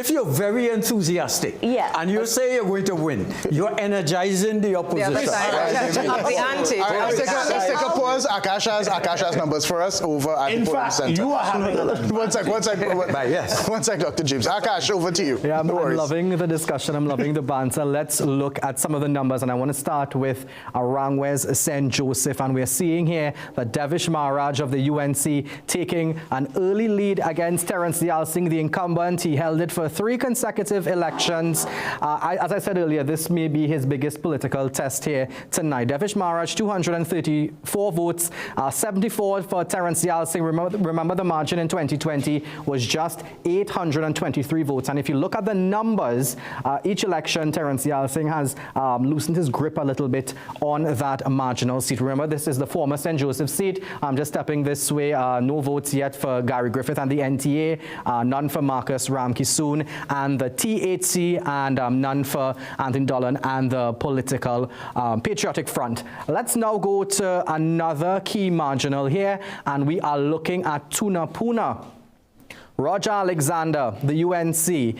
if you're very enthusiastic and you say you're going to win, you're energizing the opposition. Let's take a pause. Akash has numbers for us over at the polling center. You are having one sec, Dr. James. Akash, over to you. Yeah, I'm loving the discussion. I'm loving the banter. Let's look at some of the numbers, and I want to start with Arangwes St. Joseph, and we're seeing here that Devish Maharaj of the UNC taking an early lead against Terence Dial Singh, the incumbent. He held it for 3 consecutive elections. As I said earlier, this may be his biggest political test here tonight. Devish Maharaj, 234 votes, 74 for Terence Dial Singh. Remember the margin in 2020 was just 823 votes. And if you look at the numbers, each election, Terence Dial Singh has loosened his grip a little bit on that marginal seat. Remember, this is the former St. Joseph seat. I'm just stepping this way. No votes yet for Gary Griffith and the NTA, none for Marcus Ramkisoon and the THC, and none for Anthony Dolan and the political Patriotic Front. Let's now go to another key marginal here, and we are looking at Tunapuna. Roger Alexander, the UNC,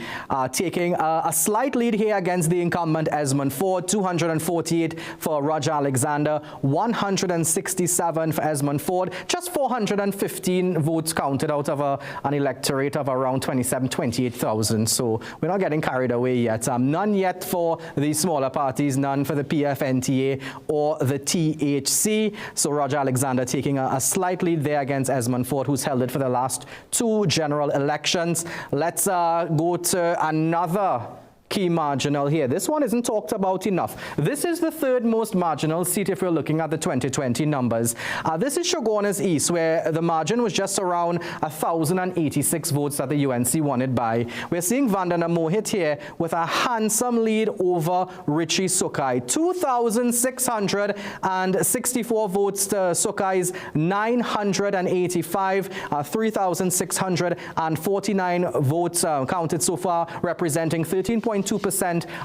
taking a slight lead here against the incumbent Esmond Ford. 248 for Roger Alexander, 167 for Esmond Ford. Just 415 votes counted out of an electorate of around 28,000. So we're not getting carried away yet. None yet for the smaller parties, none for the PFNTA or the THC. So Roger Alexander taking a slight lead there against Esmond Ford, who's held it for the last 2 general elections. Let's go to another key marginal here. This one isn't talked about enough. This is the 3rd most marginal seat if we're looking at the 2020 numbers. This is Chaguanas East, where the margin was just around 1,086 votes that the UNC won it by. We're seeing Vandana Mohit here with a handsome lead over Richie Sukai. 2,664 votes to Sukai's 985, 3,649 votes counted so far, representing 13.2%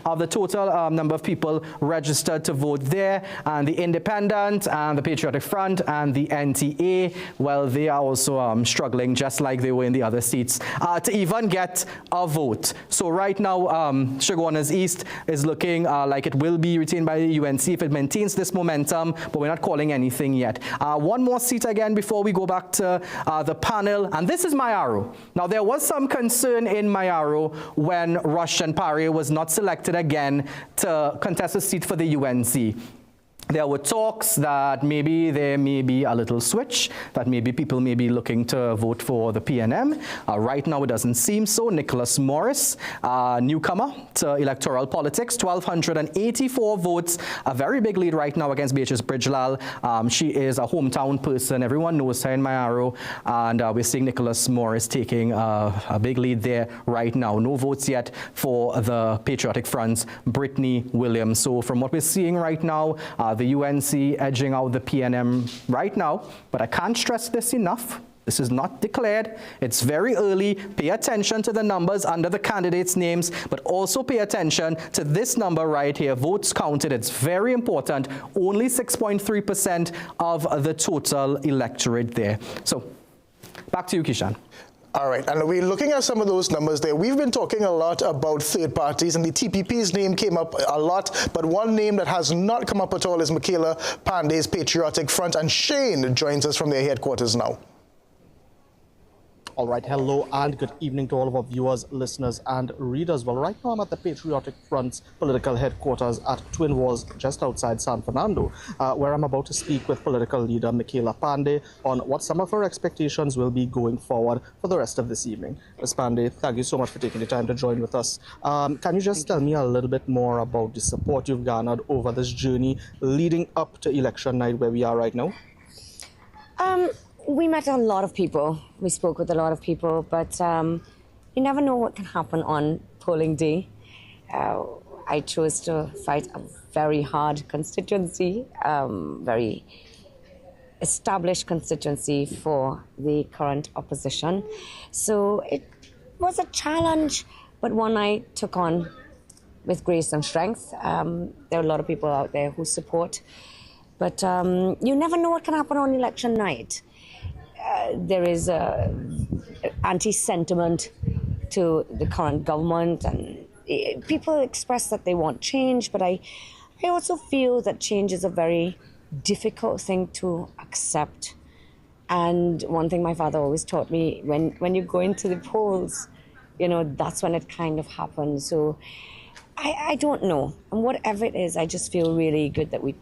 of the total number of people registered to vote there. And the Independent and the Patriotic Front and the NTA, well, they are also struggling just like they were in the other seats to even get a vote. So right now, Chaguanas East is looking like it will be retained by the UNC if it maintains this momentum, but we're not calling anything yet. One more seat again before we go back to the panel, and this is Mayaro. Now, there was some concern in Mayaro when Russian Parry was not selected again to contest a seat for the UNC. There were talks that maybe there may be a little switch, that maybe people may be looking to vote for the PNM. Right now, it doesn't seem so. Nicholas Morris, newcomer to electoral politics, 1,284 votes, a very big lead right now against Beatrice Bridgelal. She is a hometown person. Everyone knows her in Mayaro, and we're seeing Nicholas Morris taking a big lead there right now. No votes yet for the Patriotic Front's Brittany Williams. So from what we're seeing right now, the UNC edging out the PNM right now, but I can't stress this enough. This is not declared. It's very early. Pay attention to the numbers under the candidates' names, but also pay attention to this number right here, votes counted. It's very important. Only 6.3% of the total electorate there. So back to you, Kishan. All right, and we're looking at some of those numbers there. We've been talking a lot about third parties, and the TPP's name came up a lot, but one name that has not come up at all is Michaela Pandey's Patriotic Front, and Shane joins us from their headquarters now. All right, hello and good evening to all of our viewers, listeners and readers. Well, right now I'm at the Patriotic Front's political headquarters at Twin Walls, just outside San Fernando, where I'm about to speak with political leader Michaela Pandey on what some of her expectations will be going forward for the rest of this evening. Ms. Pandey, thank you so much for taking the time to join with us. Can you just tell me a little bit more about the support you've garnered over this journey leading up to election night where we are right now? We met a lot of people. We spoke with a lot of people, but you never know what can happen on polling day. I chose to fight a very hard constituency, very established constituency for the current opposition. So it was a challenge, but one I took on with grace and strength. There are a lot of people out there who support, but you never know what can happen on election night. There is anti-sentiment to the current government, and people express that they want change, but I also feel that change is a very difficult thing to accept. And one thing my father always taught me, when you go into the polls, you know, that's when it kind of happens. So I don't know. And whatever it is, I just feel really good that we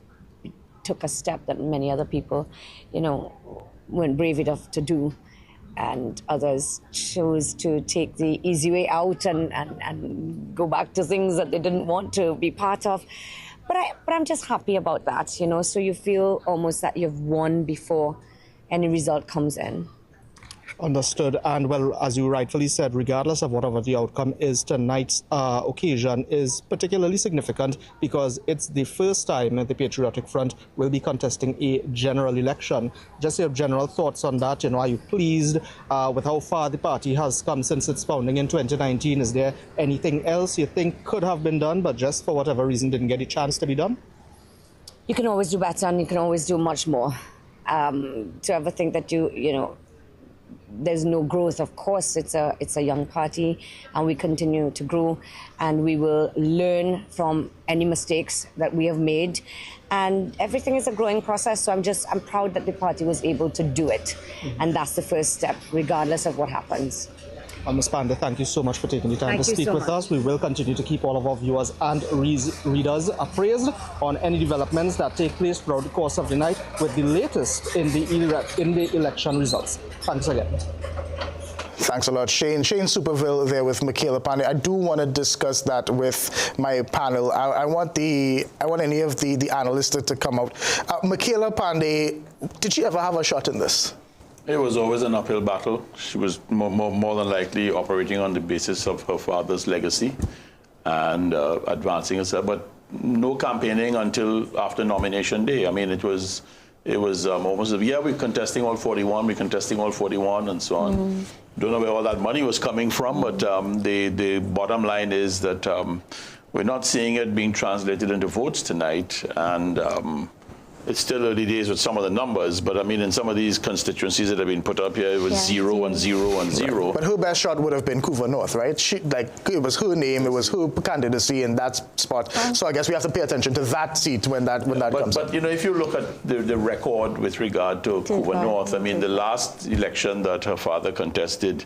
took a step that many other people, you know, weren't brave enough to do. And others chose to take the easy way out and go back to things that they didn't want to be part of. But I'm just happy about that, you know, so you feel almost that you've won before any result comes in. Understood. And well, as you rightfully said, regardless of whatever the outcome is, tonight's occasion is particularly significant because it's the first time that the Patriotic Front will be contesting a general election. Just your general thoughts on that. You know, are you pleased with how far the party has come since its founding in 2019? Is there anything else you think could have been done, but just for whatever reason didn't get a chance to be done? You can always do better, and you can always do much more. To ever think that you know, there's no growth. Of course, it's a young party, and we continue to grow, and we will learn from any mistakes that we have made, and everything is a growing process. So I'm proud that the party was able to do it, and that's the first step, regardless of what happens. Ms. Pandey, thank you so much for taking the time to speak with us. We will continue to keep all of our viewers and readers appraised on any developments that take place throughout the course of the night with the latest in the election results. Thanks again. Thanks a lot, Shane. Shane Superville there with Michaela Pandey. I do want to discuss that with my panel. I want any of the analysts to come out. Michaela Pandey, did she ever have a shot in this? It was always an uphill battle. She was more than likely operating on the basis of her father's legacy and advancing herself, but no campaigning until after nomination day. I mean, it was almost, yeah, we're contesting all 41, and so on. Don't know where all that money was coming from, but the bottom line is that we're not seeing it being translated into votes tonight, and it's still early days with some of the numbers, but I mean, in some of these constituencies that have been put up here, it was 0 and 0 and 0. But her best shot would have been Couva North, right? It was her name, it was her candidacy in that spot. So I guess we have to pay attention to that seat when that comes up. But you know, if you look at the record with regard to Couva North, I mean, the last election that her father contested,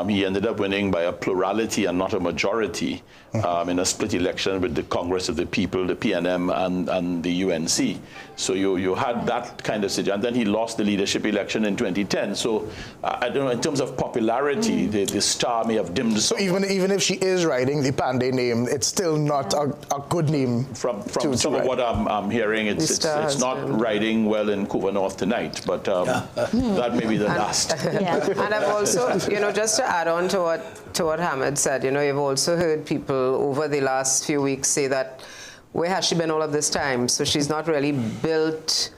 he ended up winning by a plurality and not a majority in a split election with the Congress of the People, the PNM, and the UNC. So you had that kind of situation. And then he lost the leadership election in 2010. So I don't know, in terms of popularity, the star may have dimmed. So even if she is riding the Pandey name, it's still not a good name. From some of what I'm hearing, it's not riding well in Couva North tonight. But that may be the last. Yeah. And I've also, you know, just to add on to what Hamid said, you know, you've also heard people over the last few weeks say that, where has she been all of this time? So she's not really built,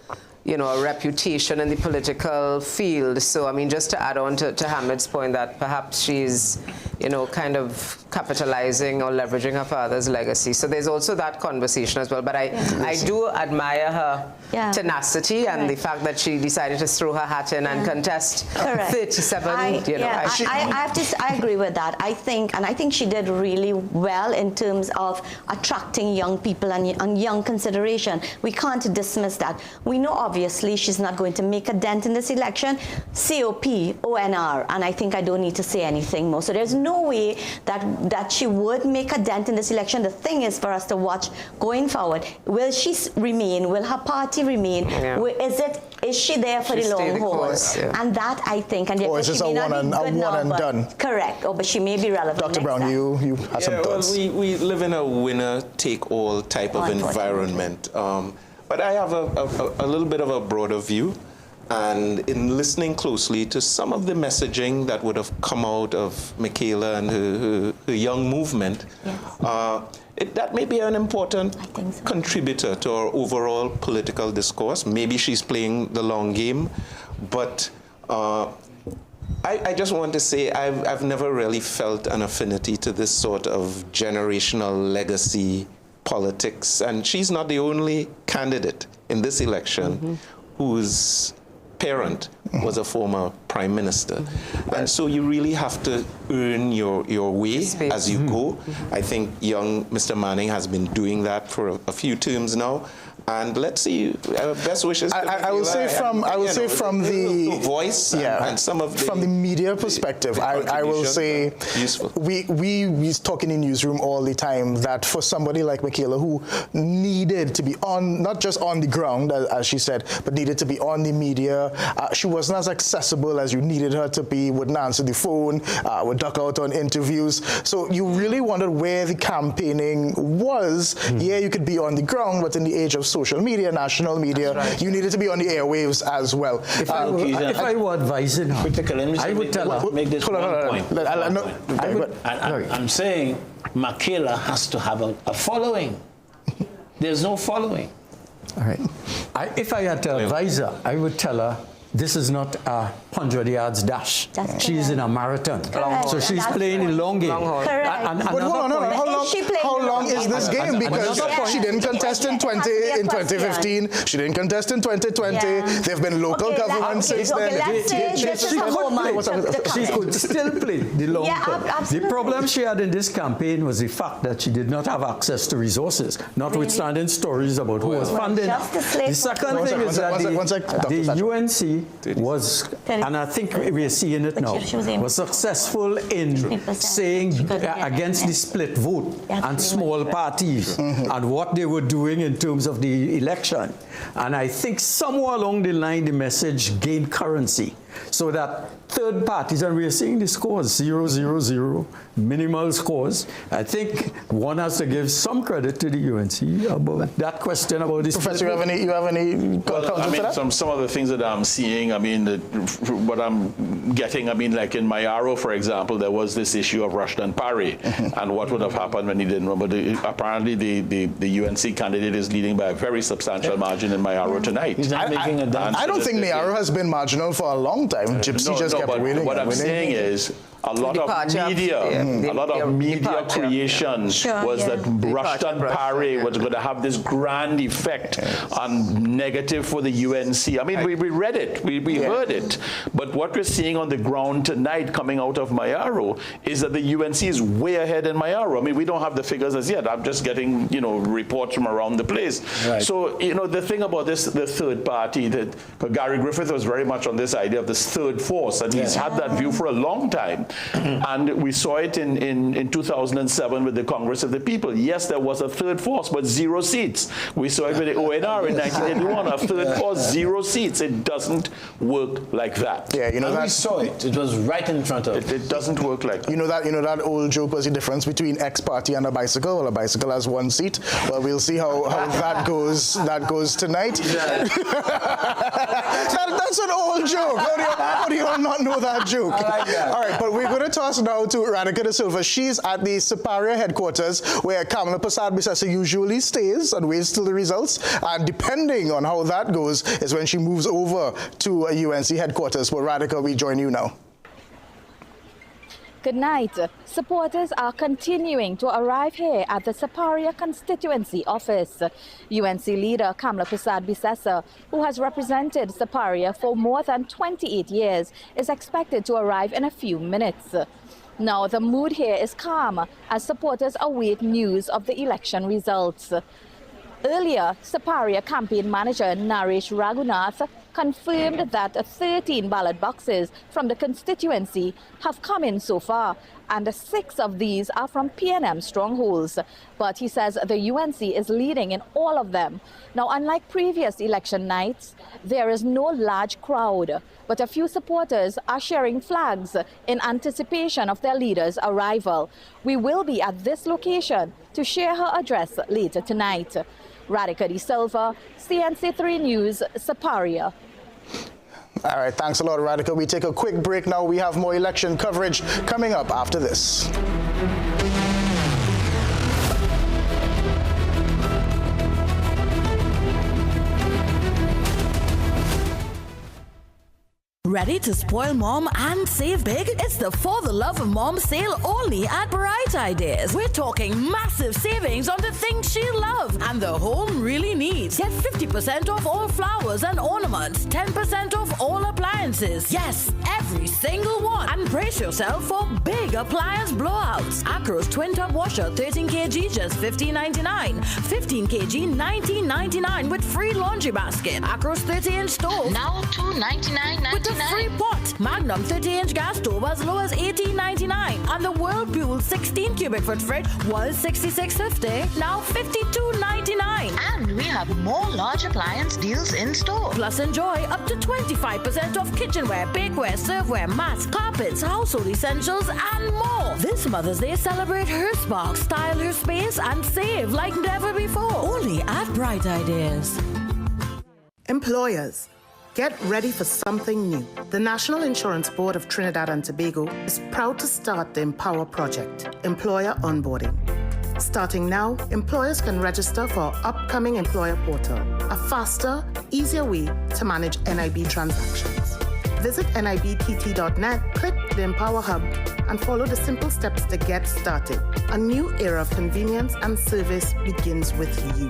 you know, a reputation in the political field. So, I mean, just to add on to Hamid's point that perhaps she's, you know, kind of capitalizing or leveraging her father's legacy. So there's also that conversation as well. But I do admire her tenacity and the fact that she decided to throw her hat in and contest 37. I agree with that. I think she did really well in terms of attracting young people and young consideration. We can't dismiss that. We know obviously she's not going to make a dent in this election. COP, ONR, and I think I don't need to say anything more. So there's no way that she would make a dent in this election. The thing is for us to watch going forward. Will she remain? Will her party remain? Yeah. Is she there for the long haul? And that I think, and or is this a one and done? Correct. Oh, but she may be relevant. Dr. Brown, you have some thoughts. Well, we live in a winner-take-all type of environment. But I have a little bit of a broader view. And in listening closely to some of the messaging that would have come out of Michaela and her young movement, that may be an important contributor to our overall political discourse. Maybe she's playing the long game, but I just want to say I've never really felt an affinity to this sort of generational legacy politics, and she's not the only candidate in this election who's parent was a former prime minister. And so you really have to earn your way as you go. I think young Mr. Manning has been doing that for a few terms now. And let's see, best wishes. I will say from the voice and some of from the media perspective, I will say useful. We talk in the newsroom all the time that for somebody like Michaela who needed to be on, not just on the ground as she said, but needed to be on the media, she wasn't as accessible as you needed her to be. Wouldn't answer the phone, would duck out on interviews. So you really wondered where the campaigning was. Yeah, you could be on the ground, but in the age of social media, national media, you needed to be on the airwaves as well. If I were advising her, I would tell her. Make this one point. I'm saying Michaela has to have a following. There's no following. All right. If I had to advise her, I would tell her this is not a 100 yards dash. She's in a marathon. So she's playing a long game. But hold on, how long is this game? Because she didn't contest in 2015. She didn't contest in 2020. There have been local governments since then. She could still play the long term. The problem she had in this campaign was the fact that she did not have access to resources, notwithstanding stories about who was funding her. The second thing is that the UNC was, and I think we are seeing it now, was successful in saying against the split vote and small parties and what they were doing in terms of the election. And I think somewhere along the line the message gained currency so that third parties, and we are seeing the scores, 0-0-0, minimal scores. I think one has to give some credit to the UNC about that question about this. Professor, you have any some of the things that I'm seeing, what I'm getting, like in Mayaro, for example, there was this issue of Rushdan Parry and what would have happened when he didn't run. But apparently the UNC candidate is leading by a very substantial margin in Mayaro tonight. I don't think Mayaro has been marginal for a long time. Gypsy just kept winning. What I'm saying is a lot of media creation was that Rushdan Parry was going to have this grand effect on negative for the UNC. We read it, we heard it, but what we're seeing on the ground tonight coming out of Mayaro is that the UNC is way ahead in Mayaro. We don't have the figures as yet. I'm just getting reports from around the place. Right. So the thing about the third party, that Gary Griffith was very much on this idea of this third force, and he's had that view for a long time. And we saw it in 2007 with the Congress of the People. Yes, there was a third force, but 0 seats. We saw it with the ONR in 1981, a third force, 0 seats. It doesn't work like that. Yeah, we saw it. It was right in front of us. It doesn't work like that. You know that old joke was the difference between X party and a bicycle. Well, a bicycle has 1 seat. Well, we'll see how that goes tonight. That's an old joke. How do you not know that joke? I like that. All right, but we're going to toss now to Radhika De Silva. She's at the Siparia headquarters where Kamla Prasad-Bissessar usually stays and waits till the results. And depending on how that goes is when she moves over to UNC headquarters. Well, Radhika, we join you now. Good night. Supporters are continuing to arrive here at the Siparia constituency office. UNC leader Kamla Prasad-Bissessar, who has represented Siparia for more than 28 years, is expected to arrive in a few minutes. Now, the mood here is calm as supporters await news of the election results. Earlier, Siparia campaign manager Naresh Raghunath confirmed that 13 ballot boxes from the constituency have come in so far, and 6 of these are from PNM strongholds. But he says the UNC is leading in all of them. Now, unlike previous election nights, there is no large crowd, but a few supporters are sharing flags in anticipation of their leader's arrival. We will be at this location to share her address later tonight. Radhika De Silva, CNC3 News, Siparia. All right, thanks a lot, Radhika. We take a quick break now. We have more election coverage coming up after this. Ready to spoil mom and save big? It's the For the Love of Mom sale only at Bright Ideas. We're talking massive savings on the things she loves and the home really needs. Get 50% off all flowers and ornaments, 10% off all appliances. Yes, every single one. And brace yourself for big appliance blowouts. Acro's twin tub washer, 13 kg, just $15.99. 15 kg, $19.99 with free laundry basket. Acro's 30-inch stove, Now $299.99. with a free pot. Magnum 30-inch gas stove as low as $18.99. And the Whirlpool 16 cubic foot fridge was $66.50. Now $52.99. And we have more large appliance deals in store. Plus enjoy up to 25% off kitchenware, bakeware, serveware, mats, carpets, household essentials, and more. This Mother's Day, celebrate her spark, style her space, and save like never before. Only at Bright Ideas. Employers, get ready for something new. The National Insurance Board of Trinidad and Tobago is proud to start the Empower Project, Employer Onboarding. Starting now, employers can register for our upcoming employer portal, a faster, easier way to manage NIB transactions. Visit nibtt.net, click the Empower Hub, and follow the simple steps to get started. A new era of convenience and service begins with you.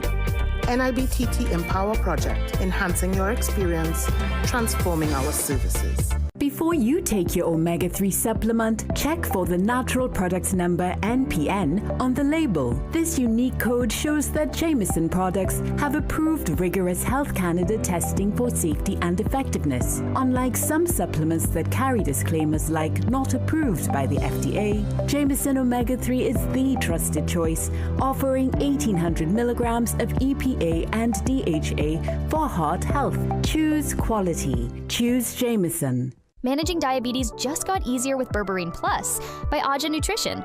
NIBTT Empower Project, enhancing your experience, transforming our services. Before you take your omega-3 supplement, check for the natural products number NPN on the label. This unique code shows that Jameson products have approved rigorous Health Canada testing for safety and effectiveness. Unlike some supplements that carry disclaimers like not approved by the FDA, Jameson Omega-3 is the trusted choice, offering 1,800 milligrams of EPA and DHA for heart health. Choose quality. Choose Jameson. Managing diabetes just got easier with Berberine Plus by Aja Nutrition.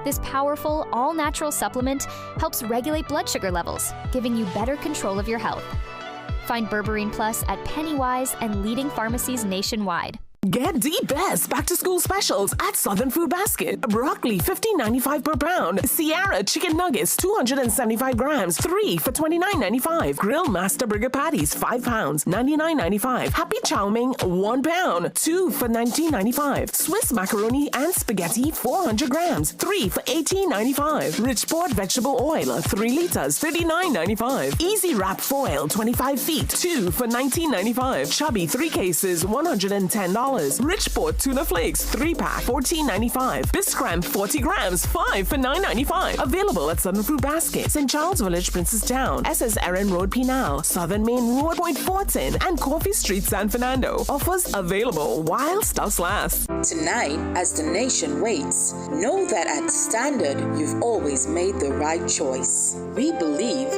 This powerful, all-natural supplement helps regulate blood sugar levels, giving you better control of your health. Find Berberine Plus at Pennywise and leading pharmacies nationwide. Get the best back-to-school specials at Southern Food Basket. Broccoli, $15.95 per pound. Sierra chicken nuggets, 275 grams, 3 for $29.95. Grill Master Burger patties, 5 pounds, $99.95. Happy Chow Mein, 1 pound, 2 for $19.95. Swiss macaroni and spaghetti, 400 grams, 3 for $18.95. Richport vegetable oil, 3 liters, $39.95. Easy Wrap foil, 25 feet, 2 for $19.95. Chubby 3 cases, $110. Richport tuna flakes, 3-pack, $14.95. Biscram 40 grams, 5 for $9.95. Available at Southern Food Basket, St. Charles Village, Princestown, SS Erin Road, Pinal, Southern Main Road, Point Fortin, and Coffee Street, San Fernando. Offers available while stocks last. Tonight, as the nation waits, know that at Standard, you've always made the right choice. We believe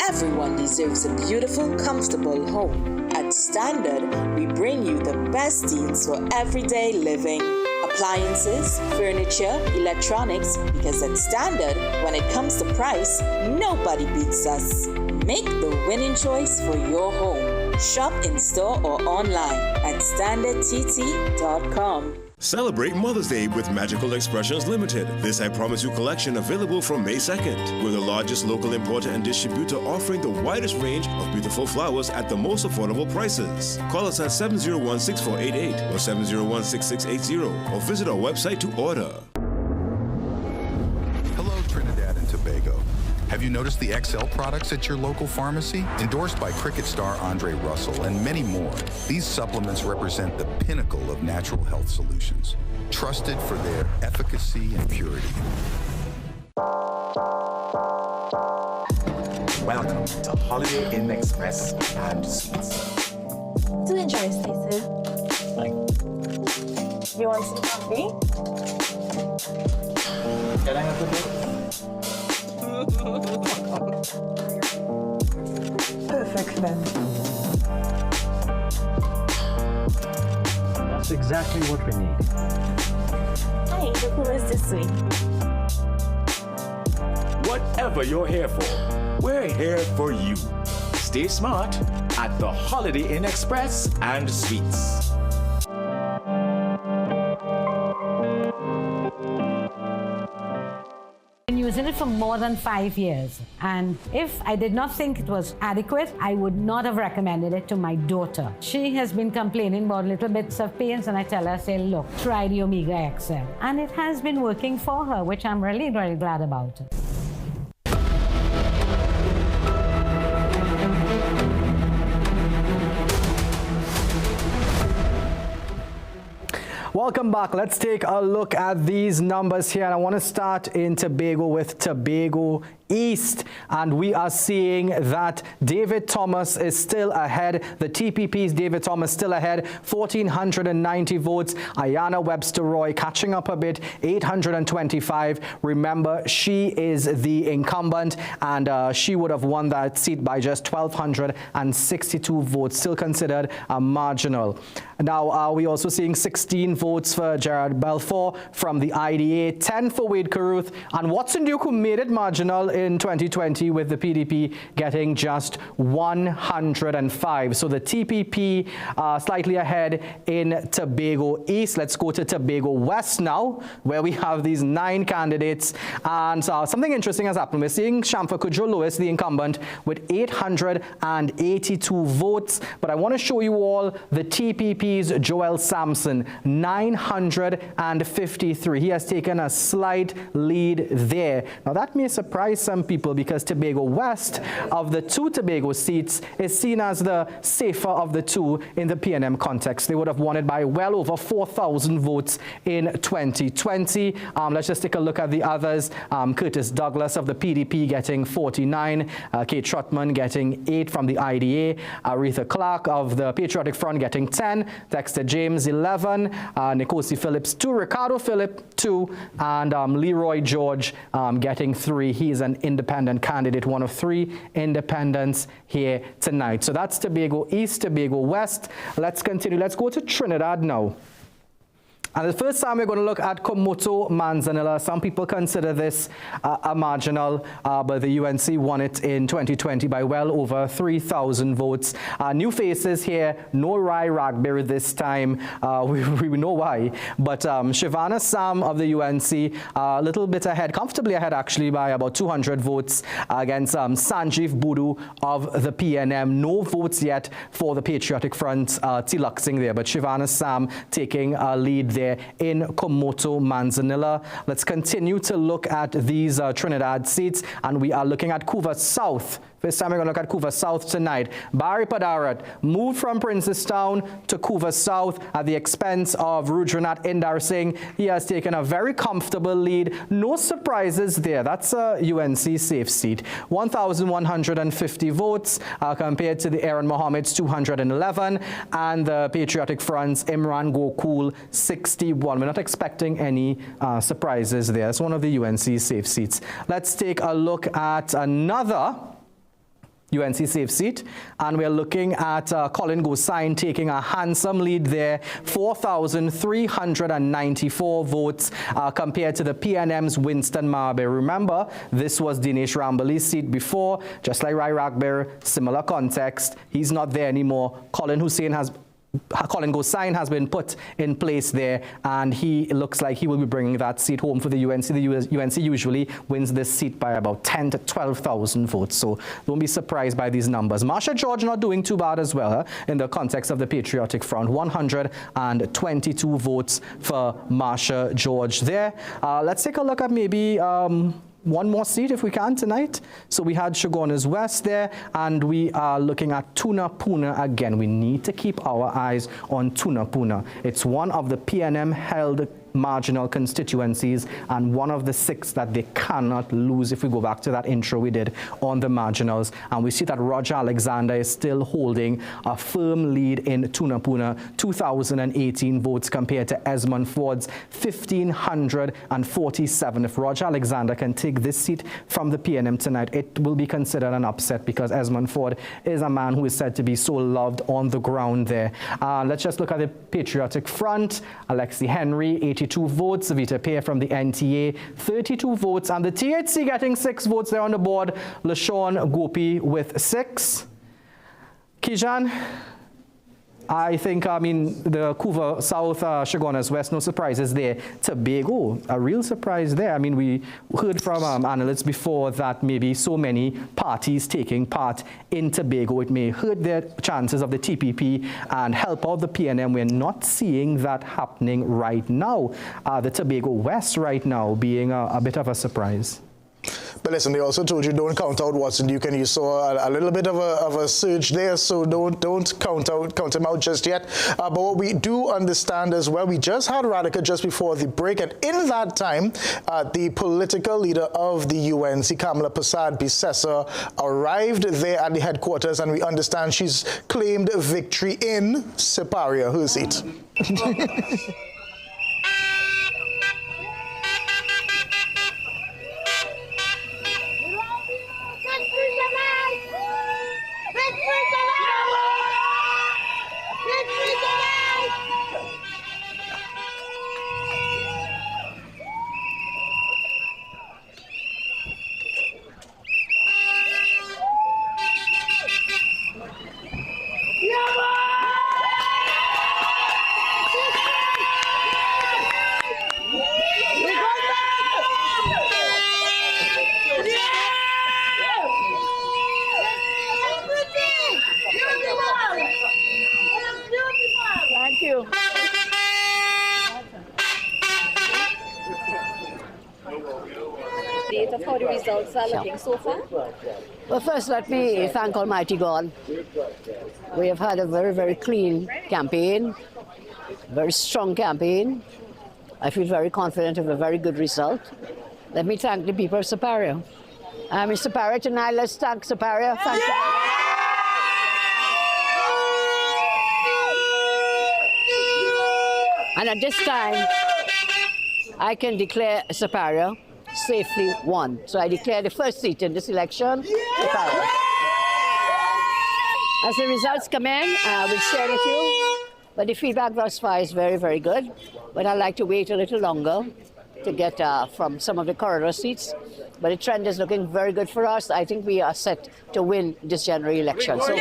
everyone deserves a beautiful, comfortable home. At Standard, we bring you the best deals for everyday living. Appliances, furniture, electronics, because at Standard, when it comes to price, nobody beats us. Make the winning choice for your home. Shop in store or online at standardtt.com. Celebrate Mother's Day with Magical Expressions Limited. This I Promise You collection available from May 2nd. We're the largest local importer and distributor offering the widest range of beautiful flowers at the most affordable prices. Call us at 701-6488 or 701-6680 or visit our website to order. Hello, Trinidad and Tobago. Have you noticed the XL products at your local pharmacy? Endorsed by cricket star Andre Russell and many more, these supplements represent the pinnacle of natural health solutions, trusted for their efficacy and purity. Welcome to Holiday Inn Express and Suites. Do enjoy, Stacey. You want some coffee? Can I have a bit? Perfect then. That's exactly what we need. Hey, the pool is this way. Whatever you're here for, we're here for you. Stay smart at the Holiday Inn Express and Suites. using it for more than 5 years. And if I did not think it was adequate, I would not have recommended it to my daughter. She has been complaining about little bits of pains, and I tell her, say, look, try the Omega XL. And it has been working for her, which I'm really, really glad about. Welcome back. Let's take a look at these numbers here. And I want to start in Tobago with Tobago East, and we are seeing that David Thomas is still ahead. The TPP's David Thomas still ahead, 1,490 votes. Ayana Webster Roy catching up a bit, 825. Remember, she is the incumbent, and she would have won that seat by just 1,262 votes, still considered a marginal. Now, we also seeing 16 votes for Gerard Belfort from the IDA, 10 for Wade Carruth, and Watson Duke, who made it marginal in 2020 with the PDP getting just 105. So the TPP slightly ahead in Tobago East. Let's go to Tobago West now, where we have these 9 candidates. And something interesting has happened. We're seeing Shamfa Kudjo-Lewis, the incumbent, with 882 votes. But I want to show you all the TPP's Joel Sampson, 953. He has taken a slight lead there. Now, that may surprise some people because Tobago West, of the 2 Tobago seats, is seen as the safer of the 2 in the PNM context. They would have won it by well over 4,000 votes in 2020. Let's just take a look at the others. Curtis Douglas of the PDP getting 49, Kate Trotman getting 8 from the IDA, Aretha Clark of the Patriotic Front getting 10, Dexter James 11, Nkosi Phillips 2, Ricardo Phillip 2, and Leroy George getting 3. He is an independent candidate, one of 3 independents here tonight. So that's Tobago East, Tobago West. Let's continue. Let's go to Trinidad now. And the first time we're going to look at Komoto Manzanilla. Some people consider this a marginal, but the UNC won it in 2020 by well over 3,000 votes. New faces here, no Rai Ragbir this time. We know why. But Shivana Sam of the UNC, a little bit ahead, comfortably ahead actually by about 200 votes against Sanjeev Budu of the PNM. No votes yet for the Patriotic Front, Tiluxing there, but Shivana Sam taking a lead there in Komoto Manzanilla. Let's continue to look at these Trinidad seats, and we are looking at Couva South. First time we're going to look at Couva South tonight. Barry Padarat moved from Princestown to Couva South at the expense of Rudranath Indar Singh. He has taken a very comfortable lead. No surprises there. That's a UNC safe seat. 1,150 votes compared to the Aaron Mohammed's 211, and the Patriotic Front's Imran Gokul 61. We're not expecting any surprises there. It's one of the UNC safe seats. Let's take a look at another UNC safe seat, and we're looking at Colin Gosain taking a handsome lead there, 4,394 votes compared to the PNM's Winston Marbe. Remember, this was Dinesh Rambali's seat before, just like Rai Ragbir, similar context. He's not there anymore. Colin Gosain has been put in place there, and he looks like he will be bringing that seat home for the UNC. The UNC usually wins this seat by about 10 to 12,000 votes, so don't be surprised by these numbers. Marsha George not doing too bad as well in the context of the Patriotic Front. 122 votes for Marsha George there. Let's take a look at maybe one more seat if we can tonight. So we had Chaguanas West there, and we are looking at Tunapuna again. We need to keep our eyes on Tunapuna. It's one of the PNM held marginal constituencies and one of the 6 that they cannot lose if we go back to that intro we did on the marginals. And we see that Roger Alexander is still holding a firm lead in Tunapuna, 2,018 votes compared to Esmond Ford's 1,547. If Roger Alexander can take this seat from the PNM tonight, it will be considered an upset because Esmond Ford is a man who is said to be so loved on the ground there. Let's just look at the Patriotic Front. Alexi Henry, 82 votes. Vita Pear from the NTA, 32 votes. And the THC getting 6 votes there on the board. LaShawn Gopi with 6. Kijan, I think, I mean, the Couva South, Chaguanas West, no surprises there. Tobago, a real surprise there. I mean, we heard from analysts before that maybe so many parties taking part in Tobago, it may hurt their chances of the TPP and help out the PNM. We're not seeing that happening right now. The Tobago West right now being a bit of a surprise. But listen, they also told you don't count out Watson. You saw a little bit of a surge there, so don't count him out just yet. But what we do understand as well, we just had Radica just before the break, and in that time, the political leader of the UNC, Kamla Prasad-Bissessar, arrived there at the headquarters, and we understand she's claimed victory in Siparia, her seat. Of how the results are looking so far? Well, first let me thank Almighty God. We have had a very, very clean campaign, very strong campaign. I feel very confident of a very good result. Let me thank the people of Siparia. I'm in Siparia tonight. Let's thank Siparia. Thank you. And at this time, I can declare Siparia safely won. So I declare the first seat in this election. As the results come in, we'll share with you. But the feedback thus far is very, very good. But I'd like to wait a little longer to get from some of the corridor seats. But the trend is looking very good for us. I think we are set to win this general election. So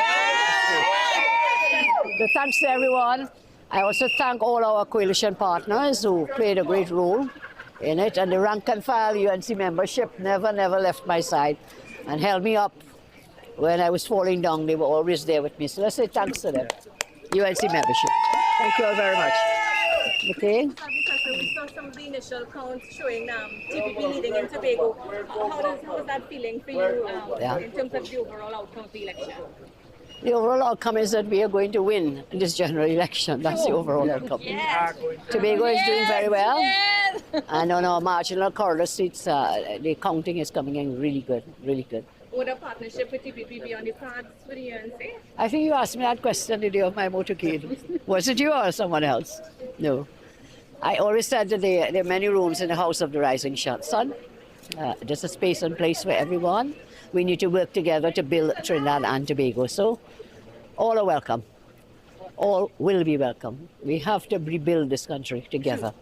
thanks to everyone. I also thank all our coalition partners who played a great role in it, and the rank and file UNC membership never left my side and held me up when I was falling down. They were always there with me. So let's say thanks to them. UNC membership. Thank you all very much. Okay. We saw some of the initial counts showing TPP leading in Tobago. How is that feeling for you in terms of the overall outcome of the election? The overall outcome is that we are going to win this general election. That's the overall outcome. Yes. Tobago is doing very well. Yes. And on our marginal corridor seats, the counting is coming in really good, really good. Would a partnership with TPP be on the cards for the UNC? I think you asked me that question the day of my motorcade. Was it you or someone else? No. I always said that there are many rooms in the House of the Rising Sun. There's a space and place for everyone. We need to work together to build Trinidad and Tobago. So all are welcome. All will be welcome. We have to rebuild this country together.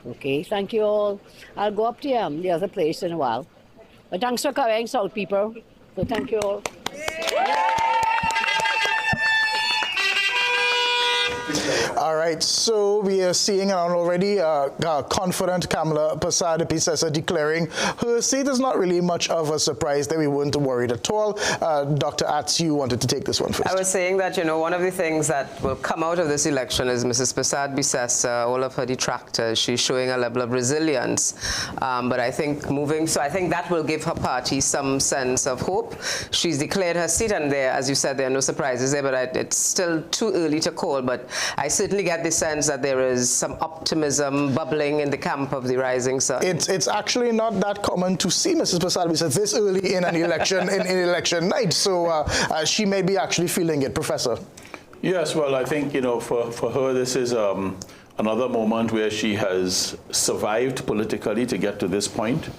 Okay, thank you all. I'll go up to the other place in a while. But thanks for coming, South people. So thank you all. All right, so we are seeing already confident Kamla Prasad-Bissessar declaring her seat is not really much of a surprise, that we weren't worried at all. Dr. Atz, you wanted to take this one first. I was saying that, you know, one of the things that will come out of this election is Mrs. Prasad-Bissessar, all of her detractors, she's showing a level of resilience. But I think I think that will give her party some sense of hope. She's declared her seat, and there, as you said, there are no surprises there, but it's still too early to call. But I certainly get the sense that there is some optimism bubbling in the camp of the Rising Sun. It's actually not that common to see Mrs. Prasad-Bissessar this early in an election, in election night. So she may be actually feeling it, Professor. Yes, well, I think, you know, for her, this is another moment where she has survived politically to get to this point.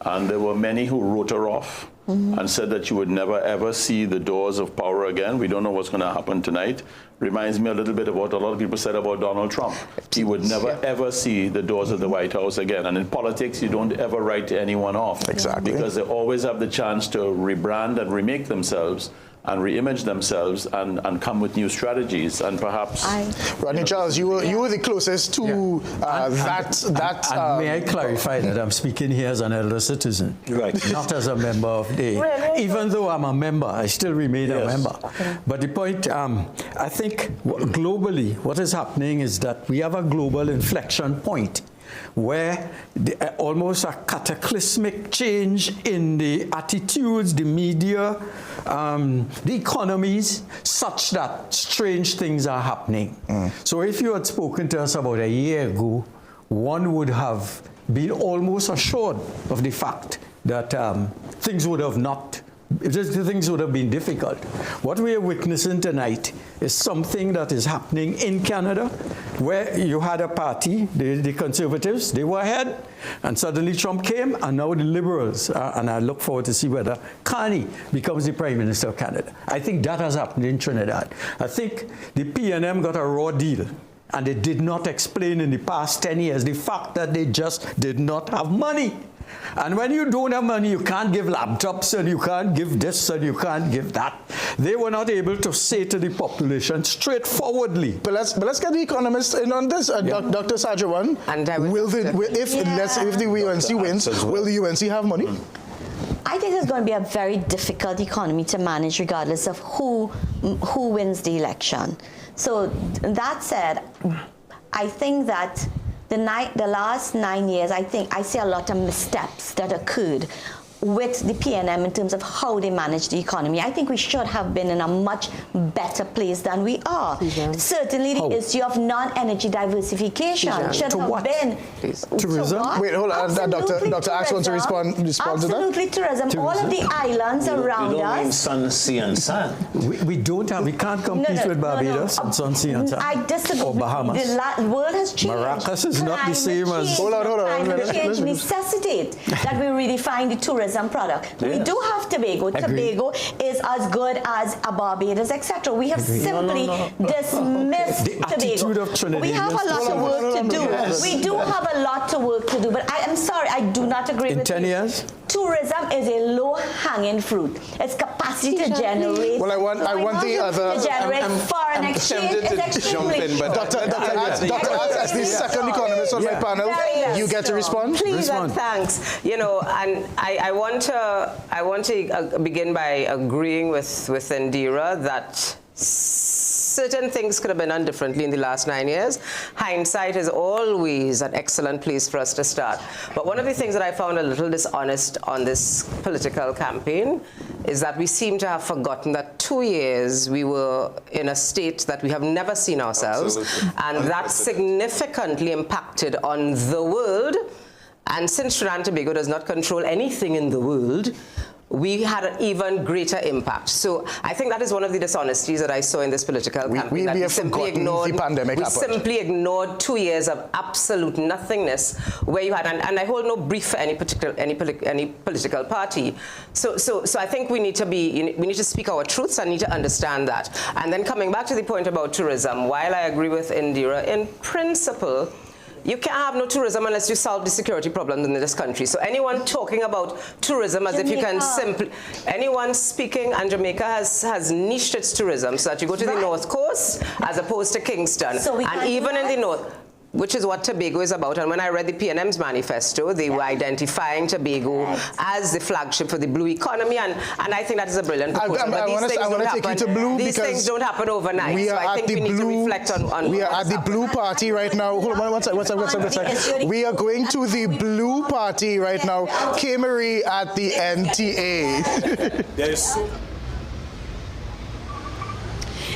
And there were many who wrote her off and said that you would never, ever see the doors of power again. We don't know what's going to happen tonight. Reminds me a little bit of what a lot of people said about Donald Trump. He would never, ever see the doors of the White House again. And in politics, you don't ever write anyone off. Exactly. Because they always have the chance to rebrand and remake themselves. and re-image themselves and come with new strategies, and perhaps... Rodney Charles, you were the closest to that. May I clarify that I'm speaking here as an elder citizen, not as a member of the... Even though I'm a member, I still remain a member. But the point, I think globally, what is happening is that we have a global inflection point where almost a cataclysmic change in the attitudes, the media, the economies, such that strange things are happening. So if you had spoken to us about a year ago, one would have been almost assured of the fact that things would have been difficult. What we are witnessing tonight is something that is happening in Canada, where you had a party, the Conservatives, they were ahead, and suddenly Trump came, and now the Liberals, and I look forward to see whether Carney becomes the Prime Minister of Canada. I think that has happened in Trinidad. I think the PNM got a raw deal, and they did not explain in the past 10 years the fact that they just did not have money. And when you don't have money, you can't give laptops, and you can't give this, and you can't give that. They were not able to say to the population straightforwardly. But let's get the economists in on this. Dr. Sajawan, if the UNC wins, will the UNC have money? I think it's going to be a very difficult economy to manage regardless of who wins the election. So that said, I think that the last 9 years, I see a lot of missteps that occurred with the PNM in terms of how they manage the economy. I think we should have been in a much better place than we are. Certainly the issue of non-energy diversification should have been... Tourism? Wait, hold on. Dr. Axe wants to respond to that? Absolutely, tourism. All of the islands around us... Sun, sea, and sand. We can't compete with Barbados and Sun, sea, and sand. I disagree. Or Bahamas. The world has changed. Maracas is not the same as... Hold on. Climate change necessitate that we redefine the tourism product. We do have Tobago. Tobago is as good as a Barbados, etc. We have simply dismissed Tobago. We have a lot of work to do. We do have a lot of work to do, but I am sorry, I do not agree with you. In 10 years? Tourism is a low-hanging fruit. Its capacity to generate... Well, I want the other... To generate foreign exchange is extremely... But Dr. Axe, as the second economist on my panel, you get to respond. Please and thanks. You know, and I want to begin by agreeing with Indira that certain things could have been done differently in the last 9 years. Hindsight is always an excellent place for us to start. But one of the things that I found a little dishonest on this political campaign is that we seem to have forgotten that 2 years we were in a state that we have never seen ourselves, and that significantly impacted on the world. And since Trinidad and Tobago does not control anything in the world, we had an even greater impact. So I think that is one of the dishonesties that I saw in this political campaign. We simply ignored 2 years of absolute nothingness, where you had, and I hold no brief for any political party. So I think we need to speak our truths and need to understand that. And then coming back to the point about tourism, while I agree with Indira, in principle, you can't have no tourism unless you solve the security problems in this country. So anyone talking about tourism as if you can simply... Anyone speaking, and Jamaica has niched its tourism so that you go to the North Coast as opposed to Kingston. And even in the North... Which is what Tobago is about. And when I read the PNM's manifesto, they were identifying Tobago as the flagship for the blue economy, and I think that is a brilliant proposal. But these things don't happen overnight. So I think we need to reflect on we are at the blue party right now. Hold on, one second. We are going to the blue party right now. K-Marie at the NTA.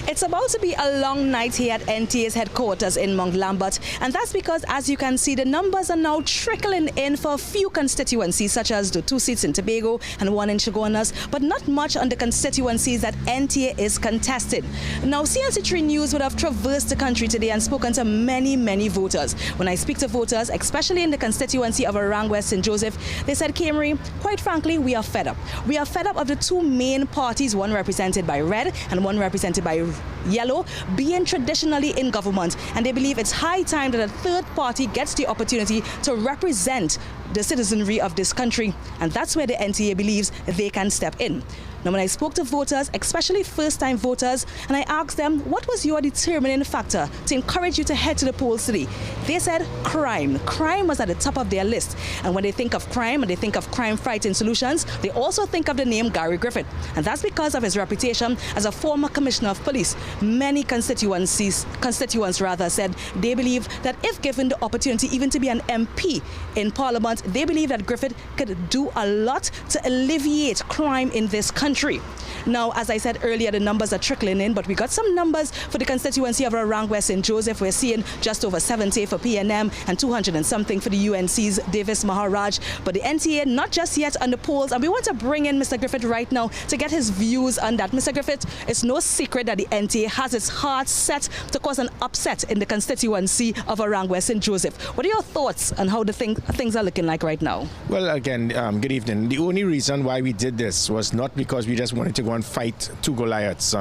It's about to be a long night here at NTA's headquarters in Mount Lambert, and that's because, as you can see, the numbers are now trickling in for a few constituencies, such as the 2 seats in Tobago and 1 in Chaguanas, but not much on the constituencies that NTA is contesting. Now, CNC3 News would have traversed the country today and spoken to many, many voters. When I speak to voters, especially in the constituency of Orang West St. Joseph, they said, K-Marie, quite frankly, we are fed up. We are fed up of the 2 main parties, one represented by red and one represented by yellow, being traditionally in government, and they believe it's high time that a third party gets the opportunity to represent the citizenry of this country. And that's where the NTA believes they can step in. Now, when I spoke to voters, especially first-time voters, and I asked them, what was your determining factor to encourage you to head to the polls today? They said crime. Crime was at the top of their list. And when they think of crime and they think of crime-fighting solutions, they also think of the name Gary Griffith. And that's because of his reputation as a former commissioner of police. Many constituents said they believe that if given the opportunity even to be an MP in Parliament, they believe that Griffith could do a lot to alleviate crime in this country. Now, as I said earlier, the numbers are trickling in, but we got some numbers for the constituency of Laurel West St. Joseph. We're seeing just over 70 for PNM and 200 and something for the UNC's Davis Maharaj. But the NTA, not just yet on the polls, and we want to bring in Mr. Griffith right now to get his views on that. Mr. Griffith, it's no secret that the NTA has its heart set to cause an upset in the constituency of Laurel West St. Joseph. What are your thoughts on how the things are looking like right now? Well, again, good evening. The only reason why we did this was not because we just wanted to go and fight two Goliaths.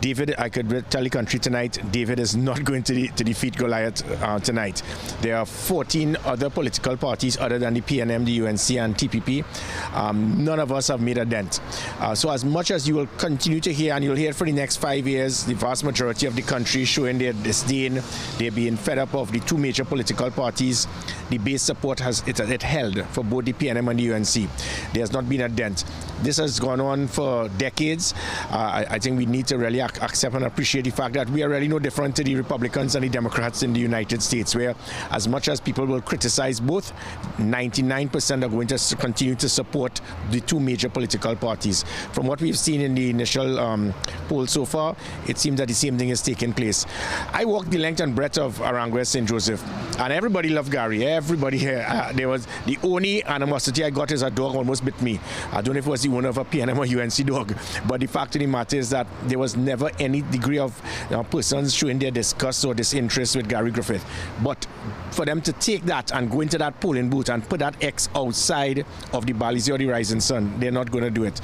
David, I could tell the country tonight, David is not going to defeat Goliath tonight. There are 14 other political parties other than the PNM, the UNC, and TPP. None of us have made a dent. So as much as you will continue to hear, and you'll hear for the next 5 years, the vast majority of the country showing their disdain, they're being fed up of the two major political parties, the base support it held for both the PNM and the UNC. There has not been a dent. This has gone on for decades. I think we need to really accept and appreciate the fact that we are really no different to the Republicans and the Democrats in the United States, where as much as people will criticize both, 99% are going to continue to support the two major political parties. From what we've seen in the initial poll so far, it seems that the same thing is taking place. I walked the length and breadth of Laurel West St. Joseph, and everybody loved Gary. Everybody here. There was the only animosity I got is a dog almost bit me. I don't know if it was the owner of a PNM or UNC dog, but the fact of the matter is that there was never any degree of persons showing their disgust or disinterest with Gary Griffith. But for them to take that and go into that polling booth and put that X outside of the Balize or the Rising Sun, they're not going to do it.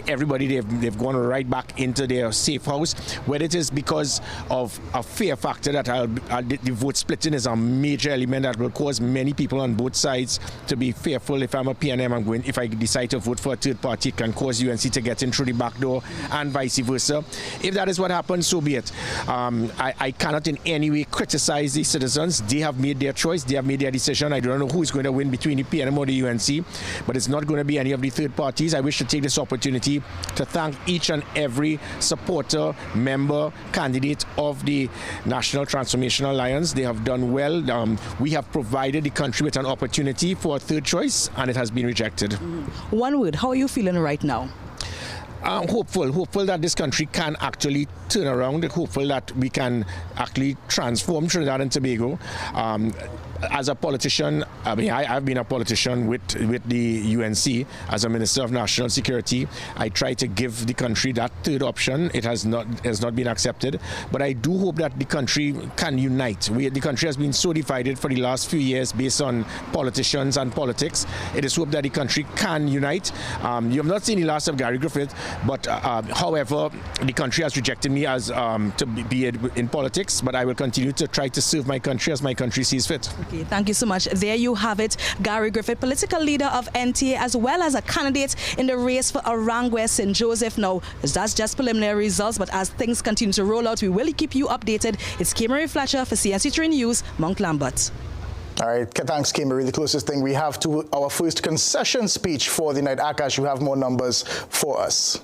Everybody, they've gone right back into their safe house, whether it is because of a fear factor that the vote splitting is a major element that will cause many people on both sides to be fearful. If I'm a PNM, if I decide to vote for a third party, it can cause UNC to get in through the back door and vice versa. If that is what happens, so be it. I cannot in any way criticize the citizens. They have made their choice. They have made their decision. I don't know who is going to win between the PNM or the UNC, but it's not going to be any of the third parties. I wish to take this opportunity to thank each and every supporter, member, candidate of the National Transformation Alliance. They have done well. We have provided the country with an opportunity for a third choice, and it has been rejected. One word, how are you feeling right now? Hopeful that this country can actually turn around, hopeful that we can actually transform Trinidad and Tobago. As a politician, I've been a politician with the UNC as a Minister of National Security. I try to give the country that third option. It has not been accepted, but I do hope that the country can unite. The country has been so divided for the last few years based on politicians and politics. It is hope that the country can unite. You have not seen the last of Gary Griffith, but however, the country has rejected me as to be in politics, but I will continue to try to serve my country as my country sees fit. Okay, thank you so much. There you have it. Gary Griffith, political leader of NTA, as well as a candidate in the race for Laurel West St. Joseph. Now, that's just preliminary results, but as things continue to roll out, we will keep you updated. It's K-Marie Fletcher for CNC3 News, Mount Lambert. All right, thanks, K-Marie. The closest thing we have to our first concession speech for the night. Akash, you have more numbers for us.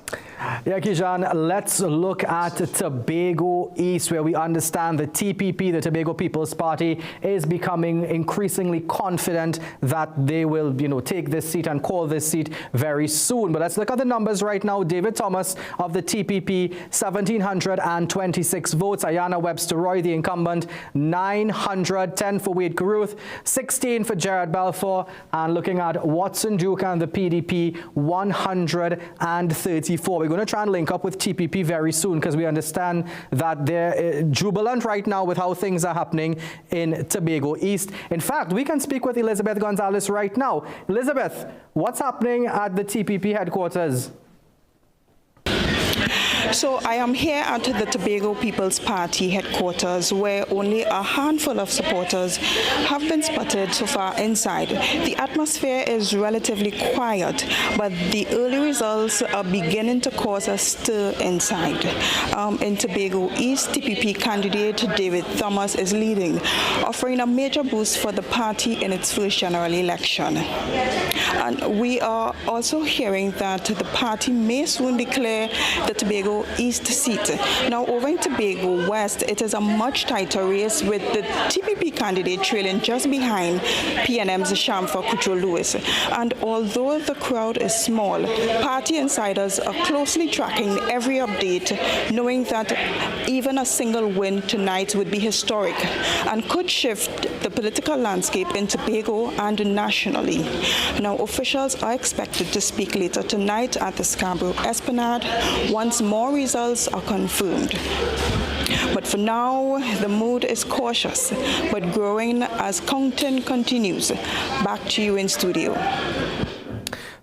Yeah, Kijan, let's look at Tobago East, where we understand the TPP, the Tobago People's Party, is becoming increasingly confident that they will, take this seat and call this seat very soon. But let's look at the numbers right now. David Thomas of the TPP, 1,726 votes. Ayana Webster Roy, the incumbent, 910 for Wade Carruth, 16 for Jared Balfour, and looking at Watson Duke and the PDP, 134. We're going to try and link up with TPP very soon because we understand that they're jubilant right now with how things are happening in Tobago East. In fact, we can speak with Elizabeth Gonzalez right now. Elizabeth, what's happening at the TPP headquarters? So I am here at the Tobago People's Party headquarters, where only a handful of supporters have been spotted so far inside. The atmosphere is relatively quiet, but the early results are beginning to cause a stir inside. In Tobago East, TPP candidate David Thomas is leading, offering a major boost for the party in its first general election. And we are also hearing that the party may soon declare the Tobago East seat. Now, over in Tobago West, it is a much tighter race, with the TPP candidate trailing just behind PNM's Shamfa Kucho-Lewis. And although the crowd is small, party insiders are closely tracking every update, knowing that even a single win tonight would be historic and could shift the political landscape in Tobago and nationally. Now, officials are expected to speak later tonight at the Scarborough Esplanade once more results are confirmed. But for now, the mood is cautious, but growing as counting continues. Back to you in studio.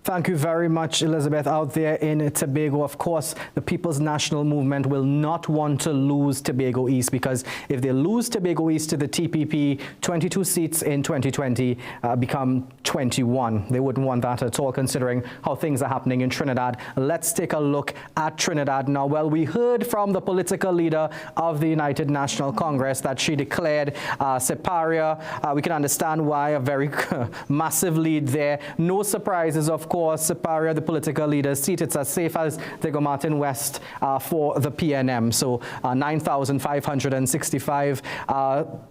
Thank you very much, Elizabeth, out there in Tobago. Of course, the People's National Movement will not want to lose Tobago East, because if they lose Tobago East to the TPP, 22 seats in 2020 become 21. They wouldn't want that at all, considering how things are happening in Trinidad. Let's take a look at Trinidad now. Well, we heard from the political leader of the United National Congress that she declared Siparia. We can understand why, a very massive lead there. No surprises, of course. Siparia, the political leader's seat, it's as safe as Diego Martin West for the PNM. So 9,565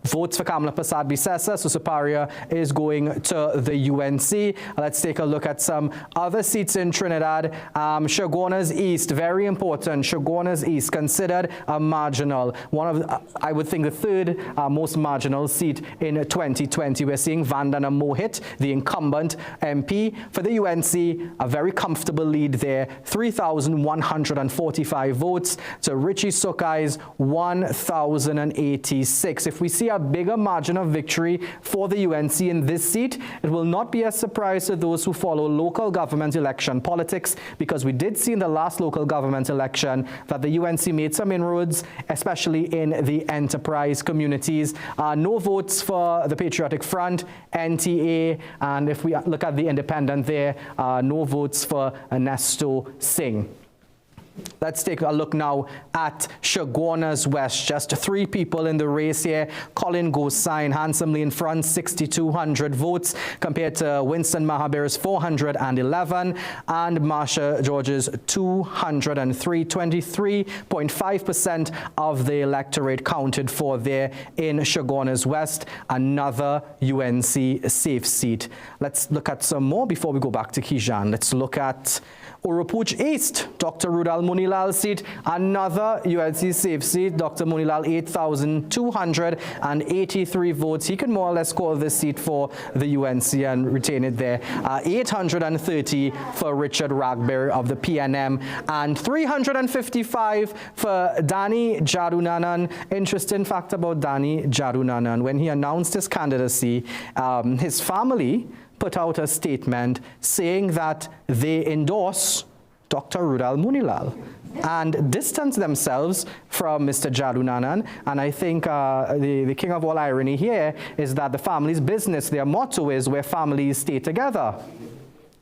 votes for Kamla Prasad-Bissessar. So Siparia is going to the UNC. Let's take a look at some other seats in Trinidad. Chaguanas East, very important. Chaguanas East, considered a marginal. One of, I would think, the third most marginal seat in 2020. We're seeing Vandana Mohit, the incumbent MP for the UNC, a very comfortable lead there, 3,145 votes to Richie Sokai's 1,086. If we see a bigger margin of victory for the UNC in this seat, it will not be a surprise to those who follow local government election politics, because we did see in the last local government election that the UNC made some inroads, especially in the enterprise communities. No votes for the Patriotic Front, NTA, and if we look at the independent there, no votes for Ernesto Singh. Let's take a look now at Chaguanas West. Just 3 people in the race here. Colin Gosine handsomely in front, 6,200 votes, compared to Winston Mahabir's 411 and Marsha George's 203. 23.5% of the electorate counted for there in Chaguanas West, another UNC safe seat. Let's look at some more before we go back to Kijan. Let's look at Oropuch East, Dr. Rudal Munilal seat, another UNC safe seat. Dr. Munilal, 8,283 votes. He can more or less call this seat for the UNC and retain it there. 830 for Richard Ragberry of the PNM, and 355 for Danny Jadunanan. Interesting fact about Danny Jadunanan: when he announced his candidacy, his family put out a statement saying that they endorse Dr. Rudal Munilal and distance themselves from Mr. Jadunanan. And I think the king of all irony here is that the family's business, their motto is where families stay together.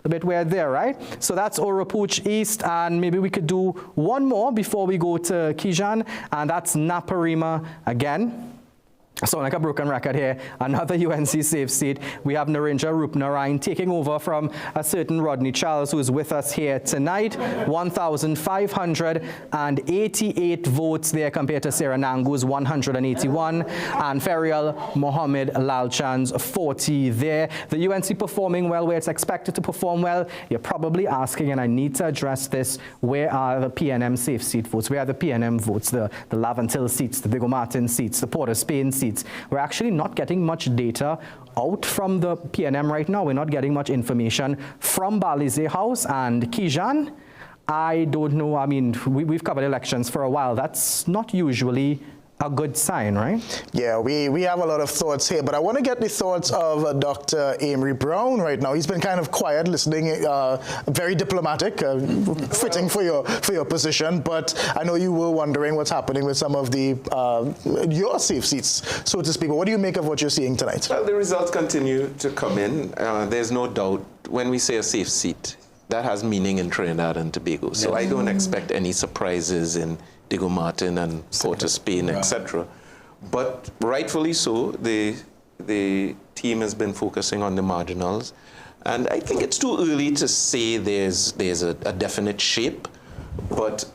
A bit weird there, right? So that's Oropuch East, and maybe we could do one more before we go to Kijan, and that's Naparima again. Sound like a broken record here. Another UNC safe seat. We have Narendra Rupnarayan taking over from a certain Rodney Charles, who is with us here tonight. 1,588 votes there, compared to Sarah Nangu's 181 and Ferial Mohammed Lalchand's 40 there. The UNC performing well where it's expected to perform well. You're probably asking, and I need to address this, where are the PNM safe seat votes? Where are the PNM votes? The Lavantil seats, the Diego Martin seats, the Port of Spain seats. We're actually not getting much data out from the PNM right now. We're not getting much information from Balize House and Kijan. I don't know. I mean, we've covered elections for a while. That's not usually a good sign, right? Yeah, we have a lot of thoughts here, but I want to get the thoughts of Dr. Amory Brown right now. He's been kind of quiet, listening, very diplomatic, fitting for your position, but I know you were wondering what's happening with some of the your safe seats, so to speak. But what do you make of what you're seeing tonight? Well, the results continue to come in. There's no doubt when we say a safe seat, that has meaning in Trinidad and Tobago. So I don't expect any surprises in Diego Martin and Port of Spain, etc. But rightfully so, the team has been focusing on the marginals. And I think it's too early to say there's a definite shape, but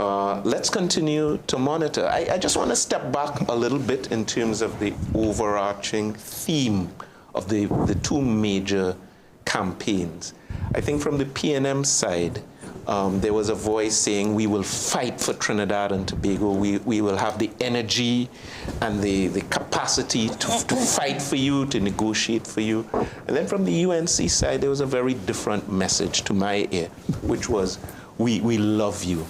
let's continue to monitor. I just want to step back a little bit in terms of the overarching theme of the two major campaigns. I think from the PNM side, there was a voice saying we will fight for Trinidad and Tobago. We will have the energy and the capacity to fight for you, to negotiate for you. And then from the UNC side, there was a very different message to my ear, which was we love you.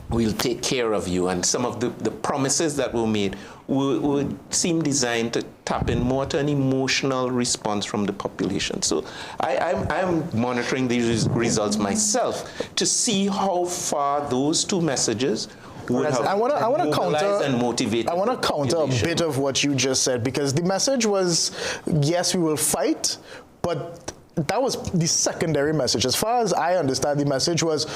We'll take care of you. And some of the promises that were made would seem designed to tap in more to an emotional response from the population. So I'm monitoring these results myself to see how far those two messages would have mobilized and motivated. I want to counter a bit of what you just said, because the message was, yes, we will fight, but that was the secondary message. As far as I understand, the message was,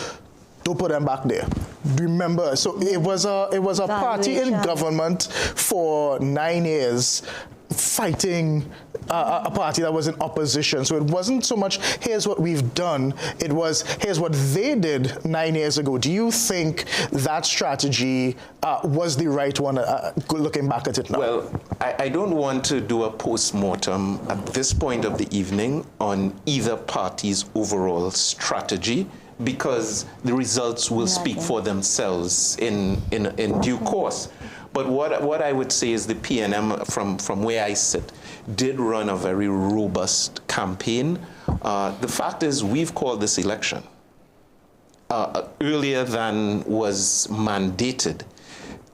don't put them back there. Remember, so it was a party in government for 9 years fighting a party that was in opposition. So it wasn't so much, here's what we've done, it was, here's what they did 9 years ago. Do you think that strategy was the right one, looking back at it now? Well, I don't want to do a post-mortem at this point of the evening on either party's overall strategy, because the results will speak for themselves in due course. But what I would say is the PNM, from where I sit, did run a very robust campaign. The fact is, we've called this election earlier than was mandated.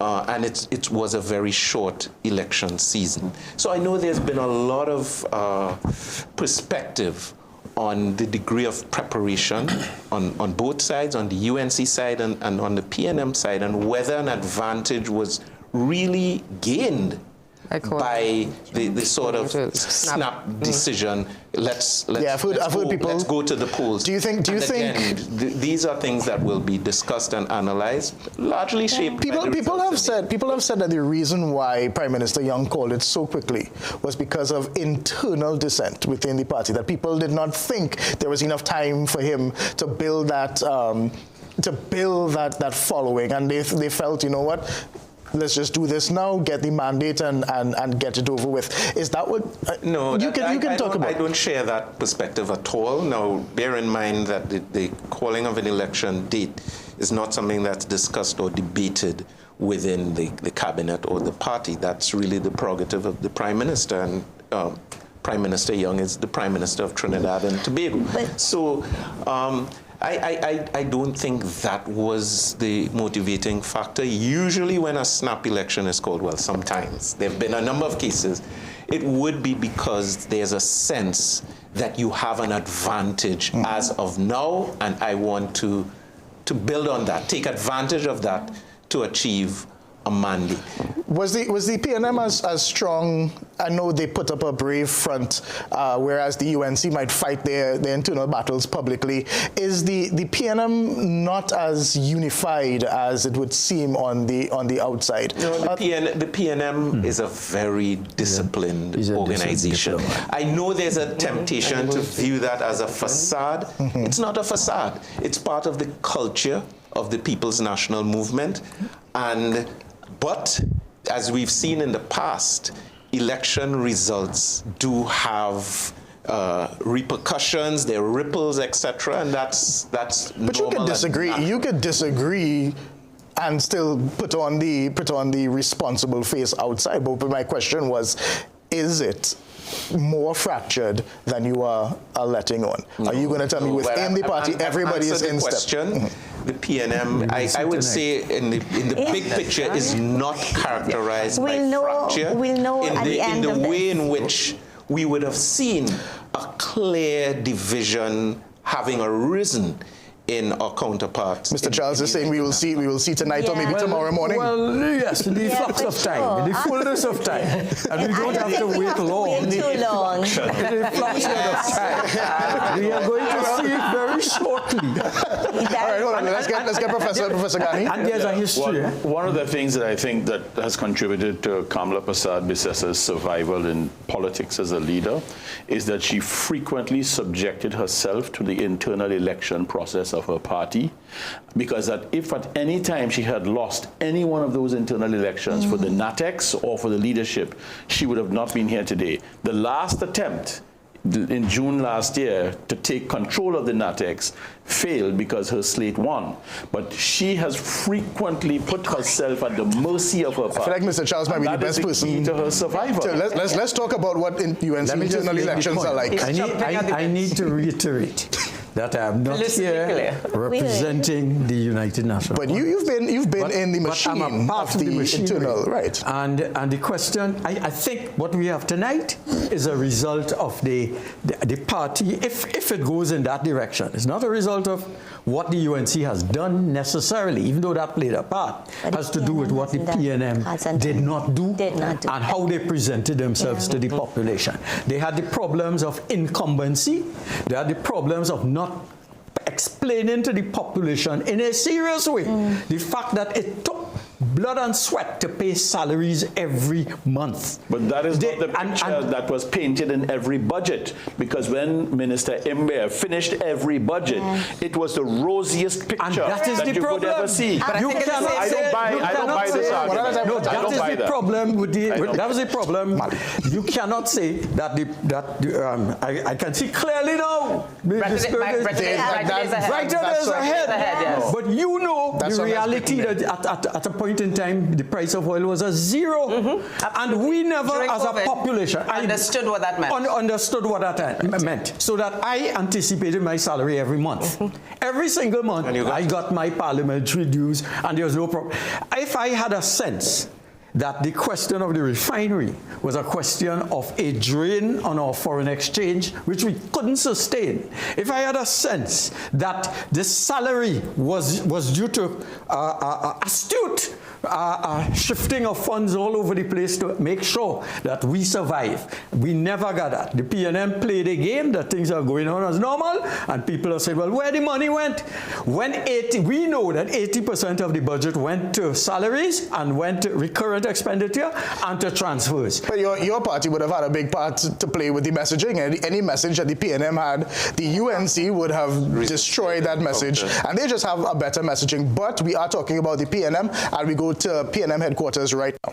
And it was a very short election season. So I know there's been a lot of perspective on the degree of preparation on both sides, on the UNC side and on the PNM side, and whether an advantage was really gained by the sort of snap decision. Let's go to the polls. Do you think? These are things that will be discussed and analyzed, largely shaped. People have said that the reason why Prime Minister Young called it so quickly was because of internal dissent within the party. That people did not think there was enough time for him to build that that following, and they felt, you know what, let's just do this now, get the mandate and get it over with. Is that what no, you can talk about? I don't share that perspective at all. Now, bear in mind that the calling of an election date is not something that's discussed or debated within the cabinet or the party. That's really the prerogative of the Prime Minister, and Prime Minister Young is the Prime Minister of Trinidad and Tobago. So I don't think that was the motivating factor. Usually when a snap election is called, well, sometimes, there have been a number of cases, it would be because there's a sense that you have an advantage as of now, and I want to build on that, take advantage of that to achieve a mandate. Was the PNM as strong? I know they put up a brave front, whereas the UNC might fight their internal battles publicly. Is the PNM not as unified as it would seem on the outside? No, the PNM is a very disciplined organization. I know there's a temptation to view that as a facade. It's not a facade. It's part of the culture of the People's National Movement, but as we've seen in the past, election results do have repercussions, there are ripples, etc., and that's But you could disagree. You could disagree and still put on the responsible face outside. But my question was, is it more fractured than you are letting on. Are you going to tell me within the party everybody is in step? The PNM, I would say in the big picture is not characterized by fracture in the way in which we would have seen a clear division having arisen in our counterparts. Mr. Charles is saying we will see tonight or maybe tomorrow morning. Well, yes, in the flux of time, in the fullness of time. And we don't have to wait long. In the inflection of time. We are going to see it very shortly. All right, hold on. Let's get Professor Ghani. And there's a history. One of the things that I think that has contributed to Kamla Prasad-Bissessar's survival in politics as a leader is that she frequently subjected herself to the internal election process of her party, because that if at any time she had lost any one of those internal elections for the NATEX or for the leadership, she would have not been here today. The last attempt in June last year to take control of the NATEX failed because her slate won. But she has frequently put herself at the mercy of her party. I feel like Mr. Charles might be the best person to her survival. So let's talk about what UNC internal elections are like. I need to reiterate that I am not here representing the United Nations. But you've been in the machine I'm a part of the internal, right? And the question, I think what we have tonight is a result of the party, if it goes in that direction. It's not a result of what the UNC has done necessarily, even though that played a part. It has to do with what the PNM did not do and how they presented themselves to the population. They had the problems of incumbency. They had the problems of not explaining to the population in a serious way the fact that it took blood and sweat to pay salaries every month. But that is not the picture that was painted in every budget, because when Minister Imbe finished every budget, it was the rosiest picture that you could ever see. I don't buy this argument. No, that is the problem with that was the problem. You cannot say that I can see clearly now. Brighter days ahead. But you know the reality that at a point in time, the price of oil was a zero. And we never, as a population, understood what that meant. Understood what that meant. So that I anticipated my salary every month. Every single month, I got my parliamentary dues, and there was no problem. If I had a sense that the question of the refinery was a question of a drain on our foreign exchange, which we couldn't sustain. If I had a sense that the salary was due to astute shifting of funds all over the place to make sure that we survive, we never got that. The PNM played a game that things are going on as normal, and people have said, well, where the money went? When we know that 80% of the budget went to salaries and went to recurrent expenditure and to transfers. But your party would have had a big part to play with the messaging. Any message that the PNM had, the UNC would have destroyed that message, and they just have a better messaging. But we are talking about the PNM, and we go to PNM headquarters right now.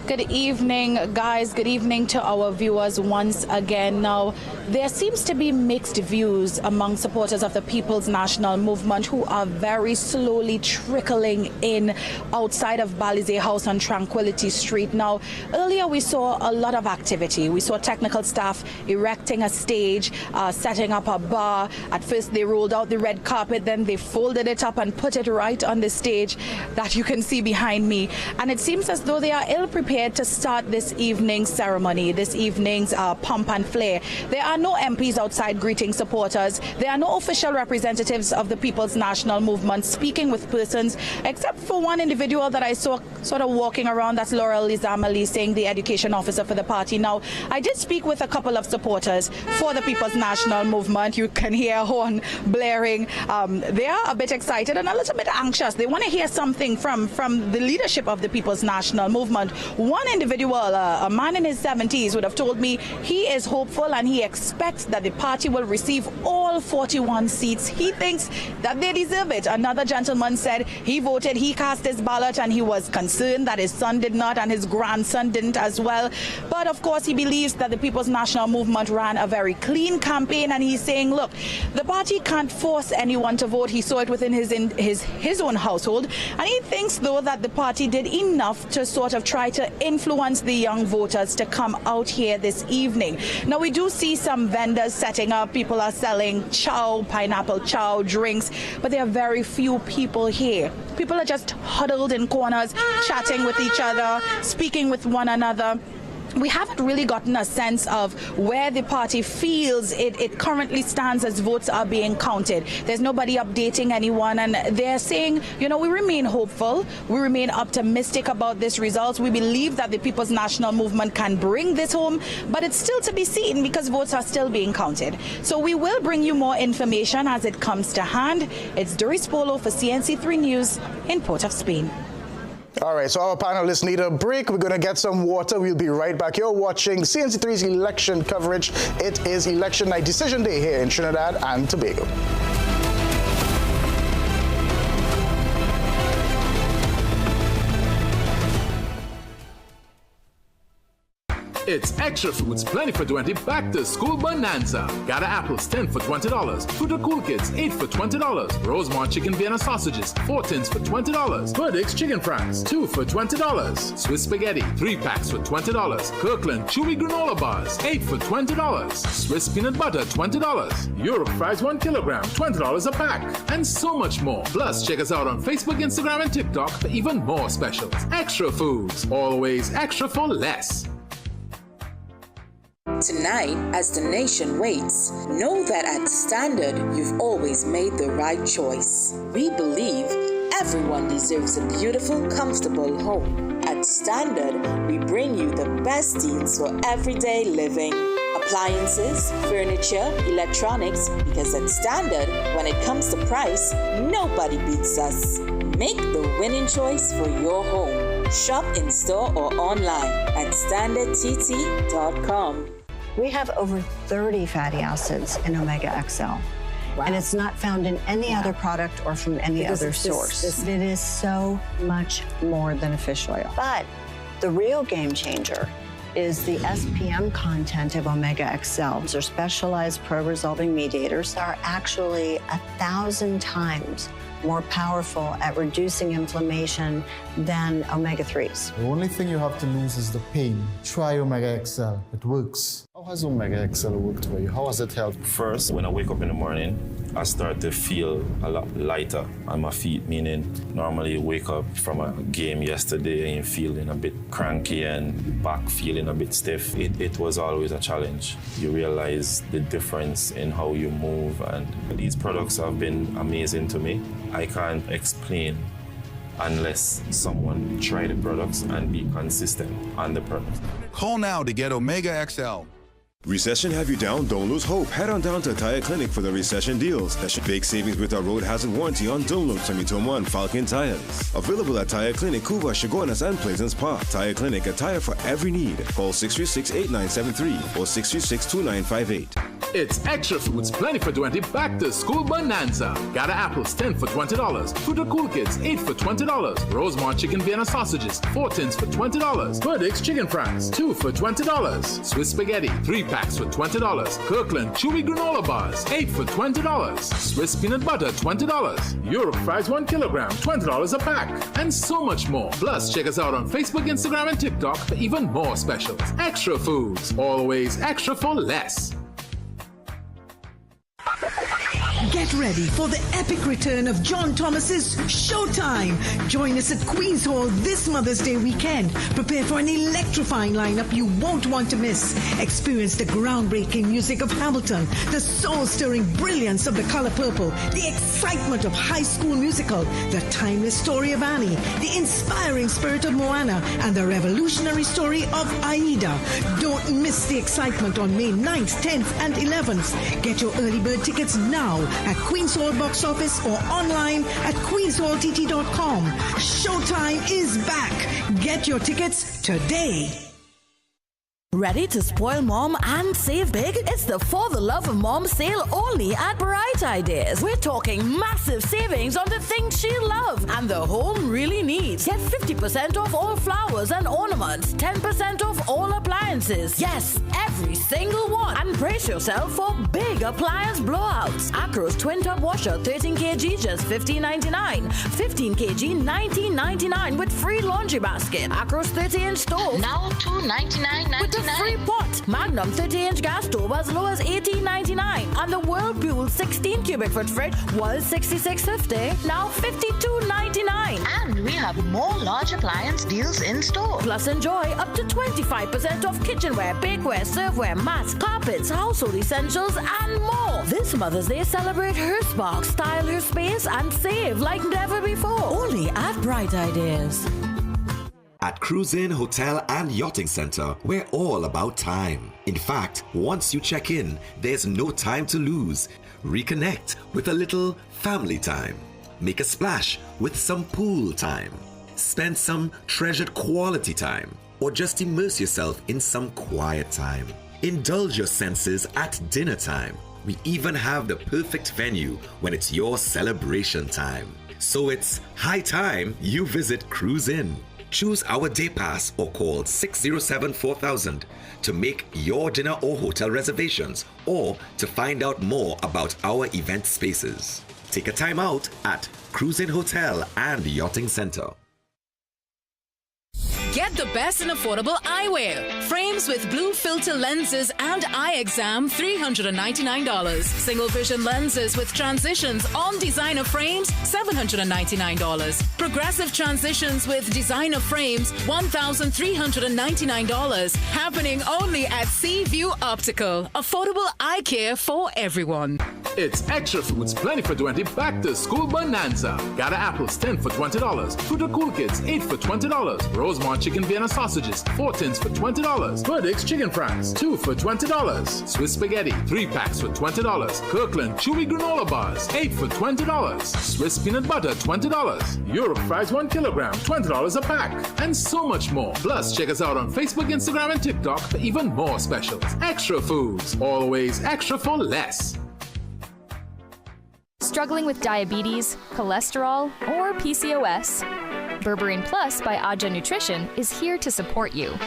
Good evening, guys. Good evening to our viewers once again. Now, there seems to be mixed views among supporters of the People's National Movement who are very slowly trickling in outside of Balize House on Tranquility Street. Now, earlier we saw a lot of activity. We saw technical staff erecting a stage, setting up a bar. At first they rolled out the red carpet, then they folded it up and put it right on the stage that you can see behind me. And it seems as though they are ill-prepared to start this evening's ceremony, this evening's pomp and flair. There are no MPs outside greeting supporters. There are no official representatives of the People's National Movement speaking with persons, except for one individual that I saw sort of walking around. That's Laurel Lezama, saying the education officer for the party. Now, I did speak with a couple of supporters for the People's National Movement. You can hear a horn blaring. They are a bit excited and a little bit anxious. They want to hear something from the leadership of the People's National Movement. one individual, a man in his 70s, would have told me he is hopeful and he expects that the party will receive all 41 seats. He thinks that they deserve it. Another gentleman said he voted, he cast his ballot, and he was concerned that his son did not and his grandson didn't as well. But of course, he believes that the People's National Movement ran a very clean campaign, and he's saying, look, the party can't force anyone to vote. He saw it within his own household, and he thinks, though, that the party did enough to sort of try to influence the young voters to come out here this evening. Now, we do see some vendors setting up. People are selling chow, pineapple chow, drinks, but there are very few people here. People are just huddled in corners, chatting with each other, speaking with one another. We haven't really gotten a sense of where the party feels it currently stands as votes are being counted. There's nobody updating anyone, and they're saying, you know, we remain hopeful, we remain optimistic about this result. We believe that the People's National Movement can bring this home, but it's still to be seen because votes are still being counted. So we will bring you more information as it comes to hand. It's Doris Polo for CNC3 News in Port of Spain. All right, so our panelists need a break. We're going to get some water. We'll be right back. You're watching CNC3's election coverage. It is election night, decision day here in Trinidad and Tobago. It's Extra Fruits Plenty for 20 Back to School Bonanza. Gather apples 10 for $20. Fruit of Cool Kids 8 for $20. Rosemont Chicken Vienna Sausages 4 tins for $20. Perdix Chicken Franks 2 for $20. Swiss Spaghetti 3 packs for $20. Kirkland Chewy Granola Bars 8 for $20. Swiss Peanut Butter $20. Europe Fries 1 kilogram $20 a pack. And so much more. Plus, check us out on Facebook, Instagram, and TikTok for even more specials. Extra Foods. Always extra for less. Tonight, as the nation waits, know that at Standard, you've always made the right choice. We believe everyone deserves a beautiful, comfortable home. At Standard, we bring you the best deals for everyday living. Appliances, furniture, electronics, because at Standard, when it comes to price, nobody beats us. Make the winning choice for your home. Shop in store or online at standardtt.com. We have over 30 fatty acids in Omega XL. Wow. And it's not found in any other product or from any other source. It is so much more than a fish oil. But the real game changer is the SPM content of Omega XL. Our specialized pro-resolving mediators are actually 1,000 times more powerful at reducing inflammation than omega-3s. The only thing you have to lose is the pain. Try Omega XL. It works. How has Omega XL worked for you? How has it helped? First, when I wake up in the morning, I start to feel a lot lighter on my feet, meaning normally you wake up from a game yesterday and you're feeling a bit cranky and back feeling a bit stiff. It was always a challenge. You realize the difference in how you move, and these products have been amazing to me. I can't explain unless someone try the products and be consistent on the products. Call now to get Omega XL. Recession have you down? Don't lose hope. Head on down to Tire Clinic for the recession deals. Big savings with our road hazard warranty on Dunlop, Tomitoma, and Falcon tires. Available at Tire Clinic, Cuba, Chaguanas, and Pleasance Park. Tire Clinic, a tire for every need. Call 636-8973 or 636-2958. It's Extra Fruits Plenty for 20 Back to School Bonanza. Gather apples 10 for $20. Fruit of Cool Kids 8 for $20. Rosemont Chicken Vienna Sausages 4 tins for $20. Perdix Chicken Franks 2 for $20. Swiss Spaghetti 3 packs for $20. Kirkland Chewy Granola Bars 8 for $20. Swiss Peanut Butter $20. Europe Fries 1 kilogram $20 a pack. And so much more. Plus, check us out on Facebook, Instagram, and TikTok for even more specials. Extra Foods. Always extra for less. Get ready for the epic return of John Thomas's Showtime. Join us at Queen's Hall this Mother's Day weekend. Prepare for an electrifying lineup you won't want to miss. Experience the groundbreaking music of Hamilton, the soul-stirring brilliance of The Color Purple, the excitement of High School Musical, the timeless story of Annie, the inspiring spirit of Moana, and the revolutionary story of Aida. Don't miss the excitement on May 9th, 10th, and 11th. Get your early bird tickets now at Queen's Hall box office or online at queenshalltt.com. Showtime is back. Get your tickets today. Ready to spoil mom and save big? It's the For the Love of Mom sale only at Bright Ideas. We're talking massive savings on the things she loves and the home really needs. Get 50% off all flowers and ornaments, 10% off all appliances. Yes, every single one. And brace yourself for big appliance blowouts. Acro's twin tub washer, 13 kg, just $15.99. 15 kg, $19.99 with free laundry basket. Acro's 30-inch stove, now $299.99. With the free pot. Magnum 30-inch gas stove as low as $18.99. And the Whirlpool 16 cubic foot fridge was $66.50, now $52.99. And we have more large appliance deals in store. Plus enjoy up to 25% off kitchenware, bakeware, serveware, mats, carpets, household essentials, and more. This Mother's Day, celebrate her spark, style her space, and save like never before. Only at Bright Ideas. At Cruise Inn Hotel and Yachting Center, we're all about time. In fact, once you check in, there's no time to lose. Reconnect with a little family time. Make a splash with some pool time. Spend some treasured quality time. Or just immerse yourself in some quiet time. Indulge your senses at dinner time. We even have the perfect venue when it's your celebration time. So it's high time you visit Cruise Inn. Choose our day pass or call 607-4000 to make your dinner or hotel reservations or to find out more about our event spaces. Take a time out at Cruise Inn Hotel and Yachting Center. Get the best in affordable eyewear. Frames with blue filter lenses and eye exam, $399. Single vision lenses with transitions on designer frames, $799. Progressive transitions with designer frames, $1,399. Happening only at Seaview Optical. Affordable eye care for everyone. It's Extra Foods Plenty for 20 Back to School Bonanza. Gather apples 10 for $20. Fruit of Cool Kids 8 for $20. Rosemont chicken Vienna sausages 4 tins for $20. Burdick's chicken fries 2 for $20. Swiss spaghetti 3 packs for $20. Kirkland chewy granola bars 8 for $20. Swiss peanut butter $20. Europe fries 1 kilogram $20 a pack. And so much more. Plus check us out on Facebook, Instagram, and TikTok for even more specials. Extra Foods, always extra for less. Struggling with diabetes, cholesterol, or PCOS? Berberine Plus by Aja Nutrition is here to support you.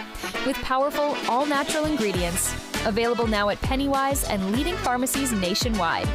With powerful, all-natural ingredients, available now at Pennywise and leading pharmacies nationwide.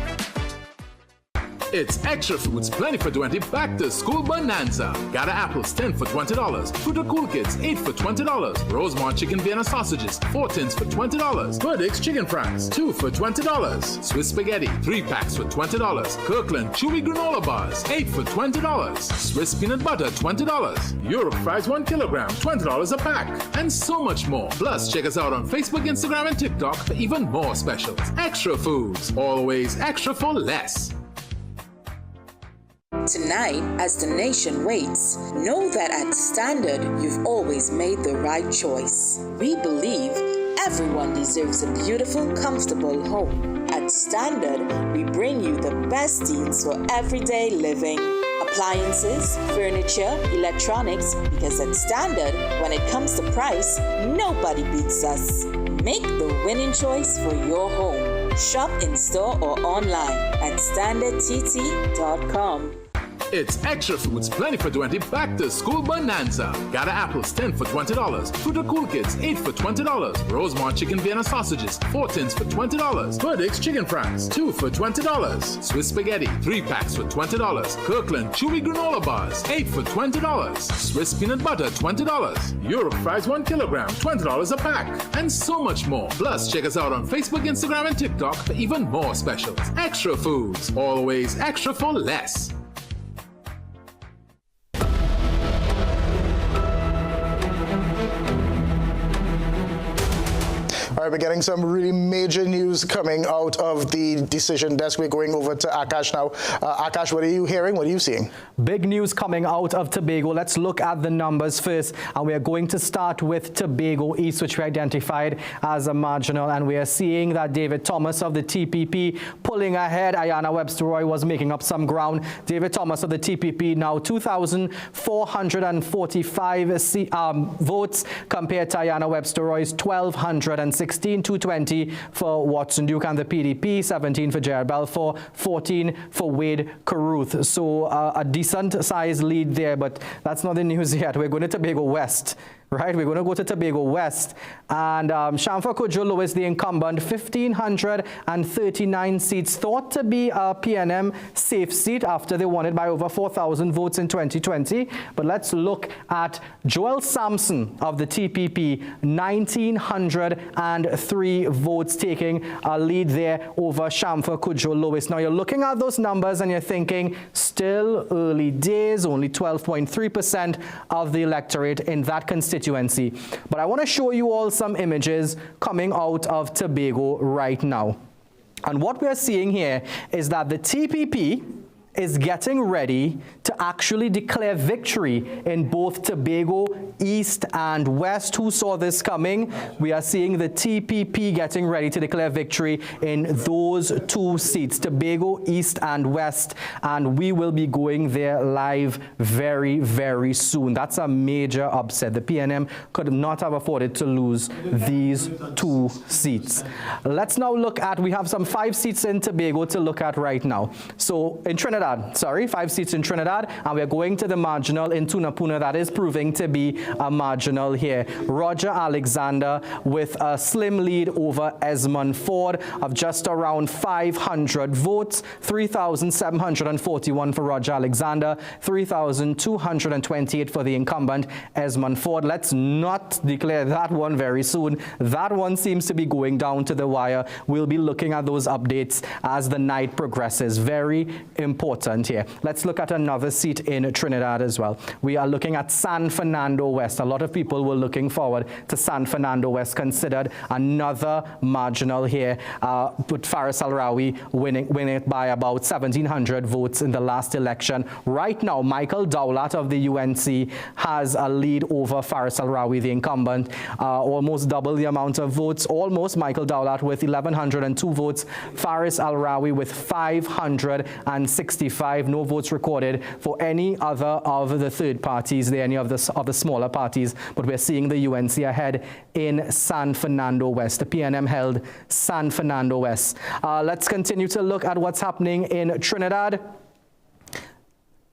It's Extra Foods Plenty for 20 Back to School Bonanza. Gather apples 10 for $20. Fruit of Cool Kids 8 for $20. Rosemont chicken Vienna sausages 4 tins for $20. Burdick's chicken fries 2 for $20. Swiss spaghetti 3 packs for $20. Kirkland chewy granola bars 8 for $20. Swiss peanut butter $20. Europe fries 1 kilogram $20 a pack. And so much more. Plus check us out on Facebook, Instagram, and TikTok for even more specials. Extra Foods, always extra for less. Tonight, as the nation waits, know that at Standard, you've always made the right choice. We believe everyone deserves a beautiful, comfortable home. At Standard, we bring you the best deals for everyday living. Appliances, furniture, electronics, because at Standard, when it comes to price, nobody beats us. Make the winning choice for your home. Shop in store or online at standardtt.com. It's Extra Foods Plenty for 20 Back to School Bonanza. Gather apples 10 for $20. Fruit of Cool Kids 8 for $20. Rosemont chicken Vienna sausages 4 tins for $20. Burdick's chicken fries 2 for $20. Swiss spaghetti 3 packs for $20. Kirkland chewy granola bars 8 for $20. Swiss peanut butter $20. Europe fries 1 kilogram $20 a pack. And so much more. Plus check us out on Facebook, Instagram, and TikTok for even more specials. Extra Foods, always extra for less. All right, we're getting some really major news coming out of the decision desk. We're going over to Akash now. Akash, what are you hearing? What are you seeing? Big news coming out of Tobago. Let's look at the numbers first. And we're going to start with Tobago East, which we identified as a marginal. And we are seeing that David Thomas of the TPP pulling ahead. Ayanna Webster-Roy was making up some ground. David Thomas of the TPP now 2,445 votes compared to Ayanna Webster-Roy's 1,216, 220 for Watson Duke and the PDP, 17 for Jared Balfour, 14 for Wade Carruth. So a decent size lead there, but that's not the news yet. We're going to Tobago West. Right, we're going to go to Tobago West, and Shamfa Kudjo Lewis, the incumbent, 1,539 seats, thought to be a PNM safe seat after they won it by over 4,000 votes in 2020. But let's look at Joel Sampson of the TPP, 1,903 votes, taking a lead there over Shamfa Kudjo Lewis. Now you're looking at those numbers and you're thinking, still early days, only 12.3% of the electorate in that constituency. But I want to show you all some images coming out of Tobago right now. And what we're seeing here is that the TPP is getting ready to actually declare victory in both Tobago East and West. Who saw this coming? We are seeing the TPP getting ready to declare victory in those two seats, Tobago East and West, and we will be going there live very, very soon. That's a major upset. The PNM could not have afforded to lose these two seats. Let's now look at, we have some 5 seats in Tobago to look at right now. So in Trinidad, 5 seats in Trinidad, and we're going to the marginal in Tunapuna that is proving to be a marginal here. Roger Alexander with a slim lead over Esmond Ford of just around 500 votes, 3,741 for Roger Alexander, 3,228 for the incumbent Esmond Ford. Let's not declare that one very soon. That one seems to be going down to the wire. We'll be looking at those updates as the night progresses. Very important here. Let's look at another seat in Trinidad as well. We are looking at San Fernando West. A lot of people were looking forward to San Fernando West, considered another marginal here, with Faris Al-Rawi winning it by about 1,700 votes in the last election. Right now, Michael Dowlat of the UNC has a lead over Faris Al-Rawi, the incumbent, almost double the amount of votes. Almost Michael Dowlat with 1,102 votes, Faris Al-Rawi with 565. No votes recorded for any other of the third parties there, any of the smaller parties, but we're seeing the UNC ahead in San Fernando West. The PNM held San Fernando West. Let's continue to look at what's happening in Trinidad.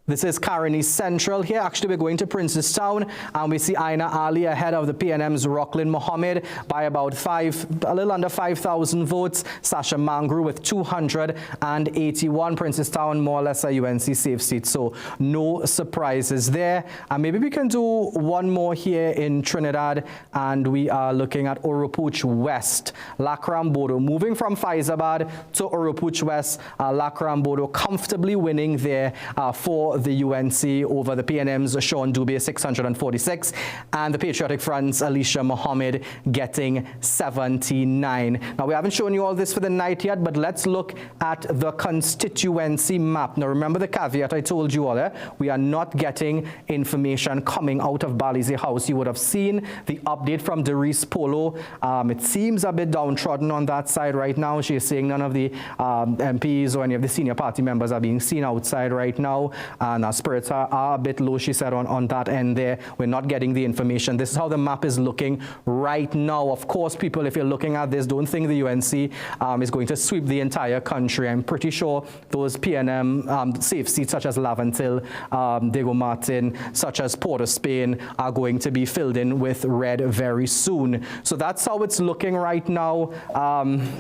This is Caroni Central here. Actually, we're going to Princestown, and we see Aina Ali ahead of the PNM's Rocklin Mohammed by about a little under 5,000 votes. Sasha Mangru with 281. Princestown, more or less a UNC safe seat, so no surprises there. And maybe we can do one more here in Trinidad, and we are looking at Oropouche West. Lakram Bodo moving from Faizabad to Oropouche West. Lakram Bodo comfortably winning there for the UNC over the PNM's Sean Dubé, 646, and the Patriotic Front's Alicia Mohammed getting 79. Now, we haven't shown you all this for the night yet, but let's look at the constituency map. Now, remember the caveat I told you all, we are not getting information coming out of Balize House. You would have seen the update from Derice Polo. It seems a bit downtrodden on that side right now. She is saying none of the MPs or any of the senior party members are being seen outside right now. And our spirits are a bit low, she said, on that end there. We're not getting the information. This is how the map is looking right now. Of course, people, if you're looking at this, don't think the UNC is going to sweep the entire country. I'm pretty sure those PNM safe seats such as Laventil, Diego Martin, such as Port of Spain are going to be filled in with red very soon. So that's how it's looking right now.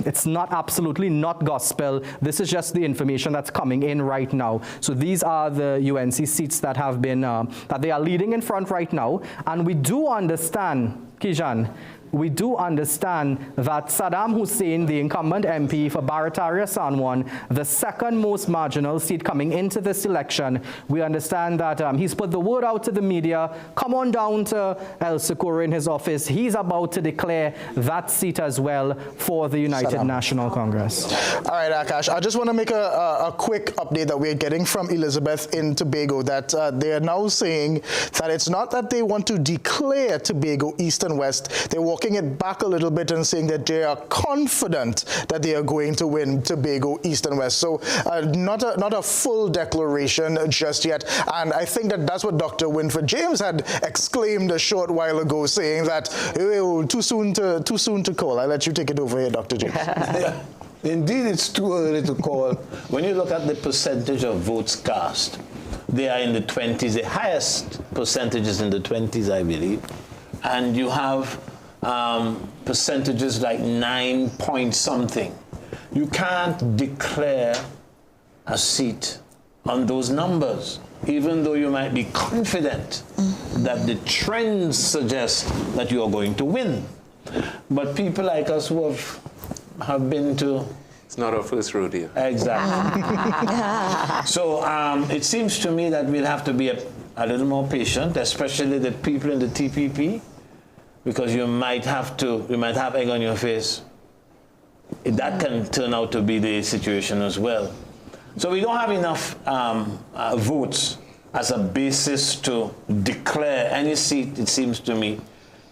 It's not absolutely not gospel. This is just the information that's coming in right now. So these are the UNC seats that have been, that they are leading in front right now. And we do understand, Kijan, we do understand that Saddam Hussein, the incumbent MP for Barataria San Juan, the second most marginal seat coming into this election, we understand that he's put the word out to the media, come on down to El Socorro in his office. He's about to declare that seat as well for the United National Congress. All right, Akash, I just want to make a quick update that we're getting from Elizabeth in Tobago, that they are now saying that it's not that they want to declare Tobago East and West. They're walking it back a little bit and saying that they are confident that they are going to win Tobago East and West. So not a full declaration just yet. And I think that that's what Dr. Winford James had exclaimed a short while ago, saying that too soon to call. I'll let you take it over here, Dr. James. Yeah. Indeed, it's too early to call. When you look at the percentage of votes cast, they are in the 20s, the highest percentages in the 20s, I believe. And you have percentages like 9 point something. You can't declare a seat on those numbers, even though you might be confident that the trends suggest that you are going to win. But people like us who have been to... It's not our first rodeo. Exactly. So it seems to me that we'll have to be a little more patient, especially the people in the TPP, because you might have egg on your face. That can turn out to be the situation as well. So we don't have enough votes as a basis to declare any seat, it seems to me,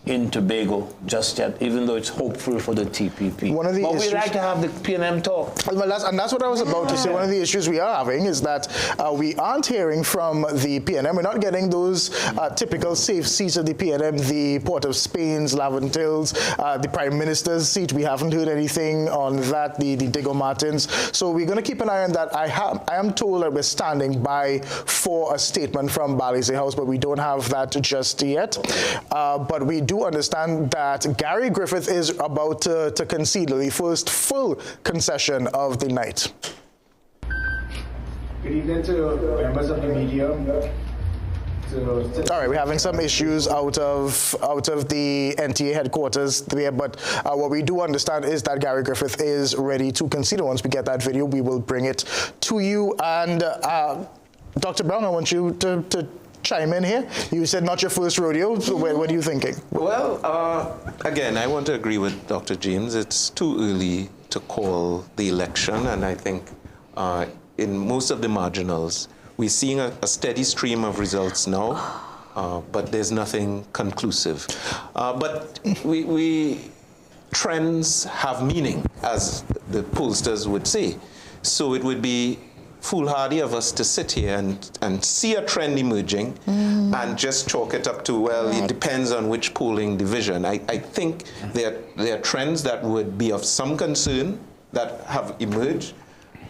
in Tobago just yet, even though it's hopeful for the TPP. But we like to have the PNM talk. Well, that's what I was about to say. One of the issues we are having is that we aren't hearing from the PNM. We're not getting those typical safe seats of the PNM, the Port of Spain's, Laventils, the Prime Minister's seat. We haven't heard anything on that, the Diego Martins. So we're going to keep an eye on that. I am told that we're standing by for a statement from Balize House, but we don't have that just yet. But we do understand that Gary Griffith is about to concede the first full concession of the night. Good evening to members of the media. All right, we're having some issues out of the NTA headquarters there, but what we do understand is that Gary Griffith is ready to concede. Once we get that video, we will bring it to you. And Dr. Brown, I want you to chime in here. You said not your first rodeo, so what are you thinking? Well, again, I want to agree with Dr. James. It's too early to call the election, and I think in most of the marginals, we're seeing a steady stream of results now, but there's nothing conclusive. But trends have meaning, as the pollsters would say. So it would be foolhardy of us to sit here and see a trend emerging and just chalk it up to, well, it depends on which polling division. I think there are trends that would be of some concern that have emerged,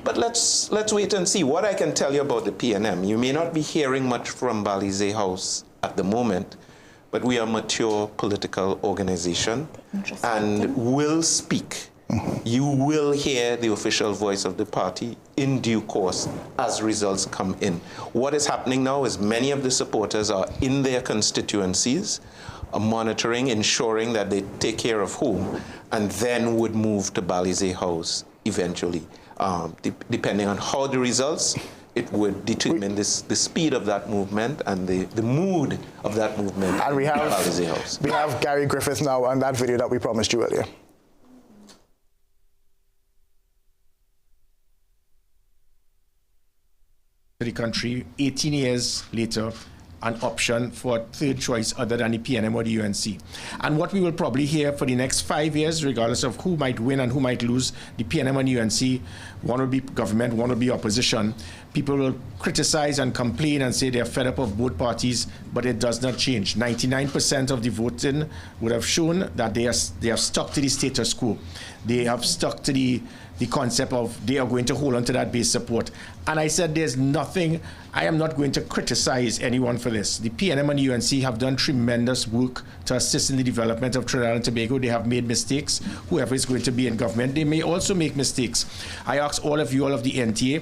but let's wait and see. What I can tell you about the PNM, you may not be hearing much from Balize House at the moment, but we are a mature political organization and will speak. You will hear the official voice of the party in due course as results come in. What is happening now is many of the supporters are in their constituencies, monitoring, ensuring that they take care of home, and then would move to Balize House eventually. Depending on how the results, it would determine the speed of that movement and the mood of that movement. And we have Gary Griffith now on that video that we promised you earlier. The country 18 years later an option for third choice other than the PNM or the UNC. And what we will probably hear for the next 5 years, regardless of who might win and who might lose, the PNM and UNC, one will be government, one will be opposition. People will criticize and complain and say they're fed up of both parties, but it does not change. 99% of the voting would have shown that they have stuck to the status quo. They have stuck to the concept of they are going to hold on to that base support. And I said there's nothing, I am not going to criticize anyone for this. The PNM and the UNC have done tremendous work to assist in the development of Trinidad and Tobago. They have made mistakes. Whoever is going to be in government, they may also make mistakes. I ask all of you, all of the NTA,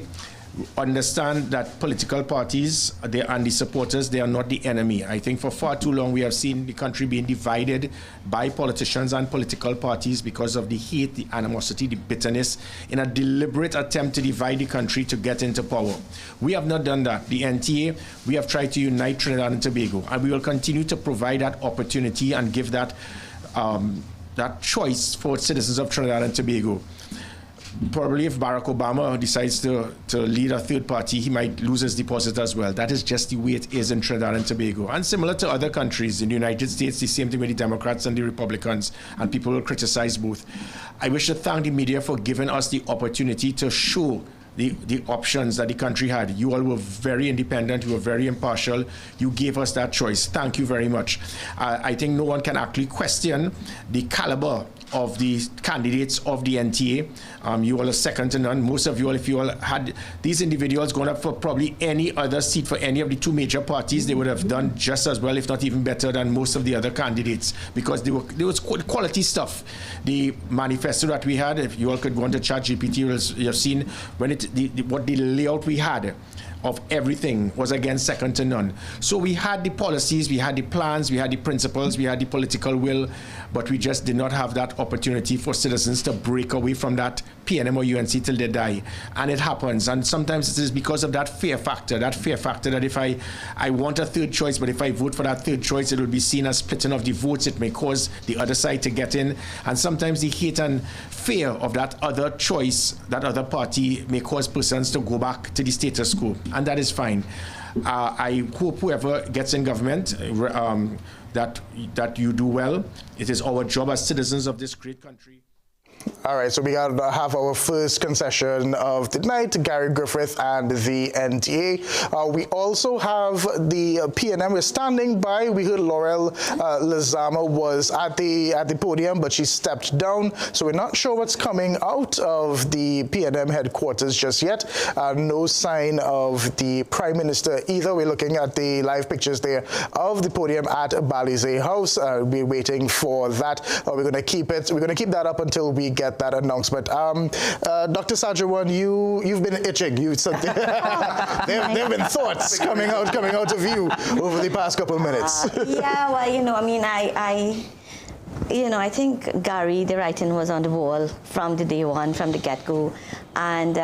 understand that political parties and the supporters, they are not the enemy. I think for far too long we have seen the country being divided by politicians and political parties because of the hate, the animosity, the bitterness, in a deliberate attempt to divide the country to get into power. We have not done that. The NTA, we have tried to unite Trinidad and Tobago, and we will continue to provide that opportunity and give that that choice for citizens of Trinidad and Tobago. Probably if Barack Obama decides to lead a third party, he might lose his deposit as well. That is just the way it is in Trinidad and Tobago. And similar to other countries, in the United States, the same thing with the Democrats and the Republicans, and people will criticize both. I wish to thank the media for giving us the opportunity to show the options that the country had. You all were very independent, you were very impartial, you gave us that choice. Thank you very much. I think no one can actually question the caliber of the candidates of the NTA. You all are second to none. Most of you all, if you all had these individuals going up for probably any other seat for any of the two major parties, they would have done just as well, if not even better than most of the other candidates, because there was quality stuff. The manifesto that we had, if you all could go on to ChatGPT, you have seen when what the layout we had of everything was, again, second to none. So we had the policies, we had the plans, we had the principles, we had the political will, but we just did not have that opportunity for citizens to break away from that PNM or UNC till they die. And it happens. And sometimes it is because of that fear factor that if I want a third choice, but if I vote for that third choice, it will be seen as splitting of the votes. It may cause the other side to get in. And sometimes the hate and fear of that other choice, that other party, may cause persons to go back to the status quo. And that is fine. I hope whoever gets in government that you do well. It is our job as citizens of this great country. All right, so we got to have our first concession of the night, Gary Griffith and the NTA. We also have the PNM. We're standing by. We heard Laurel Lezama was at the podium, but she stepped down. So we're not sure what's coming out of the PNM headquarters just yet. No sign of the Prime Minister either. We're looking at the live pictures there of the podium at Balize House. We're waiting for that. We're going to keep it. We're going to keep that up until we get that announcement. Dr. Sajawan, you've been itching. There have been thoughts coming out of you over the past couple of minutes. Yeah, well, I mean, I think Gary, the writing was on the wall from the day one, from the get-go, and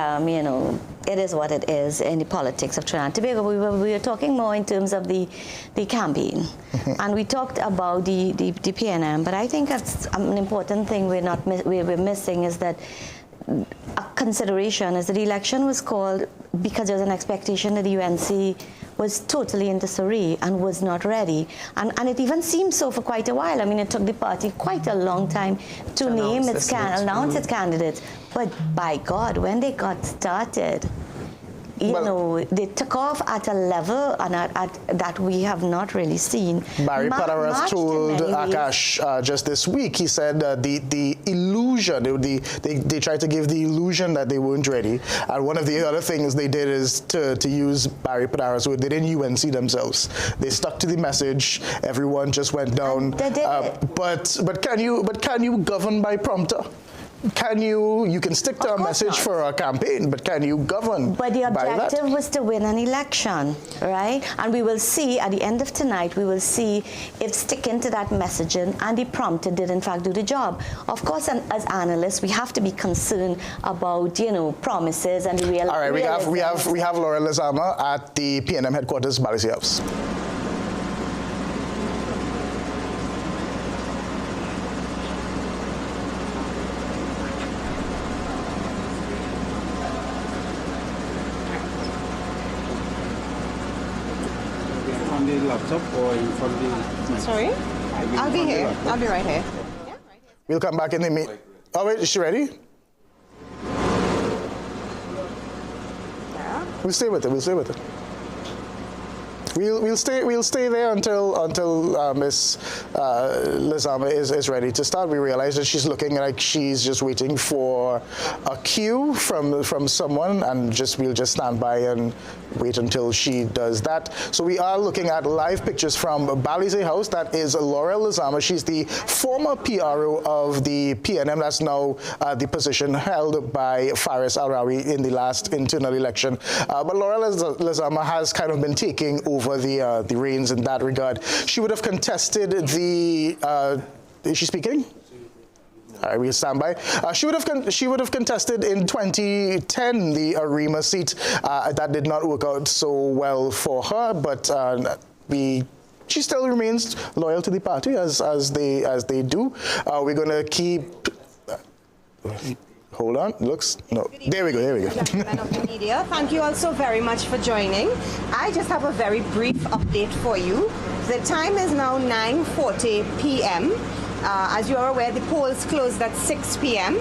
it is what it is in the politics of Trinidad and Tobago. We were talking more in terms of the campaign, and we talked about the PNM. But I think that's an important thing we're missing is that a consideration is that the election was called because there was an expectation that the UNC was totally in disarray and was not ready. And it even seemed so for quite a while. I mean, it took the party quite a long time to announce its candidates. But by God, when they got started, they took off at a level and that we have not really seen. Barry Padaras told Akash just this week, he said the illusion, they tried to give the illusion that they weren't ready. And one of the other things they did is to use Barry Padaras' word, they didn't UNC themselves. They stuck to the message, everyone just went down. They did but can you govern by prompter? You can stick to a message for a campaign, but can you govern? But the objective was to win an election, right? And we will see at the end of tonight, we will see if sticking to that messaging and the prompter did in fact do the job. Of course, as analysts, we have to be concerned about promises and the real. All right, we have Laurel Lezama at the PNM headquarters, Balize House. Laptop or in front of the... Sorry? I'll be here. I'll be right here. We'll come back in the meet. Oh, wait, is she ready? Yeah. We'll stay with it. We'll stay there until Miss Lezama is ready to start. We realize that she's looking like she's just waiting for a cue from someone, and we'll just stand by and wait until she does that. So we are looking at live pictures from Balize House. That is Laurel Lezama. She's the former PRO of the PNM. That's now the position held by Faris Al-Rawi in the last internal election. But Laurel Lezama has kind of been taking over the reins in that regard. She would have contested the... is she speaking? All right, we'll stand by. She would have contested in 2010 the Arima seat. That did not work out so well for her, but she still remains loyal to the party as they do. We're going to keep. Hold on. No. There we go. Gentlemen of the media, thank you all so very much for joining. I just have a very brief update for you. The time is now 9:40 p.m. As you are aware, the polls closed at 6 p.m.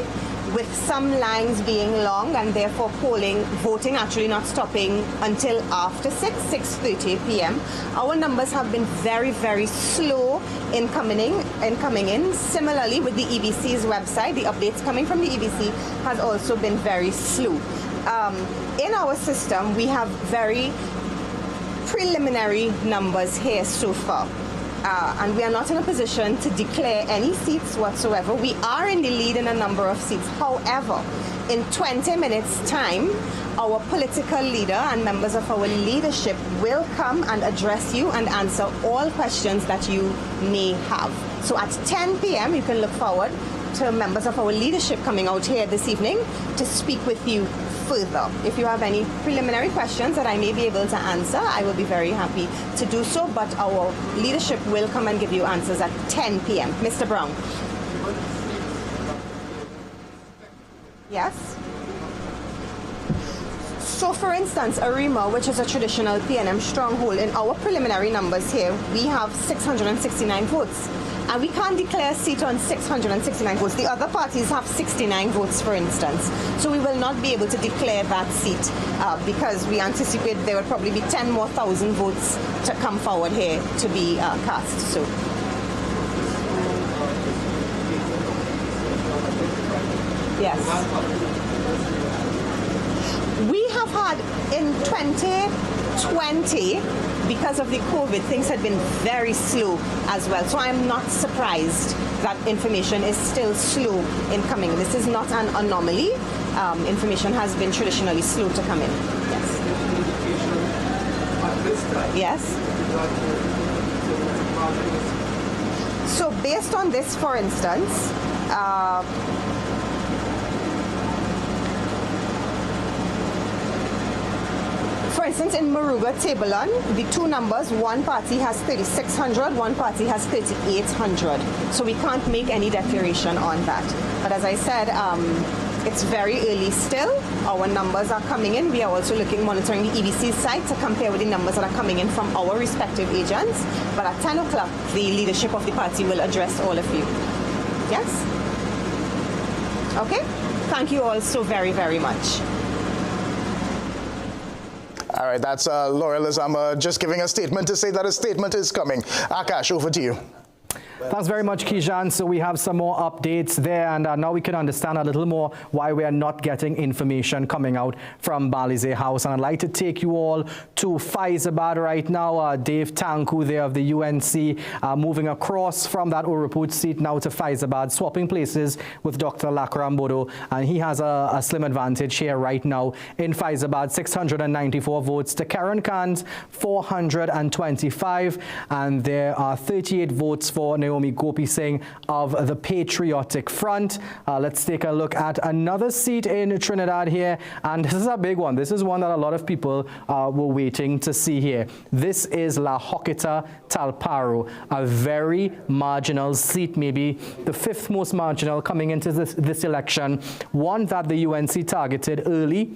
with some lines being long and therefore voting actually not stopping until after 6:30 p.m. Our numbers have been very, very slow in coming in. Similarly, with the EBC's website, the updates coming from the EBC has also been very slow. In our system, we have very preliminary numbers here so far. And we are not in a position to declare any seats whatsoever. We are in the lead in a number of seats. However, in 20 minutes' time, our political leader and members of our leadership will come and address you and answer all questions that you may have. So at 10 p.m., you can look forward to members of our leadership coming out here this evening to speak with you further. If you have any preliminary questions that I may be able to answer, I will be very happy to do so, but our leadership will come and give you answers at 10 p.m. Mr. Brown. Yes? So, for instance, Arima, which is a traditional PNM stronghold, in our preliminary numbers here, we have 669 votes. And we can't declare a seat on 669 votes. The other parties have 69 votes, for instance. So we will not be able to declare that seat because we anticipate there will probably be 10,000 more votes to come forward here to be cast. So. Yes. We have had in 2020, because of the COVID, things had been very slow as well. So I'm not surprised that information is still slow in coming. This is not an anomaly. Information has been traditionally slow to come in. Yes. Yes. So based on this, for instance, for instance, in Moruga, Tabelon, the two numbers, one party has 3,600, one party has 3,800. So we can't make any declaration on that. But as I said, it's very early still. Our numbers are coming in. We are also monitoring the EBC site to compare with the numbers that are coming in from our respective agents. But at 10 o'clock, the leadership of the party will address all of you. Yes? Okay? Thank you all so very, very much. All right, that's Laurel Lezama just giving a statement to say that a statement is coming. Akash, over to you. Thanks very much, Kijan. So we have some more updates there, and now we can understand a little more why we are not getting information coming out from Balize House. And I'd like to take you all to Faizabad right now. Dave Tanku there of the UNC moving across from that Uruput seat now to Faizabad, swapping places with Dr. Lakram Bodo, and he has a slim advantage here right now in Faizabad, 694 votes to Karen Khan's 425, and there are 38 votes for Naomi Gopi Singh of the Patriotic Front. Let's take a look at another seat in Trinidad here, and this is a big one. This is one that a lot of people were waiting to see here. This is La Hokita Talparo, a very marginal seat, maybe the fifth most marginal coming into this election, one that the UNC targeted early,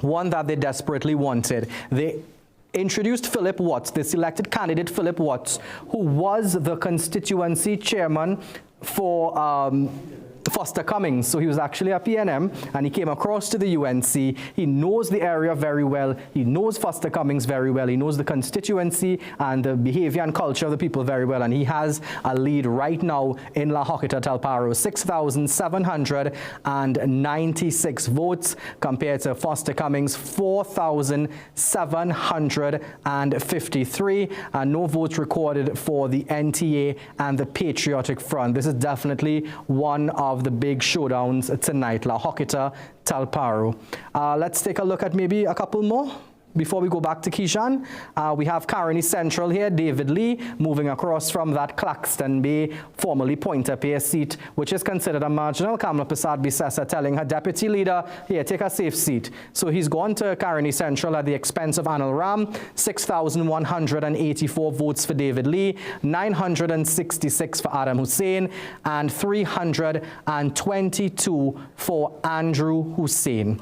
one that they desperately wanted. They introduced Philip Watts, the selected candidate Philip Watts, who was the constituency chairman for Foster Cummings. So he was actually a PNM, and he came across to the UNC. He knows the area very well. He knows Foster Cummings very well. He knows the constituency and the behavior and culture of the people very well. And he has a lead right now in La Joquita, Talparo, 6,796 votes compared to Foster Cummings, 4,753, and no votes recorded for the NTA and the Patriotic Front. This is definitely one of the big showdowns tonight, La Joquita, Talparo. Let's take a look at maybe a couple more before we go back to Kishan. We have Caroni Central here, David Lee, moving across from that Claxton Bay, formerly Pointe-a-Pierre seat, which is considered a marginal. Kamla Prasad-Bissessar telling her deputy leader, here, take a safe seat. So he's gone to Caroni Central at the expense of Anil Ram, 6,184 votes for David Lee, 966 for Adam Hussein, and 322 for Andrew Hussein.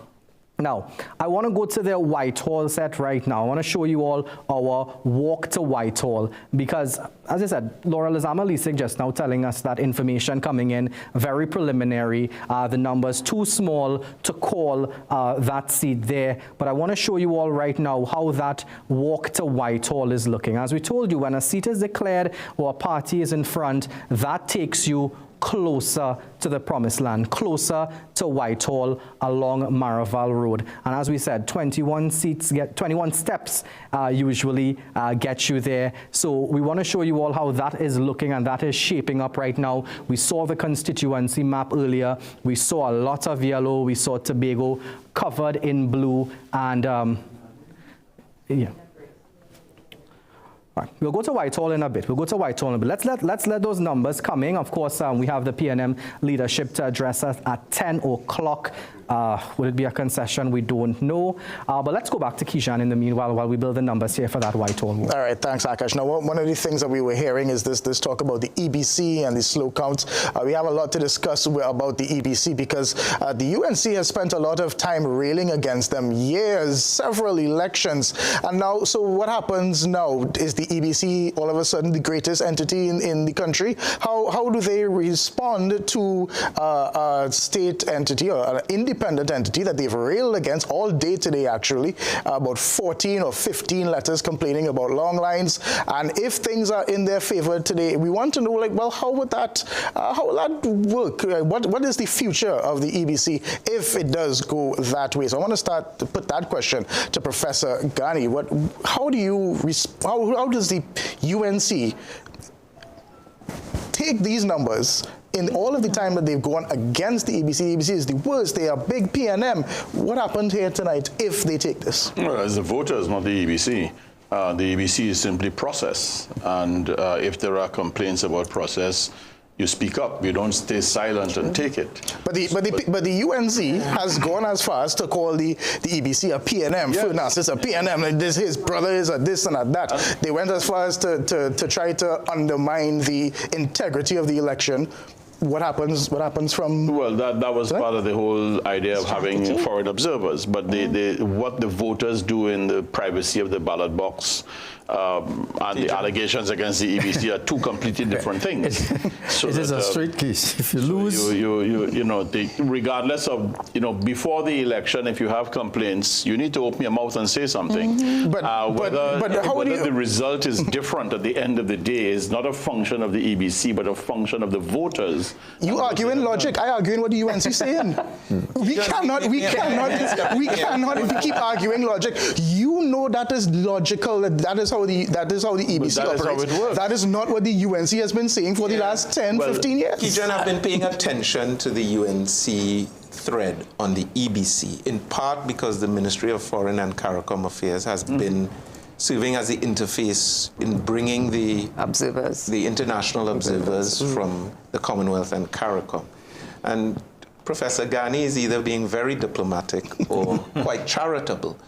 Now, I want to go to the Whitehall set right now. I want to show you all our walk to Whitehall because, as I said, Laurel Lezama Leasing just now telling us that information coming in, very preliminary. The numbers too small to call that seat there. But I want to show you all right now how that walk to Whitehall is looking. As we told you, when a seat is declared or a party is in front, that takes you closer to the promised land, closer to Whitehall along Maraval Road. And as we said, 21 steps usually get you there. So we want to show you all how that is looking and that is shaping up right now. We saw the constituency map earlier. We saw a lot of yellow. We saw Tobago covered in blue. And yeah. All right, we'll go to Whitehall in a bit. Let's let those numbers come in. Of course, we have the PNM leadership to address us at 10 o'clock. Will it be a concession? We don't know. But let's go back to Kishan in the meanwhile while we build the numbers here for that Whitehall. All right, thanks, Akash. Now, one of the things that we were hearing is this talk about the EBC and the slow counts. We have a lot to discuss about the EBC because the UNC has spent a lot of time railing against them, years, several elections. And now, so what happens now? Is the EBC all of a sudden the greatest entity in the country? How do they respond to a state entity or an independent entity that they've railed against all day today, actually, about 14 or 15 letters complaining about long lines? And if things are in their favor today, we want to know, like, well, how will that work? What is the future of the EBC if it does go that way? So I want to start to put that question to Professor Ghani. How does the UNC take these numbers in all of the time that they've gone against the EBC? The EBC is the worst. They are big PNM. What happened here tonight if they take this? Well, as the voters, not the EBC. The EBC is simply process. And if there are complaints about process, you speak up. You don't stay silent and take it. But the UNC has gone as far as to call the EBC a PNM. Yes. It's a PNM. Like this, his brother is a this and a that. They went as far as to try to undermine the integrity of the election. What happens from... Well, that was part of the whole idea of having foreign observers. But what the voters do in the privacy of the ballot box and the allegations against the EBC are two completely different things. So it is a straight case. If you lose... regardless of, before the election, if you have complaints, you need to open your mouth and say something. Mm-hmm. Whether the result is different at the end of the day is not a function of the EBC, but a function of the voters. You arguing logic. I arguing what the UNC is saying. We cannot keep arguing logic. You know that is logical. That is how the EBC operates. That is not what the UNC has been saying for the last 10, 15 years. Kijan, I've been paying attention to the UNC thread on the EBC, in part because the Ministry of Foreign and CARICOM Affairs has been serving as the interface in bringing the international observers from the Commonwealth and CARICOM. And Professor Ghani is either being very diplomatic or quite charitable,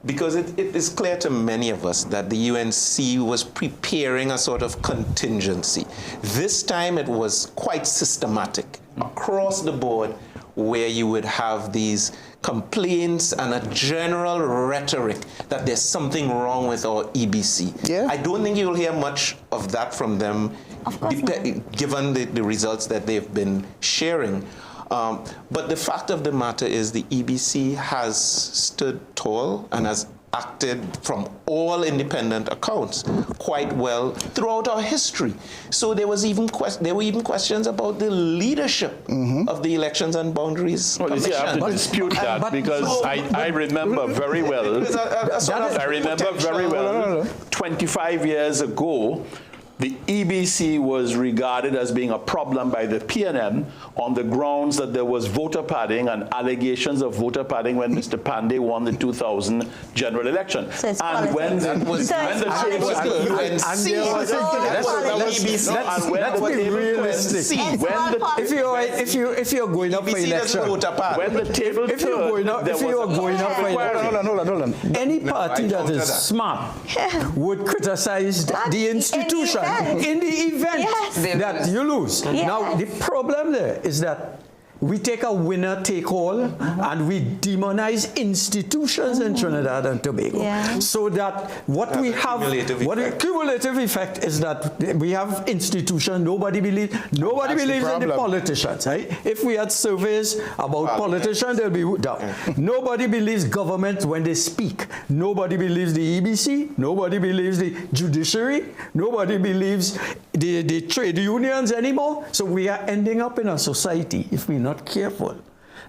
because it is clear to many of us that the UNC was preparing a sort of contingency. This time it was quite systematic across the board, where you would have these complaints and a general rhetoric that there's something wrong with our EBC. I don't think you'll hear much of that from them Of course given the results that they've been sharing. But the fact of the matter is the EBC has stood tall and has acted from all independent accounts quite well throughout our history. So there were even questions about the leadership of the Elections and Boundaries Well, you see, I have to dispute that because I remember very well. I remember very well 25 years ago, the EBC was regarded as being a problem by the PNM on the grounds that there was voter padding and allegations of voter padding when Mr. Pandey won the 2000 general election. So it's and when the if you're going up for election, when the table if you're going up for election, hold on. Any party that is smart would criticize the institution in the event that you lose. Now, the problem there is that we take a winner take all and we demonize institutions in Trinidad and Tobago. So that what we have, the cumulative effect is that we have institutions, nobody believes in the politicians. Right? If we had surveys about politicians, they'll be down. Nobody believes government when they speak. Nobody believes the EBC, nobody believes the judiciary, nobody believes the trade unions anymore. So we are ending up in a society, if we're not careful,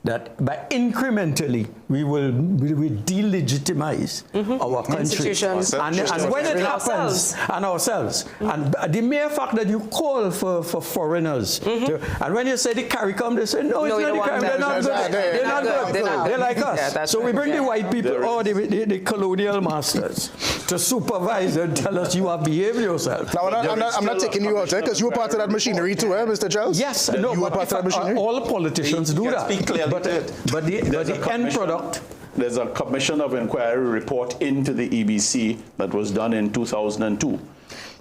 that by incrementally we will delegitimize our country. And when it happens, and ourselves, and the mere fact that you call for foreigners, and when you say the CARICOM, they say, no, it's not the CARICOM, they're not good. They're not good. They're like us. So we bring the white people, or the colonial masters, to supervise and tell us you have behaved yourself. Now, I'm not taking you out there, because you were part of that machinery too, Mr. Charles? Yes, no, you were part of that machinery. All politicians do that. But the end product. There's a Commission of Inquiry report into the EBC that was done in 2002.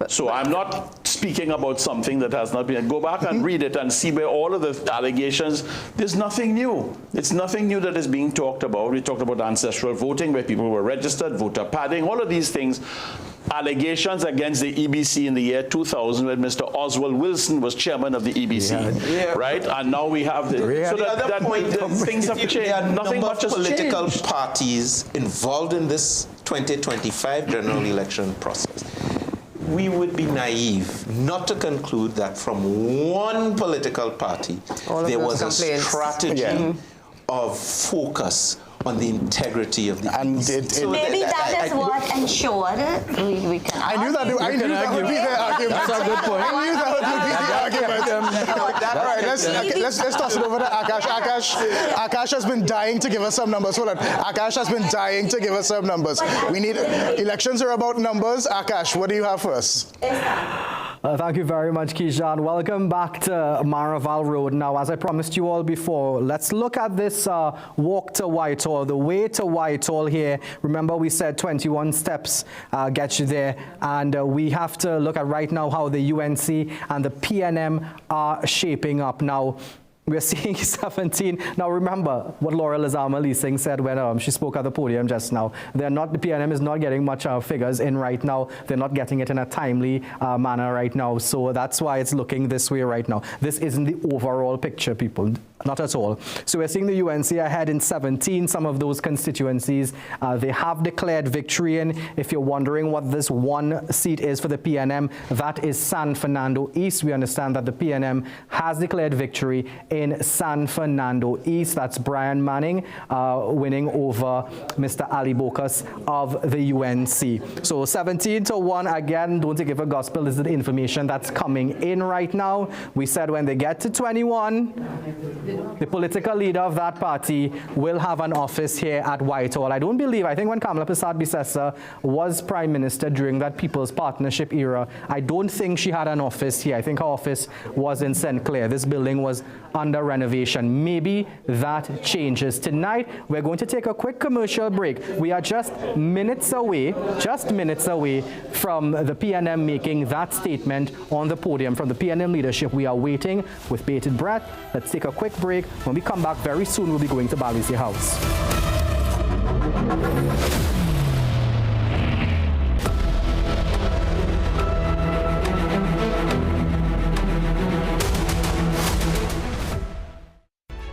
So I'm not speaking about something that has not been. Go back and read it and see where all of the allegations, there's nothing new. It's nothing new that is being talked about. We talked about ancestral voting where people were registered, voter padding, all of these things. Allegations against the EBC in the year 2000 when Mr. Oswald Wilson was chairman of the EBC, right? And now we have the... So the other point is, things have changed. There are Nothing much has political changed. parties involved in this 2025 general election process. We would be naive not to conclude that from one political party there was a strategy of focus on the integrity of the EBC. Maybe that is what ensured we can. I knew that would be the argument. That's a good point. I knew that would be the argument. All right, let's toss it over to Akash. Akash has been dying to give us some numbers. Hold on. Akash has been dying to give us some numbers. We need elections are about numbers. Akash, what do you have for us? Thank you very much, Kishan. Welcome back to Maraval Road. Now, as I promised you all before, let's look at this walk to Whitehall, the way to Whitehall here. Remember, we said 21 steps get you there. And we have to look at right now how the UNC and the PNM are shaping up. Now, we're seeing 17. Now, remember what Laurel Lezama said when she spoke at the podium just now. The PNM is not getting much figures in right now. They're not getting it in a timely manner right now. So that's why it's looking this way right now. This isn't the overall picture, people. Not at all. So we're seeing the UNC ahead in 17. Some of those constituencies, they have declared victory in. If you're wondering what this one seat is for the PNM, that is San Fernando East. We understand that the PNM has declared victory in San Fernando East. That's Brian Manning winning over Mr. Ali Bokas of the UNC. So 17-1, again, don't take it for gospel. This is the information that's coming in right now. We said when they get to 21, the political leader of that party will have an office here at Whitehall. I think when Kamla Prasad-Bissessar was Prime Minister during that People's Partnership era, I don't think she had an office here. I think her office was in St. Clair. This building was under renovation. Maybe that changes. Tonight, we're going to take a quick commercial break. We are just minutes away from the PNM making that statement on the podium. From the PNM leadership, we are waiting with bated breath. Let's take a quick break. When we come back very soon, we'll be going to Bally's House.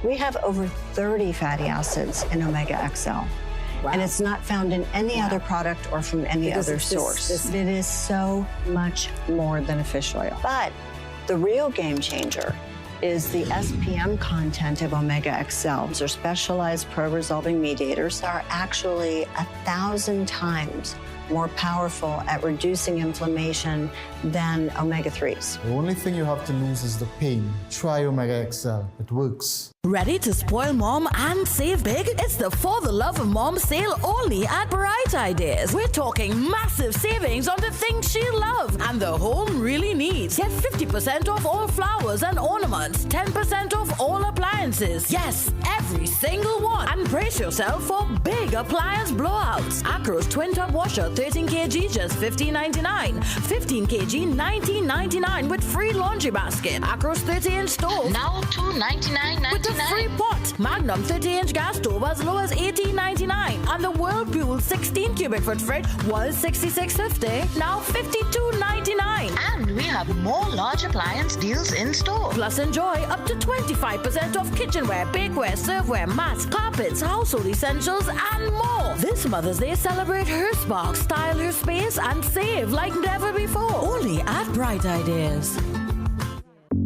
We have over 30 fatty acids in Omega XL. And it's not found in any other product or from any other source. It is so much more than a fish oil. But the real game changer is the SPM content of Omega XL. These are specialized pro-resolving mediators that are actually 1,000 times more powerful at reducing inflammation than omega-3s. The only thing you have to lose is the pain. Try Omega XL. It works. Ready to spoil mom and save big? It's the For the Love of Mom sale only at Bright Ideas. We're talking massive savings on the things she loves and the home really needs. Get 50% off all flowers and ornaments, 10% off all appliances. Yes, every single one. And brace yourself for big appliance blowouts. Acro's twin tub washer, 13 kg, just $15.99. 15 kg, $19.99 with free laundry basket. Acro's 30-inch stove, now $299.99. with a free pot. Magnum 30-inch gas stove as low as $18.99. And the Whirlpool 16 cubic foot fridge was $66.50, now $52.99. And we have more large appliance deals in store. Plus enjoy up to 25% off kitchenware, bakeware, serveware, mats, carpets, household essentials, and more. This Mother's Day, celebrate her spark, style her space, and save like never before. Only at Bright Ideas.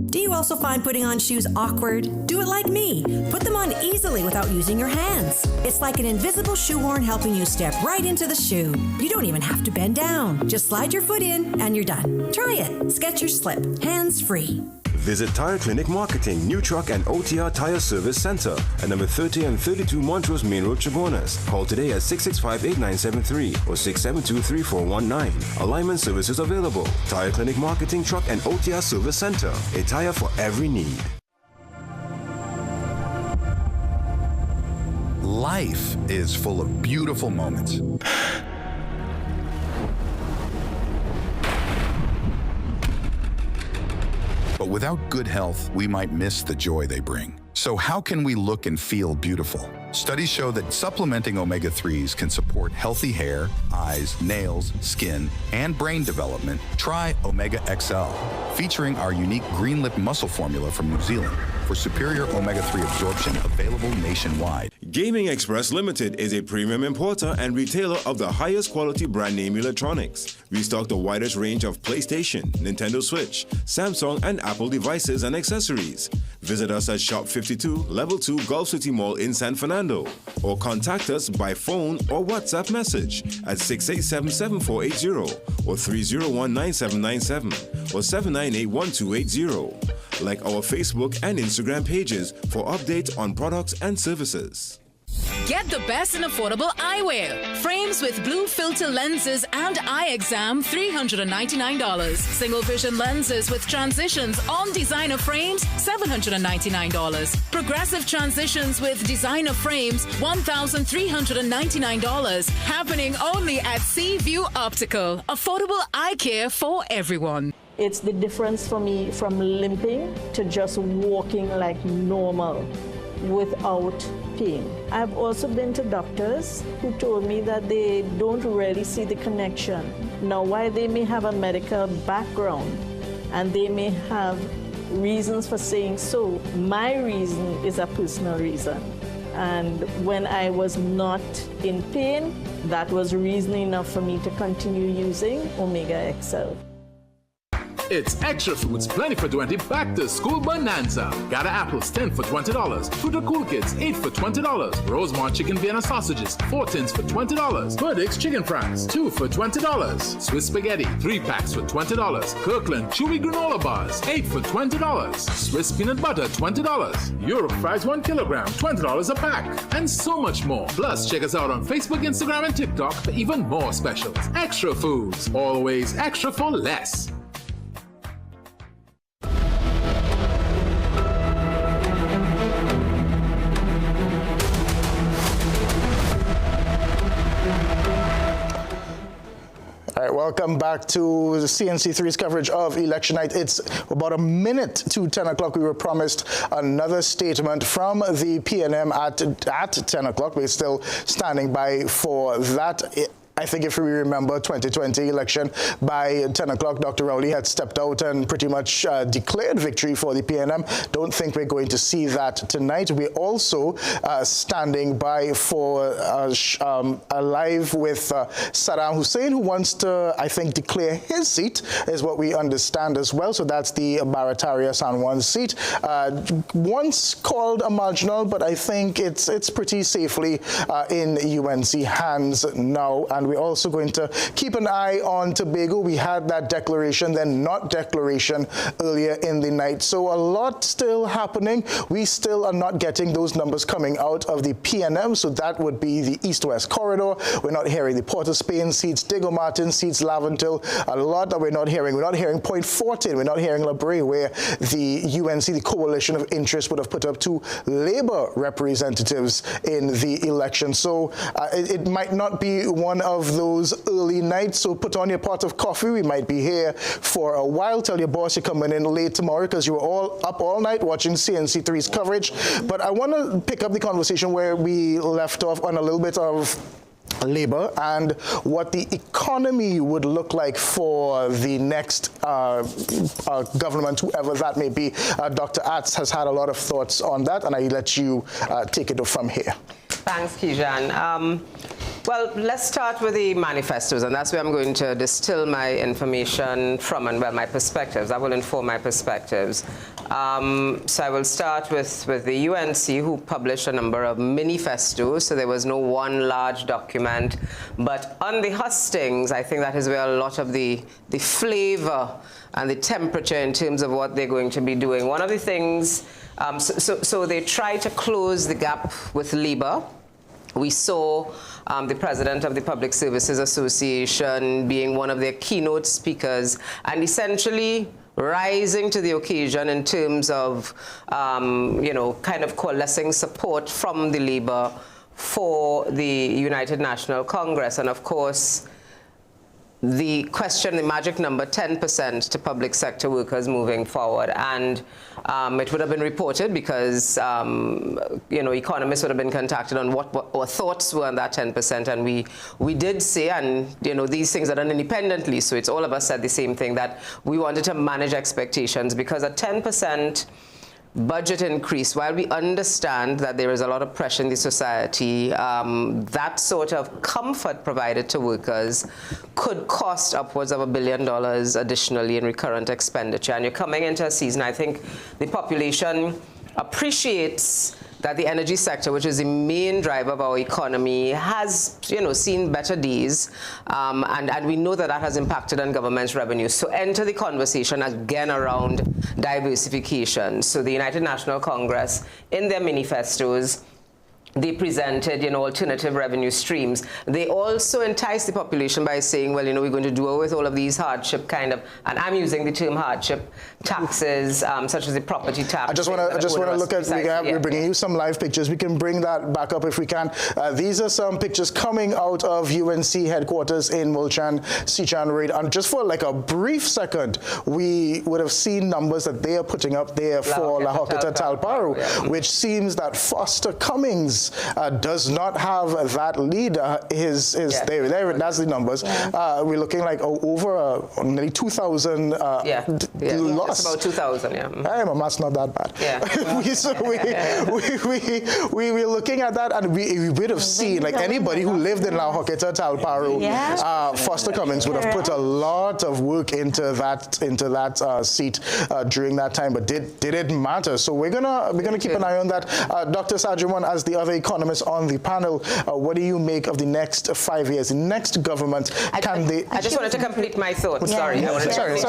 Do you also find putting on shoes awkward? Do it like me. Put them on easily without using your hands. It's like an invisible shoehorn helping you step right into the shoe. You don't even have to bend down. Just slide your foot in and you're done. Try it. Skechers Slip. Hands free. Visit Tire Clinic Marketing, New Truck and OTR Tire Service Center at number 30 and 32 Montrose Main Road, Chaguanas. Call today at 665-8973 or 672-3419. Alignment services available. Tire Clinic Marketing, Truck and OTR Service Center. A tire for every need. Life is full of beautiful moments. But without good health, we might miss the joy they bring. So how can we look and feel beautiful? Studies show that supplementing omega-3s can support healthy hair, eyes, nails, skin, and brain development. Try Omega XL, featuring our unique green lip muscle formula from New Zealand for superior omega-3 absorption, available nationwide. Gaming Express Limited is a premium importer and retailer of the highest quality brand name electronics. We stock the widest range of PlayStation, Nintendo Switch, Samsung, and Apple devices and accessories. Visit us at Shop 52, Level 2, Gulf City Mall in San Fernando, or contact us by phone or WhatsApp message at 687-7480 or 301-9797 or 798-1280. Like our Facebook and Instagram pages for updates on products and services. Get the best in affordable eyewear. Frames with blue filter lenses and eye exam, $399. Single vision lenses with transitions on designer frames, $799. Progressive transitions with designer frames, $1,399. Happening only at Seaview Optical. Affordable eye care for everyone. It's the difference for me from limping to just walking like normal without pain. I've also been to doctors who told me that they don't really see the connection. Now, while they may have a medical background and they may have reasons for saying so, my reason is a personal reason. And when I was not in pain, that was reason enough for me to continue using Omega XL. It's Extra Foods Plenty for 20 Back to School Bonanza. Gotta apples 10 for $20. Fruit or Cool Kids 8 for $20. Rosemont chicken Vienna sausages 4 tins for $20. Burdick's chicken fries 2 for $20. Swiss spaghetti 3 packs for $20. Kirkland chewy granola bars 8 for $20. Swiss peanut butter $20. Europe fries 1 kilogram $20 a pack. And so much more. Plus check us out on Facebook, Instagram, and TikTok for even more specials. Extra Foods, always extra for less. All right, welcome back to CNC3's coverage of election night. It's about a minute to 10 o'clock. We were promised another statement from the PNM at 10 o'clock. We're still standing by for that. I think if we remember 2020 election, by 10 o'clock, Dr. Rowley had stepped out and pretty much declared victory for the PNM. Don't think we're going to see that tonight. We're also standing by for a live with Saddam Hussein, who wants to, I think, declare his seat, is what we understand as well. So that's the Barataria San Juan seat. Once called a marginal, but I think it's pretty safely in UNC hands now. And we're also going to keep an eye on Tobago. We had that declaration, then not declaration earlier in the night. So a lot still happening. We still are not getting those numbers coming out of the PNM. So that would be the East-West corridor. We're not hearing the Port of Spain seats, Diego Martin seats, Laventil. A lot that we're not hearing. We're not hearing Point Fortin. We're not hearing La Brea, where the UNC, the coalition of interest, would have put up 2 Labour representatives in the election. So it might not be one of those early nights. So put on your pot of coffee. We might be here for a while. Tell your boss you're coming in late tomorrow because you were all up all night watching CNC3's coverage. But I want to pick up the conversation where we left off on a little bit of Labour and what the economy would look like for the next government, whoever that may be. Dr. Atz has had a lot of thoughts on that, and I let you take it from here. Thanks, Kijan. Well, let's start with the manifestos, and that's where I'm going to distill my information from and, well, my perspectives. I will inform my perspectives. So I will start with the UNC, who published a number of manifestos, so there was no one large document. But on the hustings, I think that is where a lot of the flavor and the temperature in terms of what they're going to be doing. One of the things, so they try to close the gap with Labour. We saw the president of the Public Services Association being one of their keynote speakers and essentially rising to the occasion in terms of, you know, kind of coalescing support from the Labour for the United National Congress. And of course, the question, the magic number, 10% to public sector workers moving forward. And it would have been reported because, you know, economists would have been contacted on what our thoughts were on that 10%. And we did say, and, you know, these things are done independently, so it's all of us said the same thing, that we wanted to manage expectations because a 10% budget increase, while we understand that there is a lot of pressure in the society, that sort of comfort provided to workers could cost upwards of $1 billion additionally in recurrent expenditure. And you're coming into a season, I think the population appreciates that the energy sector, which is the main driver of our economy, has, you know, seen better days, and we know that that has impacted on government's revenue. So enter the conversation again around diversification. So the United National Congress, in their manifestos, they presented, you know, alternative revenue streams. They also enticed the population by saying, well, you know, we're going to do away with all of these hardship kind of, and I'm using the term hardship, taxes, such as the property tax. I just want to look at, we're bringing you some live pictures. We can bring that back up if we can. These are some pictures coming out of UNC headquarters in Mulchan, Sichan Raid. And just for like a brief second, we would have seen numbers that they are putting up there for La Hoqueta Talparo, which seems that Foster Cummings does not have that lead. That's the numbers. Yeah. We're looking like over nearly 2,000 lost. It's about 2,000, yeah. Hey, that's not that bad. Yeah. we were looking at that, and we would have seen, like anybody who lived in La Hoqueta Talparo, Foster Cummings would have put a lot of work into that seat during that time, but did it matter? So we're gonna keep an eye on that. Dr. Sajuman, as the other economist on the panel, what do you make of the next 5 years? The next government, I just wanted to complete my thought. Yeah. Sorry.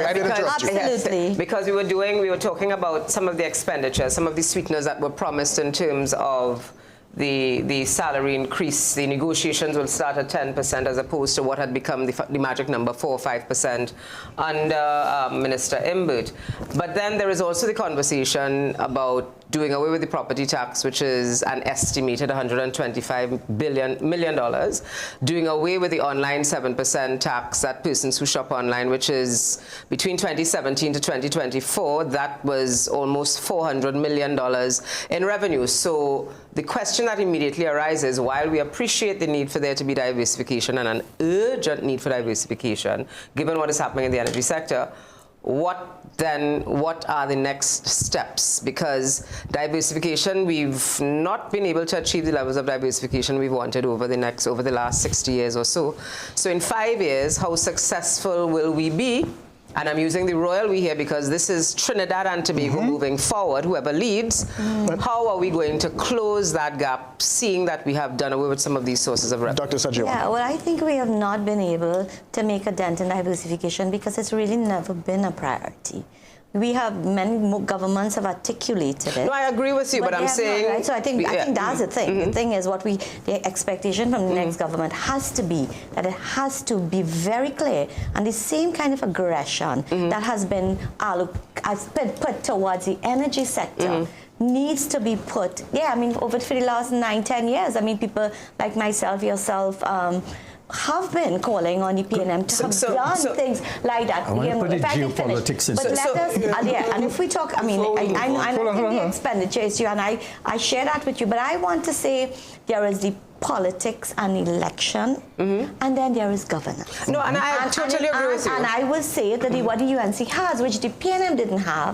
I didn't interrupt you. Absolutely. Because we were talking about some of the expenditures, some of the sweeteners that were promised in terms of the salary increase. The negotiations will start at 10% as opposed to what had become the magic number, 4 or 5% under Minister Imbert. But then there is also the conversation about doing away with the property tax, which is an estimated $125 million, doing away with the online 7% tax that persons who shop online, which is between 2017 to 2024, that was almost $400 million in revenue. So the question that immediately arises, while we appreciate the need for there to be diversification and an urgent need for diversification, given what is happening in the energy sector, what are the next steps? Because diversification, we've not been able to achieve the levels of diversification we've wanted over the last 60 years or so. So in 5 years, how successful will we be? And I'm using the royal we here because this is Trinidad and Tobago moving forward, whoever leads. How are we going to close that gap, seeing that we have done away with some of these sources of revenue? Dr. Sajio. Yeah, well, I think we have not been able to make a dent in diversification because it's really never been a priority. We have many governments have articulated it. No, I agree with you, but I'm saying... Right? So I think that's the thing. The thing is the expectation from the next government has to be that it has to be very clear, and the same kind of aggression that has been put towards the energy sector needs to be put, over for the last 9-10 years. I mean, people like myself, yourself, have been calling on the PNM to have done things like that. I want to put the geopolitics in. But let us, and if we talk, I mean, I know the expenditure issue, and I share that with you, but I want to say there is the politics and election, and then there is governance. No, and I totally agree with you. And I will say that what the UNC has, which the PNM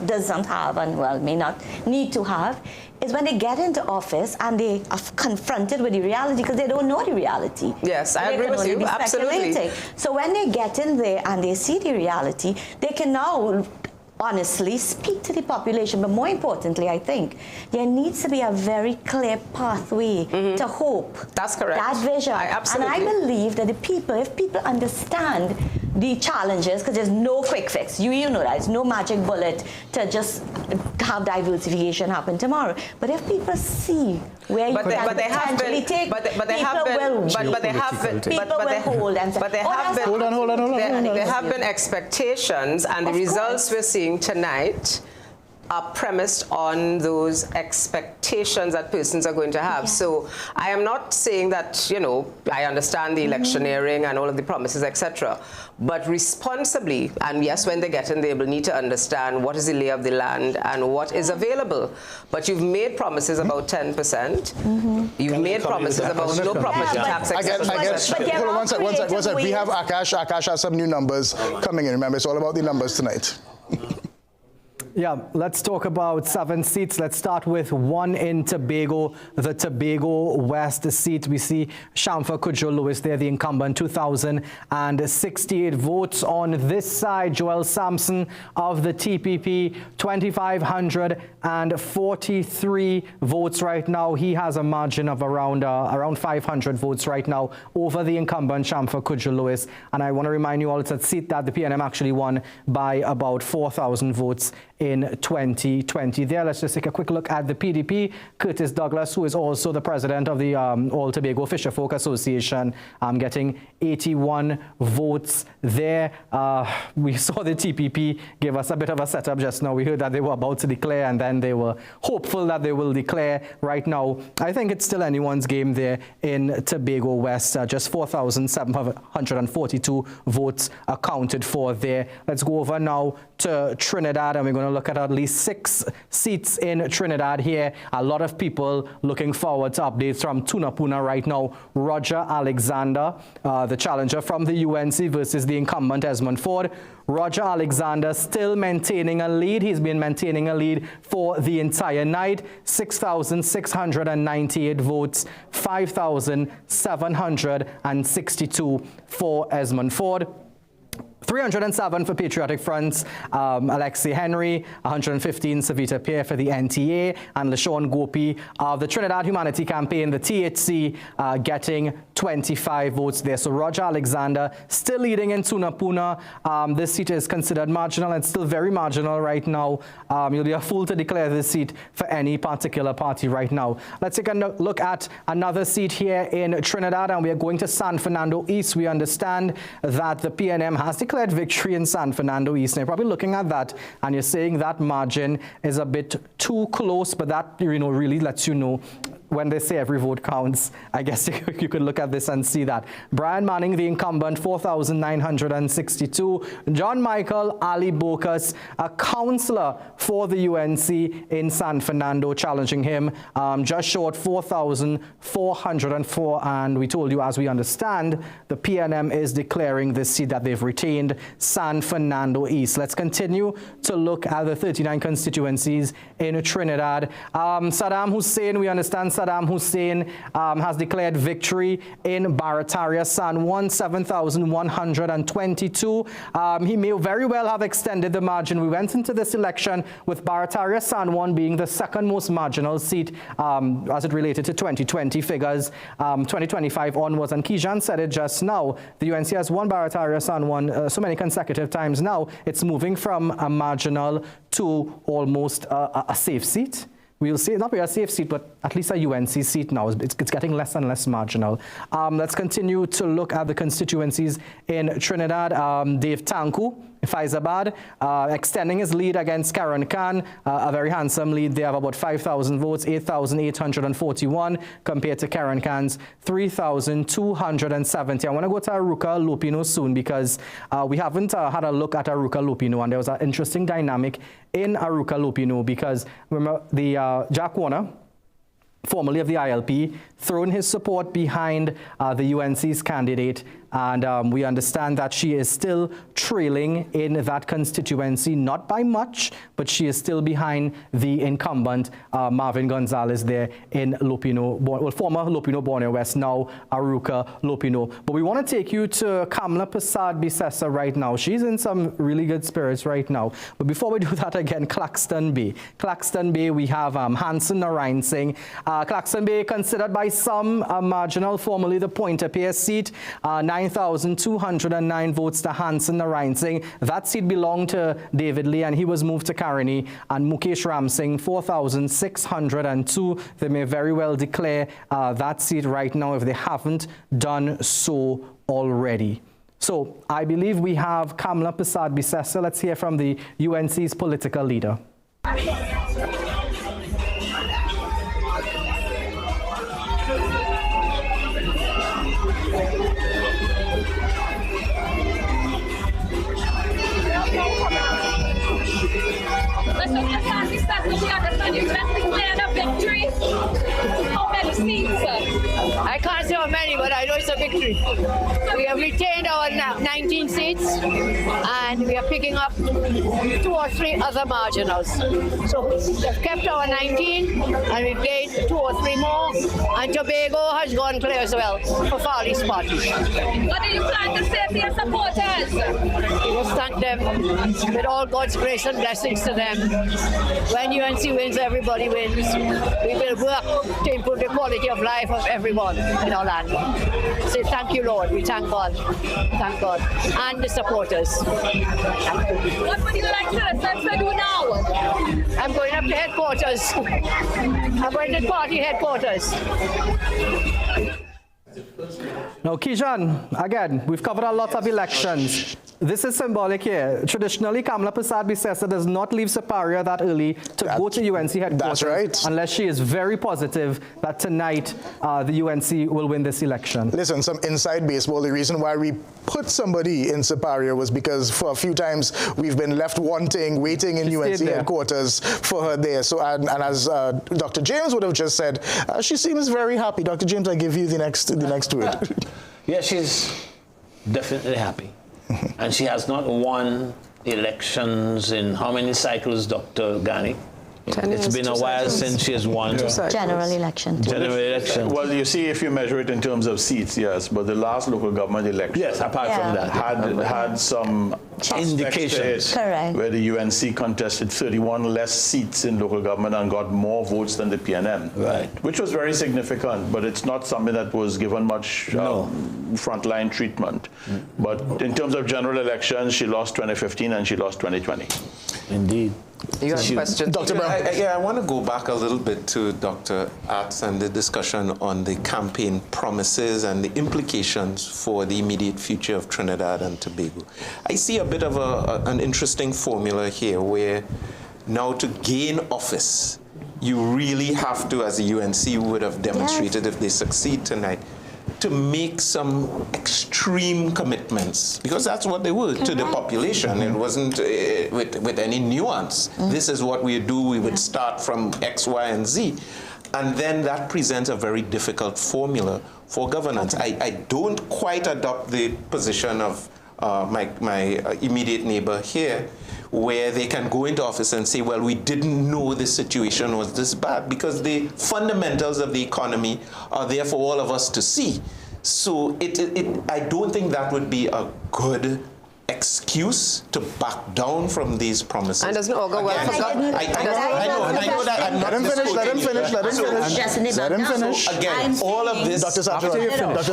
doesn't have, and well, may not need to have, is when they get into office and they are confronted with the reality because they don't know the reality. Yes, I agree with you, absolutely. So when they get in there and they see the reality, they can now honestly speak to the population. But more importantly, I think there needs to be a very clear pathway to hope. That's correct. That vision. Absolutely. And I believe that if people understand the challenges, because there's no quick fix. You know that. It's no magic bullet to just have diversification happen tomorrow. But if people see where you can potentially take, people will hold and say, there have been expectations, and the results we're seeing tonight are premised on those expectations that persons are going to have. So I am not saying that, I understand the electioneering and all of the promises, etc. But responsibly, and yes, when they get in, they will need to understand what is the lay of the land and what is available. But you've made promises about 10%. You've made promises about no property tax, etc. Hold on one sec. We have Akash. Akash has some new numbers coming in. Remember, it's all about the numbers tonight. Yeah, let's talk about 7 seats. Let's start with one in Tobago, the Tobago West seat. We see Shamfa Kudjo-Lewis there, the incumbent, 2,068 votes. On this side, Joel Sampson of the TPP, 2,543 votes right now. He has a margin of around 500 votes right now over the incumbent, Shamfa Kudjo-Lewis. And I want to remind you all, it's a seat that the PNM actually won by about 4,000 votes in 2020. There, let's just take a quick look at the PDP. Curtis Douglas, who is also the president of the All Tobago Fisherfolk Association, getting 81 votes there. We saw the TPP give us a bit of a setup just now. We heard that they were about to declare, and then they were hopeful that they will declare. Right now, I think it's still anyone's game there in Tobago West. Just 4,742 votes accounted for there. Let's go over now to Trinidad, and we're going to look at least 6 seats in Trinidad here. A lot of people looking forward to updates from Tunapuna right now. Roger Alexander, the challenger from the UNC versus the incumbent Esmond Ford. Roger Alexander still maintaining a lead. He's been maintaining a lead for the entire night. 6,698 votes, 5,762 for Esmond Ford. 307 for Patriotic Front, Alexei Henry, 115 Savita Pierre for the NTA, and LaShawn Gopi of the Trinidad Humanity Campaign, the THC, getting 25 votes there. So Roger Alexander still leading in Tunapuna. This seat is considered marginal and still very marginal right now. You'll be a fool to declare this seat for any particular party right now. Let's take a look at another seat here in Trinidad, and we are going to San Fernando East. We understand that the PNM has declared declared victory in San Fernando East. Now, you're probably looking at that and you're saying that margin is a bit too close, but that, really lets you know when they say every vote counts. I guess you could look at this and see that. Brian Manning, the incumbent, 4,962. John Michael Ali Bokas, a councillor for the UNC in San Fernando, challenging him, just short 4,404. And we told you, as we understand, the PNM is declaring this seat that they've retained, San Fernando East. Let's continue to look at the 39 constituencies in Trinidad. Saddam Hussein, we understand Saddam Hussein has declared victory in Barataria San Juan, 7,122. He may very well have extended the margin. We went into this election with Barataria San Juan being the second most marginal seat as it related to 2020 figures, 2025 onwards. And Kijan said it just now. The UNC has won Barataria San Juan so many consecutive times now. It's moving from a marginal to almost a safe seat. We'll say not really a safe seat, but at least a UNC seat now. It's getting less and less marginal. Let's continue to look at the constituencies in Trinidad. Dave Tanku, Faizabad, extending his lead against Karen Khan, a very handsome lead. They have about 5,000 votes, 8,841, compared to Karen Khan's 3,270. I want to go to Aruka Lupino soon because we haven't had a look at Aruka Lupino, and there was an interesting dynamic in Aruka Lupino because remember the Jack Warner, formerly of the ILP, thrown his support behind the UNC's candidate, and we understand that she is still trailing in that constituency, not by much, but she is still behind the incumbent Marvin Gonzalez there in Lupino, well, former Lupino Borneo West, now Aruka Lupino. But we want to take you to Kamla Prasad-Bissessar right now. She's in some really good spirits right now. But before we do that again, Claxton Bay. Claxton Bay, we have Hanson Narayan Singh. Claxton Bay considered by some marginal, formerly the Pointe-a-Pierre seat, 9,209 votes to Hanson Narayan Singh. That seat belonged to David Lee, and he was moved to Caroni. And Mukesh Ram Singh, 4,602. They may very well declare that seat right now if they haven't done so already. So I believe we have Kamla Prasad-Bissessar. Let's hear from the UNC's political leader. I can't say how many, but I know it's a victory. We have retained our 19 seats, and we are picking up 2 or 3 other marginals. So we've kept our 19, and we've gained 2 or 3 more, and Tobago has gone clear as well for Far East Party. What do you plan to say to your supporters? We must thank them with all God's grace and blessings to them. When UNC wins, everybody wins. We will work to improve the quality of life of everyone in our land. Say thank you, Lord. We thank God. Thank God. And the supporters. What would you like to do now? I'm going up to headquarters. I'm going to party headquarters. Now, Kijan, again, we've covered a lot of elections. This is symbolic here. Traditionally, Kamla Prasad-Bissessar does not leave Siparia that early to go to UNC headquarters. That's right. Unless she is very positive that tonight the UNC will win this election. Listen, some inside baseball, the reason why we put somebody in Siparia was because for a few times we've been left wanting, waiting in UNC headquarters for her there. So, and as Dr. James would have just said, she seems very happy. Dr. James, I give you the next word. Yeah, she's definitely happy. And she has not won elections in how many cycles, Dr. Ghani? It's been a while since she has won. General election. General election. Well, you see, if you measure it in terms of seats, yes, but the last local government election, yes, apart from that, had some indications. Correct. Where the UNC contested 31 less seats in local government and got more votes than the PNM. Right. Which was very significant, but it's not something that was given much frontline treatment. But in terms of general elections, she lost 2015 and she lost 2020. Indeed. You have a question? Dr. Brown. I want to go back a little bit to Dr. Atz and the discussion on the campaign promises and the implications for the immediate future of Trinidad and Tobago. I see a bit of an interesting formula here where now to gain office, you really have to, as the UNC would have demonstrated if they succeed tonight, to make some extreme commitments, because that's what they were to the population. It wasn't with any nuance. This is what we do. We would start from X, Y, and Z. And then that presents a very difficult formula for governance. I don't quite adopt the position of my immediate neighbor here, where they can go into office and say, well, we didn't know the situation was this bad, because the fundamentals of the economy are there for all of us to see. So I don't think that would be a good excuse to back down from these promises. And doesn't augur well for government. I know that I'm not Let him finish. Let him finish. So again, all of this, Dr. Sadro, let him finish.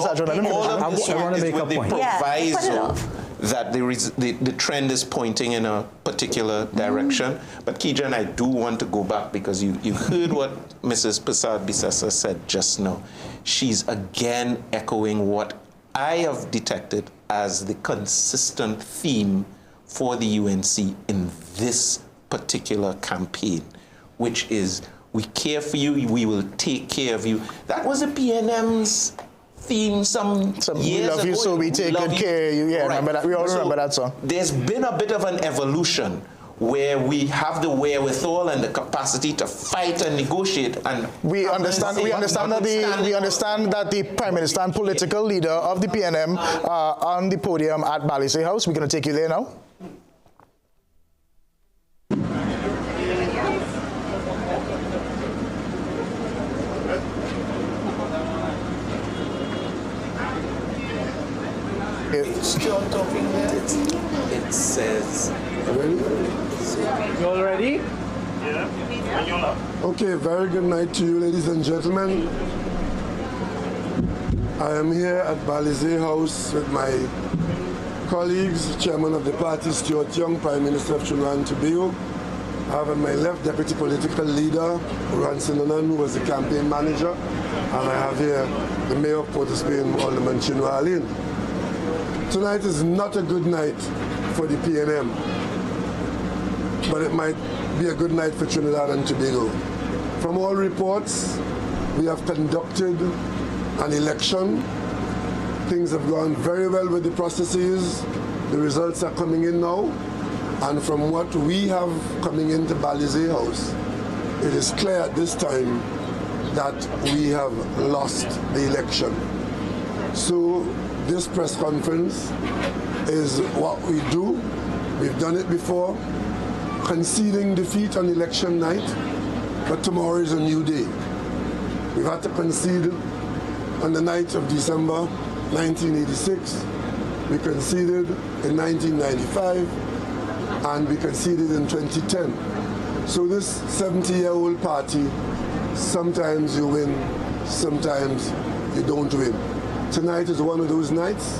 all of this I want to make a with point. the proviso that the trend is pointing in a particular direction. But Kijan, I do want to go back, because you heard what Mrs. Prasad-Bissessar said just now. She's again echoing what I have detected as the consistent theme for the UNC in this particular campaign, which is, we care for you, we will take care of you. That was the PNM's theme some years ago. We love you, so we take good care of you. Yeah, right. Remember that. We all remember that song. There's been a bit of an evolution where we have the wherewithal and the capacity to fight and negotiate, and we understand that the Prime Minister and political leader of the PNM are on the podium at Balisay House. We're going to take you there now. Still talking there. It says. You all ready? Yeah. Okay, very good night to you, ladies and gentlemen. I am here at Balisay House with my colleagues, Chairman of the party, Stuart Young, Prime Minister of Trinidad and Tobago. I have on my left Deputy Political Leader, Ranson Onan, who was the campaign manager. And I have here the Mayor of Port of Spain, Alderman Chinua Alin. Tonight is not a good night for the PNM, but it might be a good night for Trinidad and Tobago. From all reports, we have conducted an election. Things have gone very well with the processes. The results are coming in now. And from what we have coming into Balisay House, it is clear at this time that we have lost the election. So this press conference is what we do. We've done it before, conceding defeat on election night, but tomorrow is a new day. We've had to concede on the night of December 1986. We conceded in 1995, and we conceded in 2010. So this 70-year-old party, sometimes you win, sometimes you don't win. Tonight is one of those nights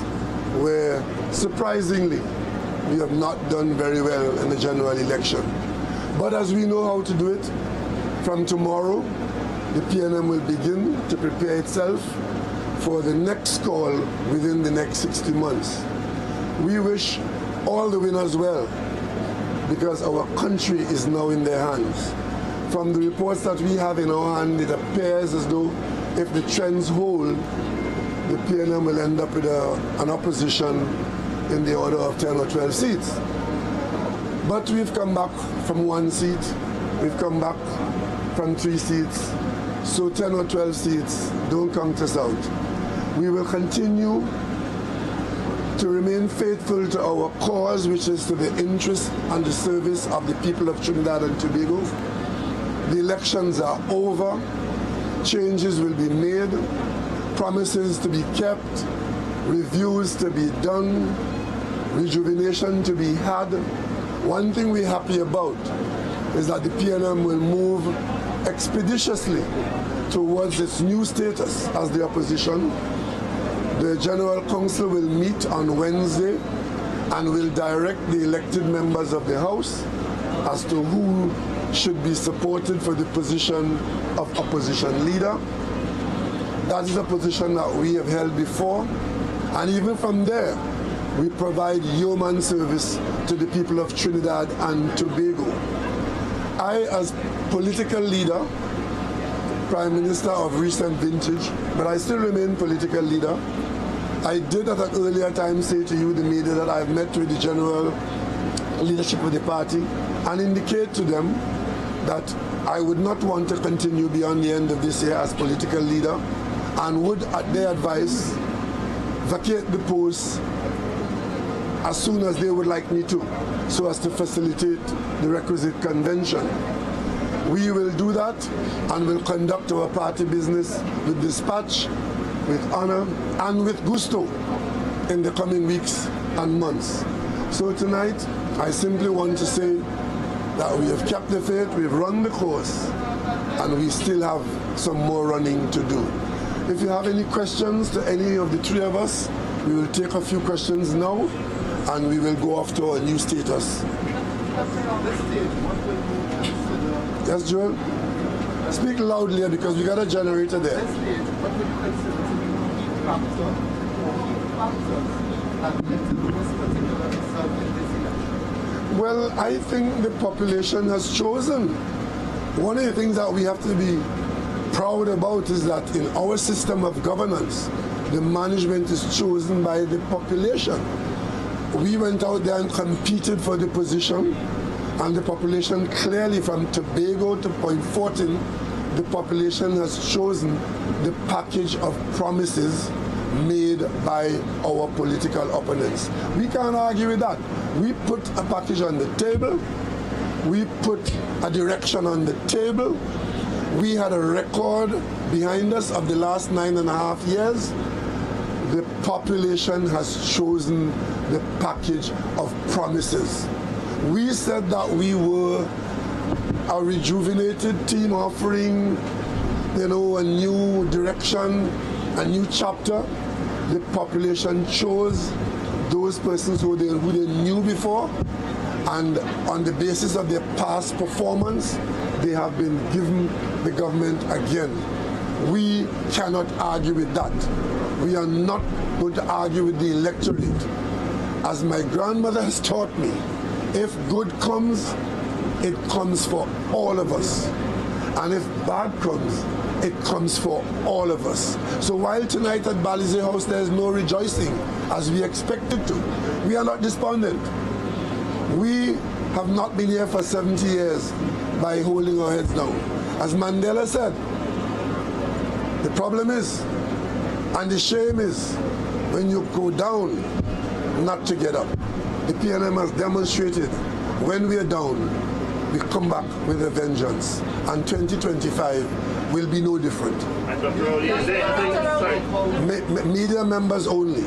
where, surprisingly, we have not done very well in the general election. But as we know how to do it, from tomorrow, the PNM will begin to prepare itself for the next call within the next 60 months. We wish all the winners well, because our country is now in their hands. From the reports that we have in our hand, it appears as though if the trends hold, the PNM will end up with an opposition in the order of 10 or 12 seats. But we've come back from 1 seat, we've come back from 3 seats, so 10 or 12 seats don't count us out. We will continue to remain faithful to our cause, which is to the interest and the service of the people of Trinidad and Tobago. The elections are over, changes will be made, promises to be kept, reviews to be done, rejuvenation to be had. One thing we're happy about is that the PNM will move expeditiously towards its new status as the opposition. The General Council will meet on Wednesday and will direct the elected members of the House as to who should be supported for the position of opposition leader. That is a position that we have held before, and even from there, we provide yeoman service to the people of Trinidad and Tobago. I, as political leader, Prime Minister of recent vintage, but I still remain political leader, I did at an earlier time say to you, the media, that I've met with the general leadership of the party and indicate to them that I would not want to continue beyond the end of this year as political leader, and would, at their advice, vacate the post as soon as they would like me to, so as to facilitate the requisite convention. We will do that and will conduct our party business with dispatch, with honor, and with gusto in the coming weeks and months. So tonight, I simply want to say that we have kept the faith, we've run the course, and we still have some more running to do. If you have any questions to any of the three of us, we will take a few questions now, and we will go off to our new status. Yes, Joel? Speak loudly because we got a generator there. Well, I think the population has chosen. One of the things that we have to be proud about is that in our system of governance, the management is chosen by the population. We went out there and competed for the position, and the population clearly, from Tobago to Point 14, the population has chosen the package of promises made by our political opponents. We can't argue with that. We put a package on the table. We put a direction on the table. We had a record behind us of the last 9.5 years. The population has chosen the package of promises. We said that we were a rejuvenated team offering, a new direction, a new chapter. The population chose those persons who they knew before, and on the basis of their past performance, they have been given the government again. We cannot argue with that. We are not going to argue with the electorate. As my grandmother has taught me, if good comes, it comes for all of us. And if bad comes, it comes for all of us. So while tonight at Balize House there is no rejoicing as we expected to, we are not despondent. We have not been here for 70 years by holding our heads down. As Mandela said, the problem is, and the shame is, when you go down, not to get up. The PNM has demonstrated when we are down, we come back with a vengeance. And 2025 will be no different. Media members only.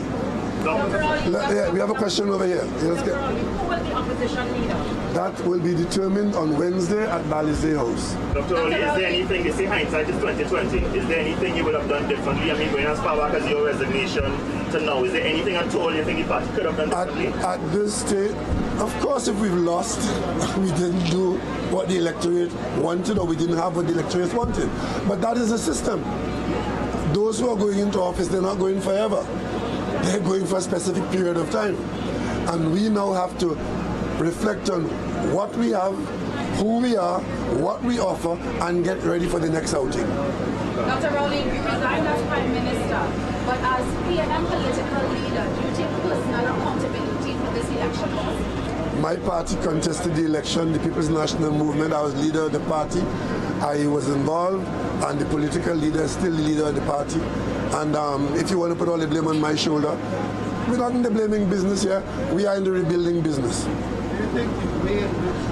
We have a question over here. Who will the opposition leader? That will be determined on Wednesday at Balize House. Dr. Oli, is there anything, you see hindsight is 2020, is there anything you would have done differently? I mean, going as far back as your resignation to now, is there anything at all you think the party could have done differently? At this stage, of course, if we've lost, we didn't do what the electorate wanted, or we didn't have what the electorate wanted. But that is the system. Those who are going into office, they're not going forever. They're going for a specific period of time. And we now have to reflect on what we have, who we are, what we offer, and get ready for the next outing. Dr. Rowley, you resigned as Prime Minister, but as PNM political leader, do you take personal accountability for this election? My party contested the election, the People's National Movement. I was leader of the party. I was involved, and the political leader is still the leader of the party. And if you want to put all the blame on my shoulder, we're not in the blaming business here. We are in the rebuilding business. Do you think the way in which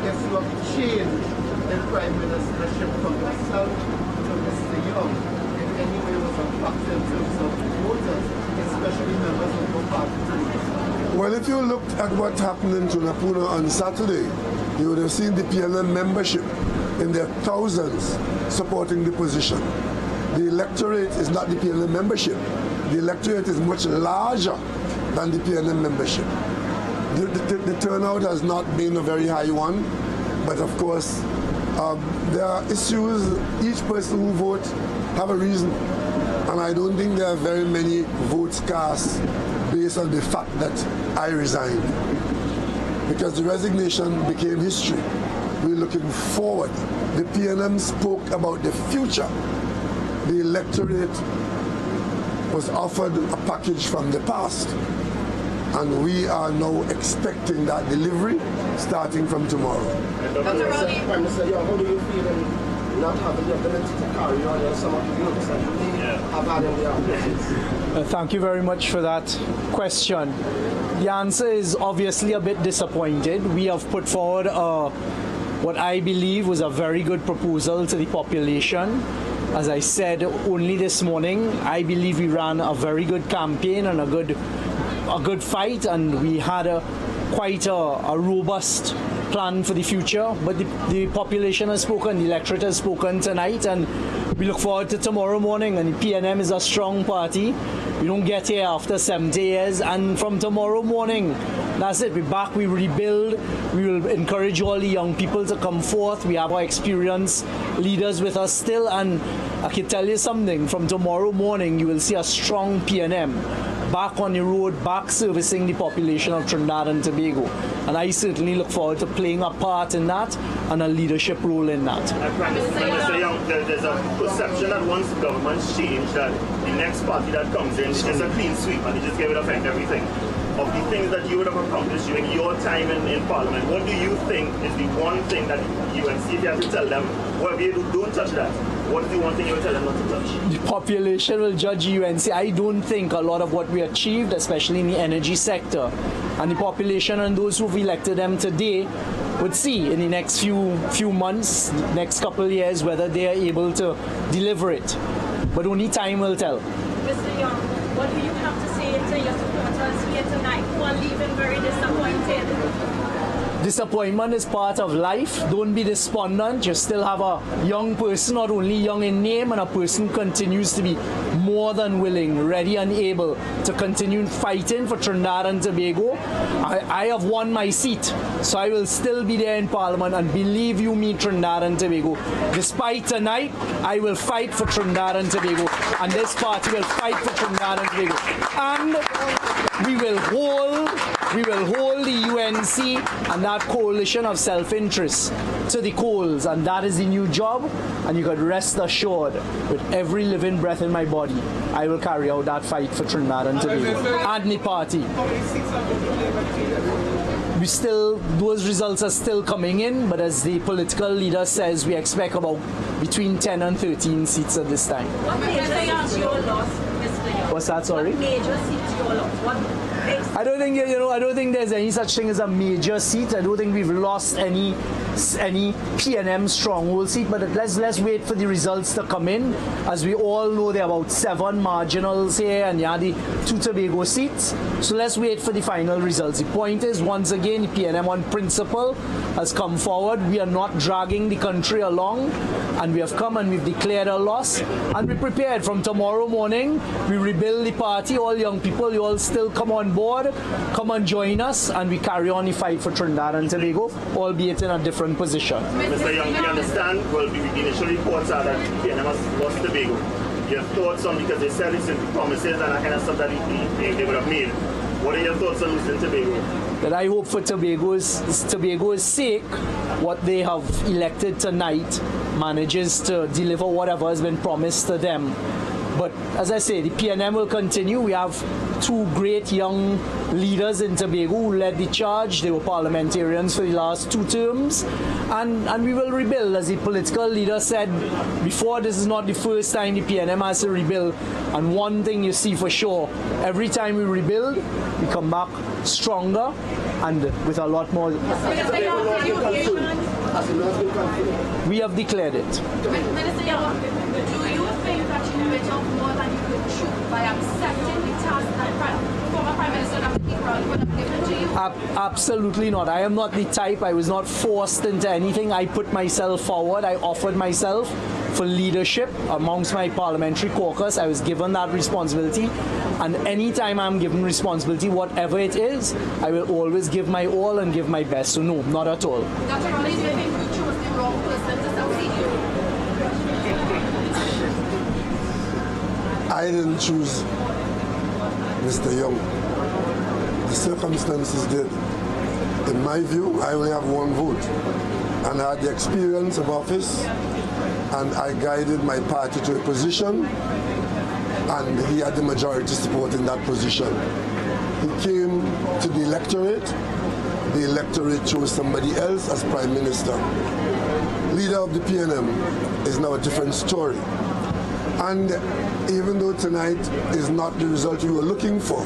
if you have changed the Prime Ministership from yourself to Mr. Young in any way was a factor in terms of voters, especially members of your party? Well, if you looked at what happened in Tunapuna on Saturday, you would have seen the PNM membership in their thousands supporting the position. The electorate is not the PNM membership. The electorate is much larger than the PNM membership. The turnout has not been a very high one. But of course, there are issues. Each person who votes have a reason. And I don't think there are very many votes cast based on the fact that I resigned. Because the resignation became history. We're looking forward. The PNM spoke about the future. The electorate was offered a package from the past. And we are now expecting that delivery starting from tomorrow. Prime Minister, how do you feel in not having the ability to carry on some of the works that you have had in the office? Thank you very much for that question. The answer is obviously a bit disappointed. We have put forward what I believe was a very good proposal to the population. As I said only this morning, I believe we ran a very good campaign and a good fight, and we had quite a robust plan for the future. But the population has spoken, the electorate has spoken tonight, and we look forward to tomorrow morning. And the PNM is a strong party. We don't get here after 70 years, and from tomorrow morning, that's it. We're back, we rebuild. We will encourage all the young people to come forth. We have our experienced leaders with us still, and I can tell you something, from tomorrow morning you will see a strong PNM back on the road, back servicing the population of Trinidad and Tobago. And I certainly look forward to playing a part in that and a leadership role in that. Mr. Young, there's a perception that once the government's changed, that the next party that comes in is a clean sweep and they just get rid of everything. Of the things that you would have accomplished during your time in Parliament, what do you think is the one thing that UNC, if you have to tell them, well, we don't touch that? What is the one thing you would tell them not to touch? The population will judge UNC. I don't think a lot of what we achieved, especially in the energy sector, and the population and those who've elected them today would see in the next few months, next couple of years, whether they are able to deliver it. But only time will tell. Mr. Young, what do you have to say to your supporters here tonight who are leaving very disappointed? Disappointment is part of life. Don't be despondent. You still have a young person, not only young in name, and a person continues to be more than willing, ready and able to continue fighting for Trinidad and Tobago. I have won my seat, so I will still be there in Parliament, and believe you me, Trinidad and Tobago, despite tonight, I will fight for Trinidad and Tobago, and this party will fight for Trinidad and Tobago. And we will hold the UNC and that coalition of self-interest to the coals, and that is the new job. And you could rest assured, with every living breath in my body, I will carry out that fight for Trinidad and Tobago and the party. Those results are still coming in, but as the political leader says, we expect about between 10 and 13 seats at this time. What major seats you lost, Mr. Young? What's that, sorry? What major seats you lost? I don't think there's any such thing as a major seat. I don't think we've lost any PNM stronghold seat, but let's wait for the results to come in. As we all know, there are about 7 marginals here, and you have the 2 Tobago seats. So let's wait for the final results. The point is, once again, the PNM on principle has come forward. We are not dragging the country along, and we have come and we've declared a loss, and we're prepared. From tomorrow morning, we rebuild the party. All young people, you all still come on board, come and join us, and we carry on the fight for Trinidad and Tobago, albeit in a different position. Mr. Young, we understand, well, the initial reports are that PNM has lost Tobago. Your thoughts on, because they said it's in the promises and that kind of stuff that they would have made. What are your thoughts on losing Tobago? That I hope for Tobago's sake, what they have elected tonight manages to deliver whatever has been promised to them. But as I say, the PNM will continue. We have 2 great young leaders in Tobago who led the charge. They were parliamentarians for the last 2 terms. And we will rebuild. As the political leader said before, this is not the first time the PNM has to rebuild. And one thing you see for sure, every time we rebuild, we come back stronger and with a lot more. We have declared it. Minister Young, do you think that you bit off more than you could chew by accepting the task that former Prime Minister would have given to you? Absolutely not. I am not the type. I was not forced into anything. I put myself forward. I offered myself for leadership amongst my parliamentary caucus. I was given that responsibility, and anytime I'm given responsibility, whatever it is, I will always give my all and give my best. So no, not at all. Dr. Rowley, do you think you chose the wrong person to succeed you? I didn't choose Mr. Young. The circumstances did. In my view, I only have one vote. And I had the experience of office, and I guided my party to a position, and he had the majority support in that position. He came to the electorate chose somebody else as Prime Minister. Leader of the PNM is now a different story. And even though tonight is not the result we were looking for,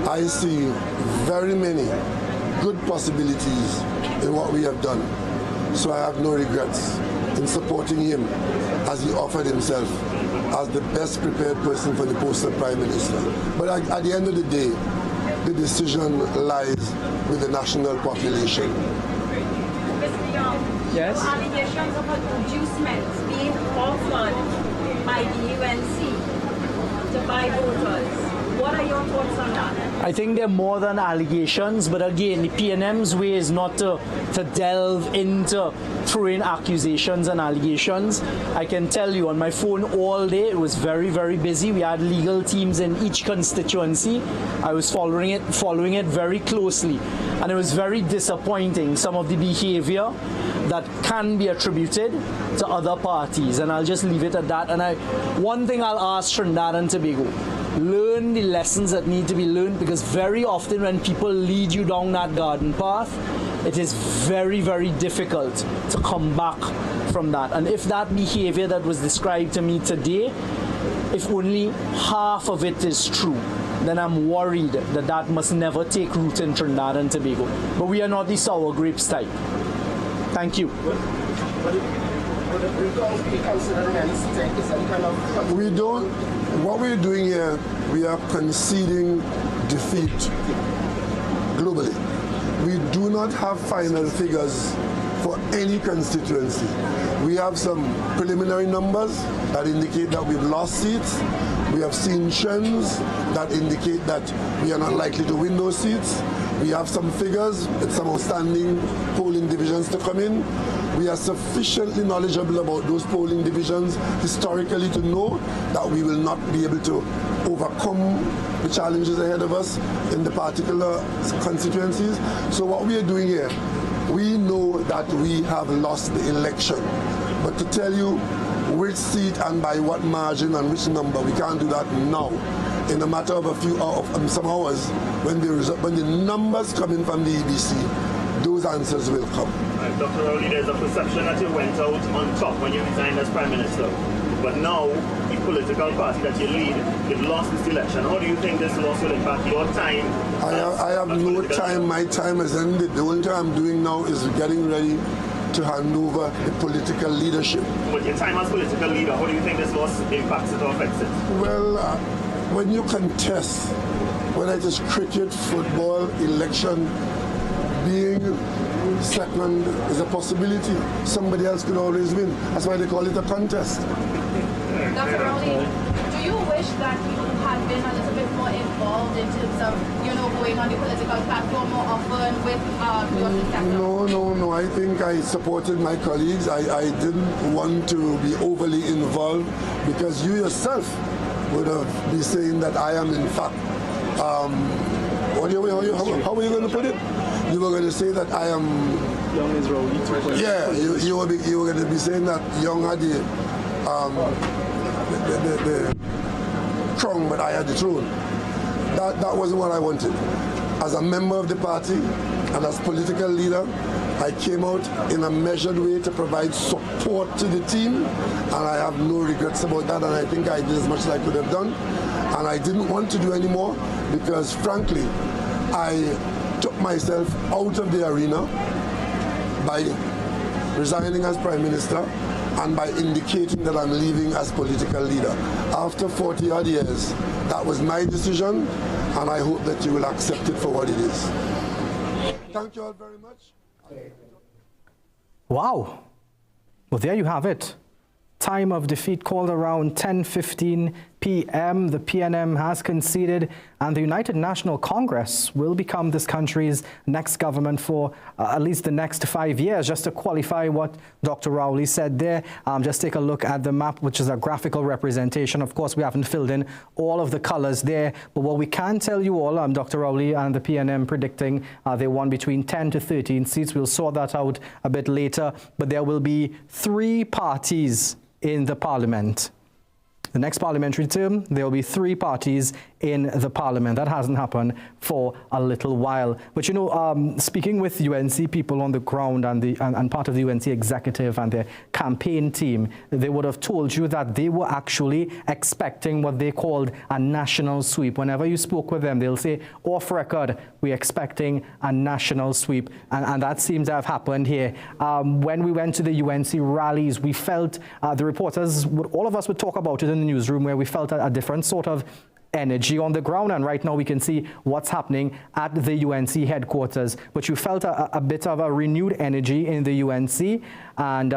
I see very many good possibilities in what we have done. So I have no regrets in supporting him as he offered himself as the best prepared person for the post of Prime Minister. But at the end of the day, the decision lies with the national population. Mr. Young, yes? Allegations of inducement being offered by the UNC to buy voters. What are your thoughts on that? I think they're more than allegations, but again, the PNM's way is not to delve into throwing accusations and allegations. I can tell you on my phone all day, it was very, very busy. We had legal teams in each constituency. I was following it very closely. And it was very disappointing, some of the behavior that can be attributed to other parties. And I'll just leave it at that. And one thing I'll ask Trinidad and Tobago, learn the lessons that need to be learned, because very often when people lead you down that garden path, it is very, very difficult to come back from that. And if that behavior that was described to me today, if only half of it is true, then I'm worried that that must never take root in Trinidad and Tobago. But we are not the sour grapes type. Thank you. We don't. What we're doing here, we are conceding defeat globally. We do not have final figures for any constituency. We have some preliminary numbers that indicate that we've lost seats. We have seen trends that indicate that we are not likely to win those seats. We have some figures with some outstanding polling divisions to come in. We are sufficiently knowledgeable about those polling divisions historically to know that we will not be able to overcome the challenges ahead of us in the particular constituencies. So what we are doing here, we know that we have lost the election. But to tell you which seat and by what margin and which number, we can't do that now. In a matter of a few hours, some hours, when the numbers come in from the EBC, those answers will come. Dr. Rowley, there's a perception that you went out on top when you resigned as Prime Minister. But now, the political party that you lead, you've lost this election. How do you think this loss will impact your time? I have no time. My time has ended. The only thing I'm doing now is getting ready to hand over the political leadership. But your time as political leader, how do you think this loss impacts it or affects it? Well, when you contest, whether it is cricket, football, election, being second is a possibility. Somebody else could always win. That's why they call it a contest. Dr. Rowley, do you wish that you had been a little bit more involved in terms of, going on the political platform more often with your successor? No. I think I supported my colleagues. I didn't want to be overly involved because you yourself would have been saying that I am in fact, how were you going to put it? You were going to say that I am Young is Rowley 2.0. Yeah, you were going to be saying that Young had the crown, but I had the throne. That wasn't what I wanted. As a member of the party and as political leader, I came out in a measured way to provide support to the team, and I have no regrets about that, and I think I did as much as I could have done. And I didn't want to do any more because, frankly, I took myself out of the arena by resigning as Prime Minister and by indicating that I'm leaving as political leader. After 40-odd years, that was my decision, and I hope that you will accept it for what it is. Thank you all very much. Wow. Well, there you have it. time of defeat called around 10:15 p.m. The PNM has conceded, and the United National Congress will become this country's next government for at least the next 5 years. Just to qualify what Dr. Rowley said there, just take a look at the map, which is a graphical representation. Of course, we haven't filled in all of the colors there, but what we can tell you all, Dr. Rowley and the PNM predicting they won between 10 to 13 seats. We'll sort that out a bit later, but there will be 3 parties in the parliament. The next parliamentary term, there will be 3 parties in the parliament. That hasn't happened for a little while. But you know, speaking with UNC people on the ground and part of the UNC executive and their campaign team, they would have told you that they were actually expecting what they called a national sweep. Whenever you spoke with them, they'll say, off record, we're expecting a national sweep. And that seems to have happened here. When we went to the UNC rallies, we felt the reporters, all of us would talk about it in the newsroom, where we felt a different sort of energy on the ground, and right now we can see what's happening at the UNC headquarters. But you felt a bit of a renewed energy in the UNC, and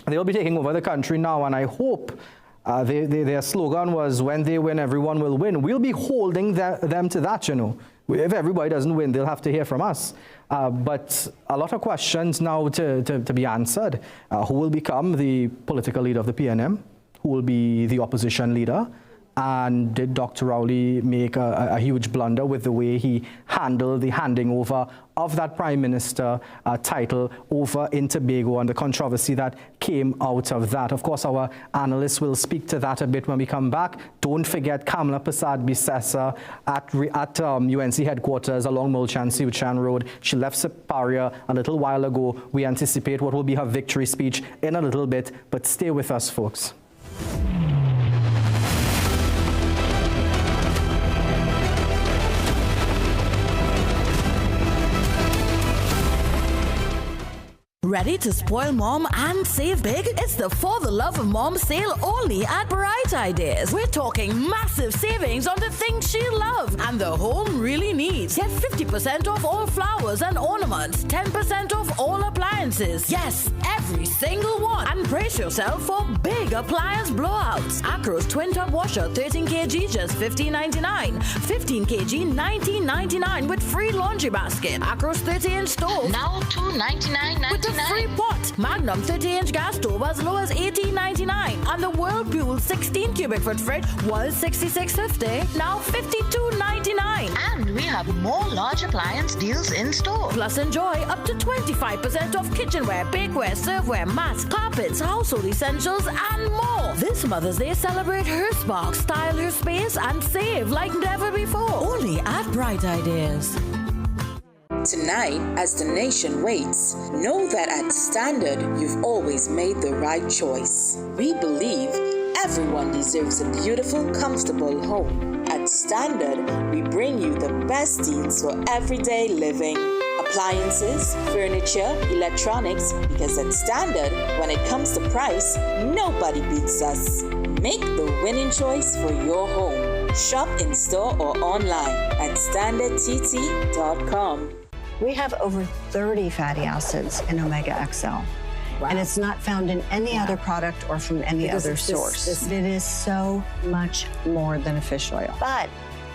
they'll be taking over the country now, and I hope their slogan was, when they win, everyone will win. We'll be holding them to that, you know. If everybody doesn't win, they'll have to hear from us. But a lot of questions now to be answered. Who will become the political leader of the PNM? Who will be the opposition leader? And did Dr. Rowley make a huge blunder with the way he handled the handing over of that Prime Minister title over in Tobago and the controversy that came out of that? Of course, our analysts will speak to that a bit when we come back. Don't forget Kamla Prasad-Bissessar at UNC headquarters along Mulchan-Siuchan Road. She left Siparia a little while ago. We anticipate what will be her victory speech in a little bit, but stay with us, folks. Ready to spoil mom and save big? It's the For the Love of Mom sale only at Bright Ideas. We're talking massive savings on the things she loves and the home really needs. Get 50% off all flowers and ornaments, 10% off all appliances. Yes, every single one. And brace yourself for big appliance blowouts. Acros Twin Tub Washer 13 kg just $15.99. 15 kg $19.99 with free laundry basket. Acros 30-inch stove now $299.99 with the free pot. Magnum 30-inch gas stove as low as $18.99. And the Whirlpool 16 cubic foot fridge was $66.50, now $52.99. And we have more large appliance deals in store. Plus enjoy up to 25% off kitchenware, bakeware, serveware, mats, carpets, household essentials, and more. This Mother's Day, celebrate her spark, style her space, and save like never before. Only at Bright Ideas. Tonight, as the nation waits, know that at Standard, you've always made the right choice. We believe everyone deserves a beautiful, comfortable home. At Standard, we bring you the best deals for everyday living. Appliances, furniture, electronics, because at Standard, when it comes to price, nobody beats us. Make the winning choice for your home. Shop in store or online at standardtt.com. We have over 30 fatty acids in Omega XL. Wow. And it's not found in any other product or from any other source. It is so much more than a fish oil. But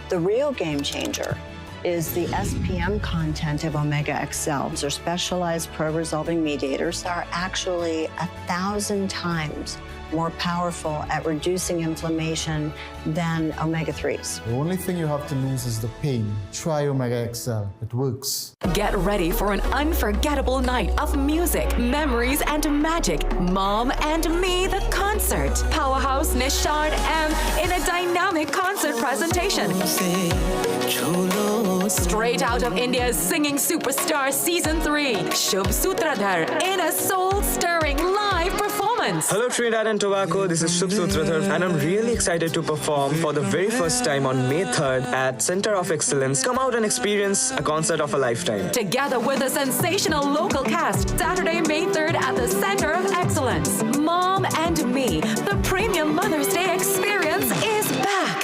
the real game changer is the SPM content of Omega XL. Their specialized pro-resolving mediators are actually 1,000 times more powerful at reducing inflammation than omega-3s. The only thing you have to lose is the pain. Try Omega XL. It works. Get ready for an unforgettable night of music, memories, and magic. Mom and Me, the concert. Powerhouse Nishad M in a dynamic concert presentation. Straight out of India's singing superstar Season 3, Shubh Sutradhar in a soul-stirring live performance. Hello Trinidad and Tobago, this is Shubh Sutradhar, and I'm really excited to perform for the very first time on May 3rd at Center of Excellence. Come out and experience a concert of a lifetime. Together with a sensational local cast, Saturday, May 3rd at the Center of Excellence. Mom and Me, the premium Mother's Day experience is back.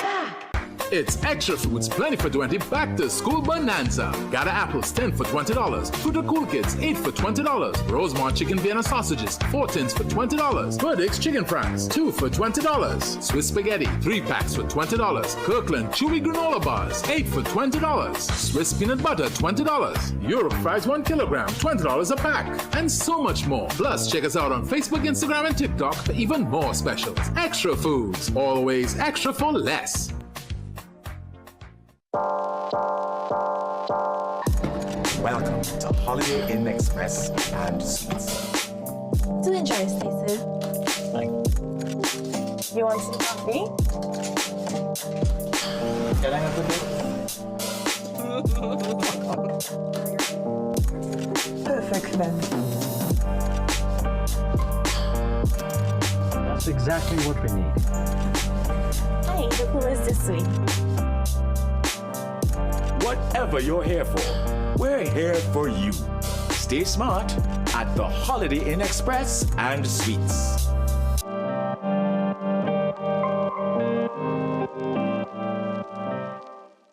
It's Extra Foods Plenty for 20 Back to School Bonanza. Gather apples 10 for $20. Fruit Cool Kids 8 for $20. Rosemont Chicken Vienna Sausages 4 tins for $20. Burdick's Chicken Franks 2 for $20. Swiss Spaghetti 3 packs for $20. Kirkland Chewy Granola Bars 8 for $20. Swiss Peanut Butter $20. Europe Fries 1 kilogram $20 a pack. And so much more. Plus, check us out on Facebook, Instagram, and TikTok for even more specials. Extra Foods. Always extra for less. Welcome to Holiday Inn Express and Suites. Do enjoy, Stacey. You want some coffee? Can I have a bit? Perfect then. That's exactly what we need. Hi, the pool is this way. Whatever you're here for, we're here for you. Stay smart at the Holiday Inn Express and Suites.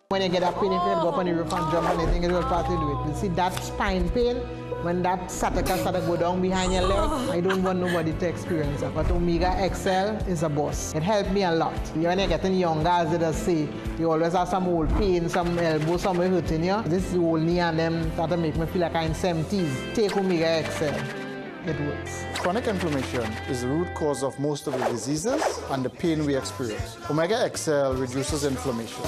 When you get a pain, if you go up on the roof and jump on anything, it will start to do it. You see that spine pain, when that sciatica starts to go down behind your leg, I don't want nobody to experience that. But Omega XL is a boss. It helped me a lot. When you're getting younger, as they just say, you always have some old pain, some elbow, somewhere hurting you. This is the old knee and them start to make me feel like I'm in 70s. Take Omega XL. It works. Chronic inflammation is the root cause of most of the diseases and the pain we experience. Omega XL reduces inflammation.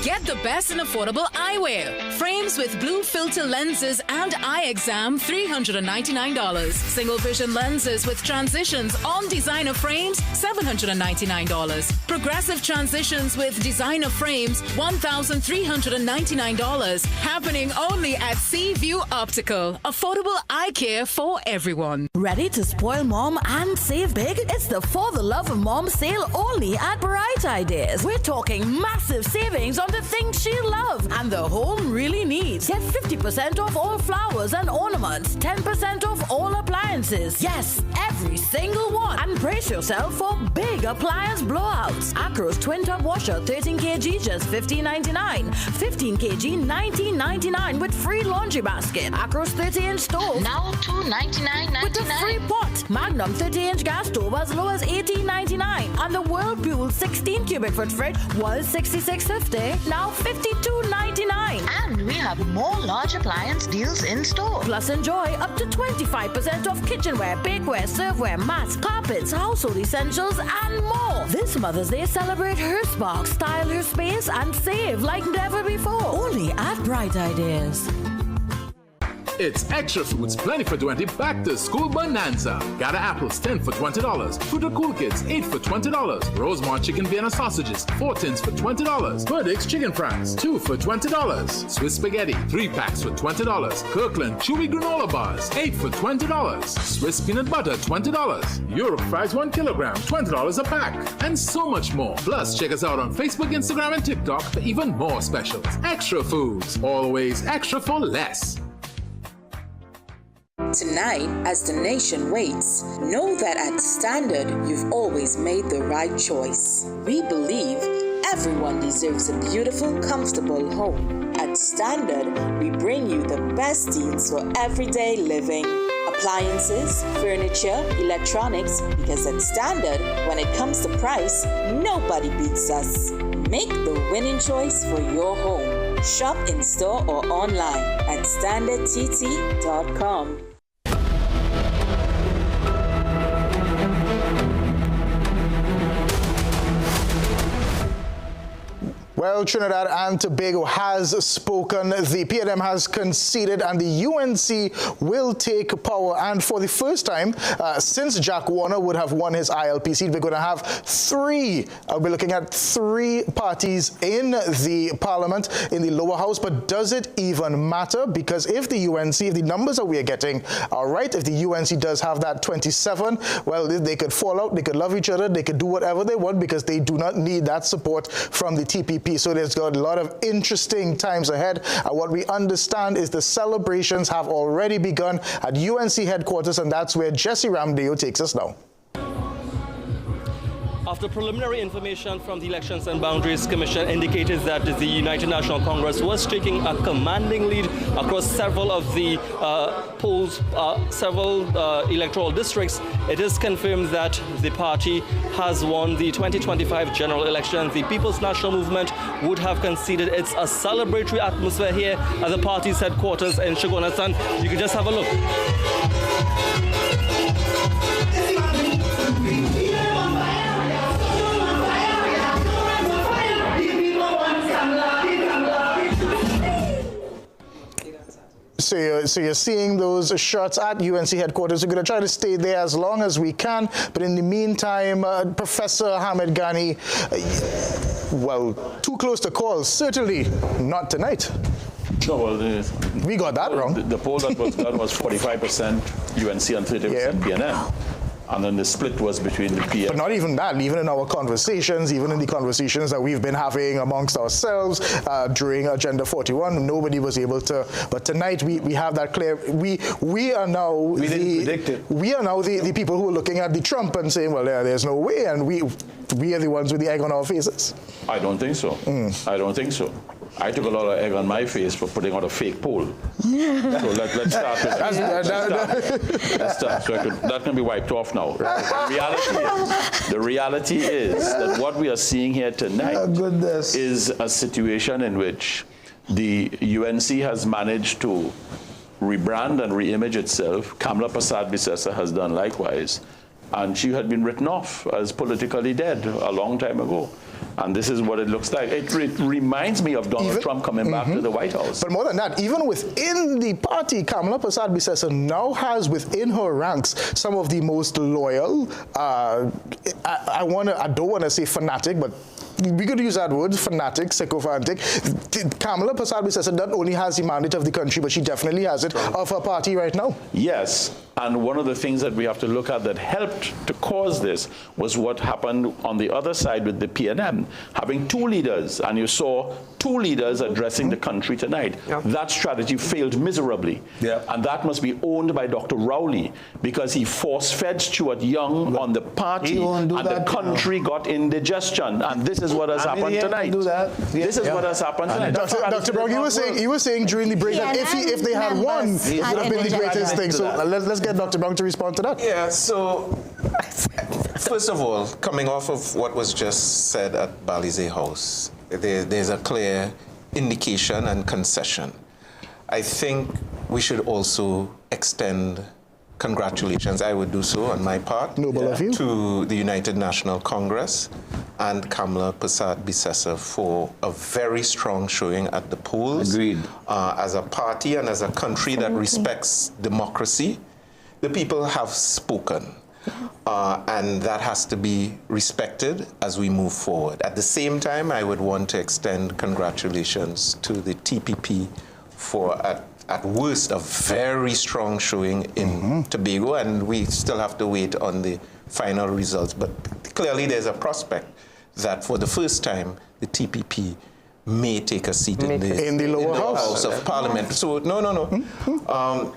Get the best in affordable eyewear. Frames with blue filter lenses and eye exam, $399. Single vision lenses with transitions on designer frames, $799. Progressive transitions with designer frames, $1,399. Happening only at Seaview Optical. Affordable eye care for everyone. Ready to spoil mom and save big? It's the For the Love of Mom sale only at Bright Ideas. We're talking massive savings on the things she loves and the home really needs. Get 50% off all flowers and ornaments, 10% off all appliances. Yes, every single one. And brace yourself for big appliance blowouts. Acro's twin tub washer, 13 kg, just $15.99. 15 kg, $19.99 with free laundry basket. Acro's 30-inch stove, now $299.99 with a free pot. Magnum 30-inch gas stove as low as $18.99. And the Whirlpool 16 cubic foot fridge was $66.50. Now $52.99. And we have more large appliance deals in store. Plus enjoy up to 25% off kitchenware, bakeware, serveware, mats, carpets, household essentials, and more. This Mother's Day, celebrate her spark, style her space, and save like never before. Only at Bright Ideas. It's Extra Foods Plenty for 20 Back to School Bonanza. Gather apples 10 for $20. Fruit Cool Kids 8 for $20. Rosemont Chicken Vienna Sausages 4 tins for $20. Burdick's Chicken Franks 2 for $20. Swiss Spaghetti 3 packs for $20. Kirkland Chewy Granola Bars 8 for $20. Swiss Peanut Butter $20. Europe Fries 1 kilogram $20 a pack. And so much more. Plus, check us out on Facebook, Instagram, and TikTok for even more specials. Extra Foods. Always extra for less. Tonight, as the nation waits, know that at Standard, you've always made the right choice. We believe everyone deserves a beautiful, comfortable home. At Standard, we bring you the best deals for everyday living. Appliances, furniture, electronics, because at Standard, when it comes to price, nobody beats us. Make the winning choice for your home. Shop in store or online at standardtt.com. Well, Trinidad and Tobago has spoken. The PNM has conceded and the UNC will take power. And for the first time since Jack Warner would have won his ILP seat, we're going to have we're looking at three parties in the parliament, in the lower house. But does it even matter? Because if the UNC, if the numbers that we are getting are right, if the UNC does have that 27, well, they could fall out, they could love each other, they could do whatever they want because they do not need that support from the TPP. So there's got a lot of interesting times ahead. What we understand is the celebrations have already begun at UNC headquarters, and that's where Jesse Ramdeo takes us now. After preliminary information from the Elections and Boundaries Commission indicated that the United National Congress was taking a commanding lead across several of the polls, several electoral districts, it is confirmed that the party has won the 2025 general election. The People's National Movement would have conceded. It's a celebratory atmosphere here at the party's headquarters in Chaguanas, and you can just have a look. So you're seeing those shots at UNC headquarters. We're going to try to stay there as long as we can. But in the meantime, Professor Hamid Ghani, well, too close to call. Certainly not tonight. No, well, we got that wrong. The poll that was done was 45% UNC and 30% PNM. And then the split was between the PNM. But not even that. Even in our conversations, even in the conversations that we've been having amongst ourselves during Agenda 41, nobody was able to. But tonight we have that clear. We are now the people who are looking at the Trump and saying, well, there's no way, and we are the ones with the egg on our faces. I don't think so. I don't think so. I took a lot of egg on my face for putting out a fake poll. So let's start with let's start. So that can be wiped off now. The reality is that what we are seeing here tonight is a situation in which the UNC has managed to rebrand and reimage itself. Kamla Prasad-Bissessar has done likewise. And she had been written off as politically dead a long time ago. And this is what it looks like. It reminds me of Donald Trump coming back to the White House. But more than that, even within the party, Kamla Prasad-Bissessar now has within her ranks some of the most loyal, I don't want to say fanatic, but we could use that word, fanatic, sycophantic. Kamla Prasad-Bissessar not only has the mandate of the country, but she definitely has it of her party right now. Yes, and one of the things that we have to look at that helped to cause this was what happened on the other side with the PNM, having two leaders, and you saw two leaders addressing the country tonight. That strategy failed miserably, and that must be owned by Dr. Rowley, because he force-fed Stuart Young on the party, and the country got indigestion, and this is what has happened tonight. This is what has happened tonight. Dr. Brown, you were saying during the break that if they had won, it would have been the greatest thing. So let's get Dr. Brown to respond to that. Yeah, so first of all, coming off of what was just said at Balize House, there's a clear indication and concession. I think we should also extend congratulations, I would do so on my part, noble of you, to the United National Congress and Kamla Prasad-Bissessar for a very strong showing at the polls. Agreed. As a party and as a country that respects democracy, the people have spoken. And that has to be respected as we move forward. At the same time, I would want to extend congratulations to the TPP for, at worst, a very strong showing in Tobago, and we still have to wait on the final results. But clearly there's a prospect that for the first time, the TPP may take a seat in the lower house of Parliament. So, no.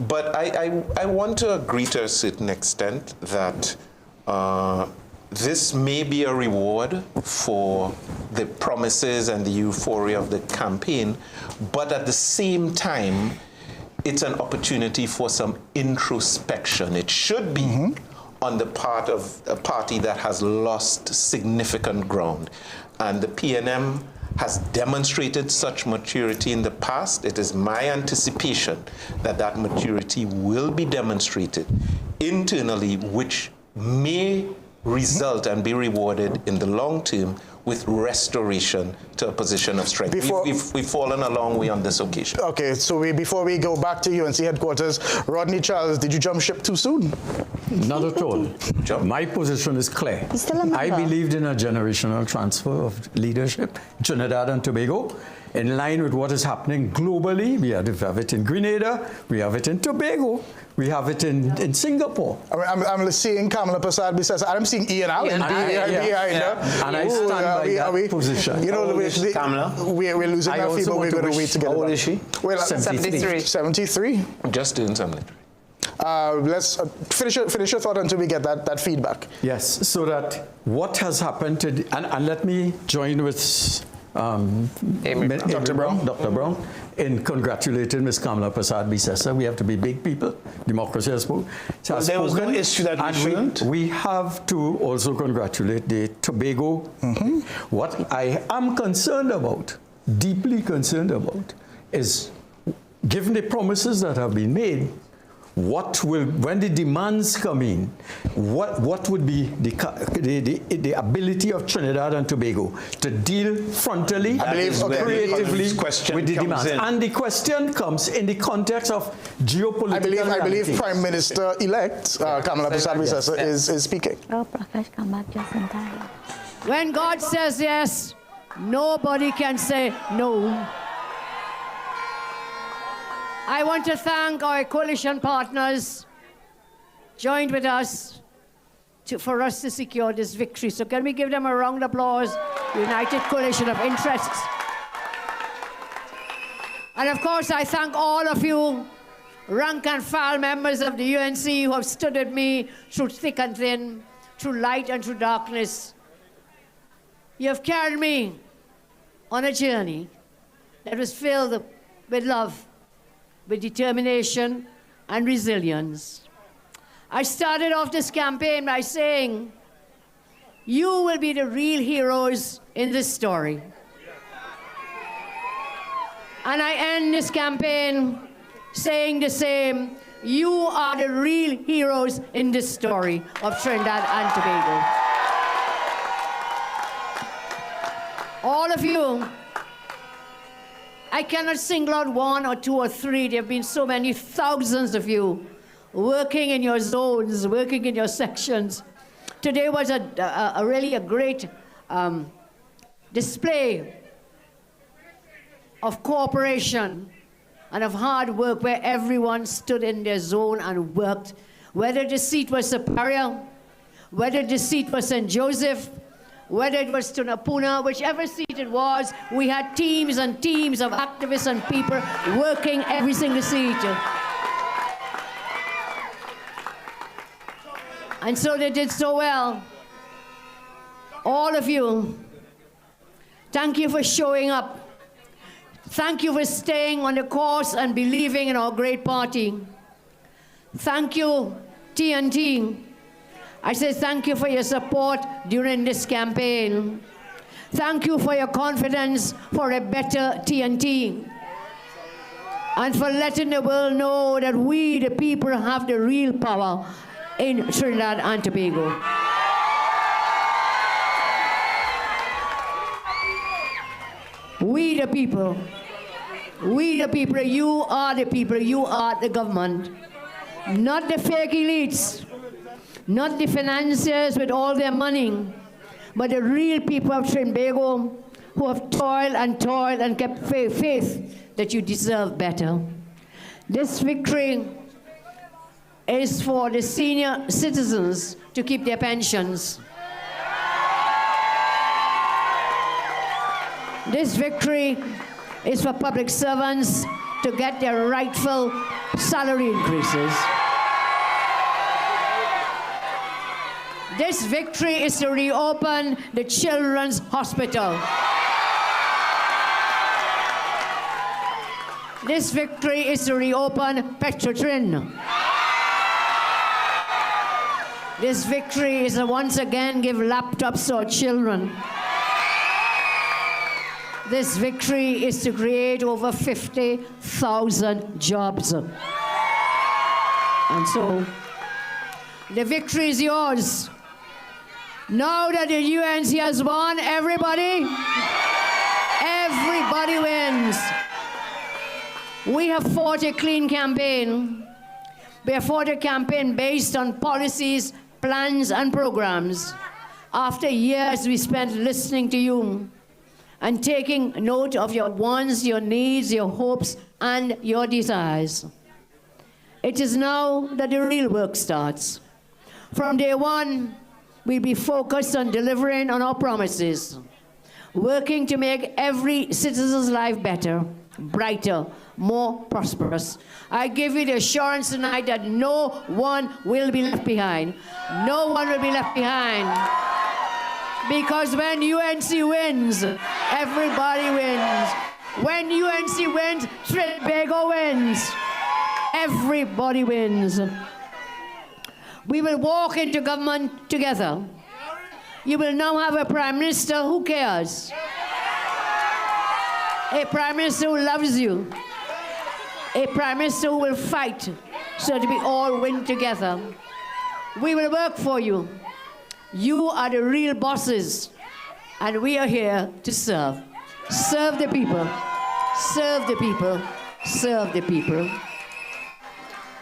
But I want to agree to a certain extent that this may be a reward for the promises and the euphoria of the campaign, but at the same time, it's an opportunity for some introspection. It should be on the part of a party that has lost significant ground. And the PNM has demonstrated such maturity in the past. It is my anticipation that that maturity will be demonstrated internally, which may result and be rewarded in the long term with restoration to a position of strength. We've fallen a long way on this occasion. Okay, so before we go back to UNC headquarters, Rodney Charles, did you jump ship too soon? Not at all. My position is clear. I believed in a generational transfer of leadership, Trinidad and Tobago, in line with what is happening globally. We have it in Grenada, we have it in Tobago, we have it in Singapore. I'm seeing Kamla Prasad-Bissessar. I'm seeing Ian Allen behind her. And I stand by that position. You know, we're losing that fever. We're going to wait to get it. How old is she? Well, 73. 73. Just doing something. Let's finish your thought until we get that feedback. Yes, so that what has happened to, and let me join with Dr. Brown in congratulating Ms. Kamla Prasad-Bissessar. We have to be big people. Democracy has spoken. Well, there was no issue that we shouldn't. We have to also congratulate the Tobago. What I am concerned about, deeply concerned about, is given the promises that have been made, what will, when the demands come in, what would be the ability of Trinidad and Tobago to deal frontally, creatively with the demands? And the question comes in the context of geopolitical I believe Prime Minister-elect Kamla Prasad-Bissessar is speaking. Oh, Prakash, come back just in time. When God says yes, nobody can say no. I want to thank our coalition partners joined with us for us to secure this victory. So can we give them a round of applause? United Coalition of Interests. And of course, I thank all of you, rank and file members of the UNC who have stood with me through thick and thin, through light and through darkness. You have carried me on a journey that was filled with love, with determination and resilience. I started off this campaign by saying, you will be the real heroes in this story. And I end this campaign saying the same, you are the real heroes in this story of Trinidad and Tobago. All of you, I cannot single out one or two or three. There have been so many thousands of you working in your zones, working in your sections. Today was really a great display of cooperation and of hard work where everyone stood in their zone and worked. Whether the seat was Siparia, whether the seat was St. Joseph, whether it was Tunapuna, whichever seat it was, we had teams and teams of activists and people working every single seat. And so they did so well. All of you, thank you for showing up. Thank you for staying on the course and believing in our great party. Thank you, TNT. I say thank you for your support during this campaign. Thank you for your confidence for a better TNT. And for letting the world know that we, the people, have the real power in Trinidad and Tobago. We the people, you are the people, you are the government. Not the fake elites, not the financiers with all their money, but the real people of Tobago who have toiled and kept faith that you deserve better. This victory is for the senior citizens to keep their pensions. This victory is for public servants to get their rightful salary increases. This victory is to reopen the Children's Hospital. This victory is to reopen Petrotrin. This victory is to once again give laptops to our children. This victory is to create over 50,000 jobs. And so, the victory is yours. Now that the UNC has won, everybody wins. We have fought a clean campaign. We have fought a campaign based on policies, plans, and programs. After years we spent listening to you and taking note of your wants, your needs, your hopes, and your desires. It is now that the real work starts. From day one, we'll be focused on delivering on our promises, working to make every citizen's life better, brighter, more prosperous. I give you the assurance tonight that no one will be left behind. No one will be left behind. Because when UNC wins, everybody wins. When UNC wins, Tobago wins. Everybody wins. We will walk into government together. You will now have a Prime Minister who cares. A Prime Minister who loves you. A Prime Minister who will fight so that we all win together. We will work for you. You are the real bosses, and we are here to serve. Serve the people. Serve the people. Serve the people.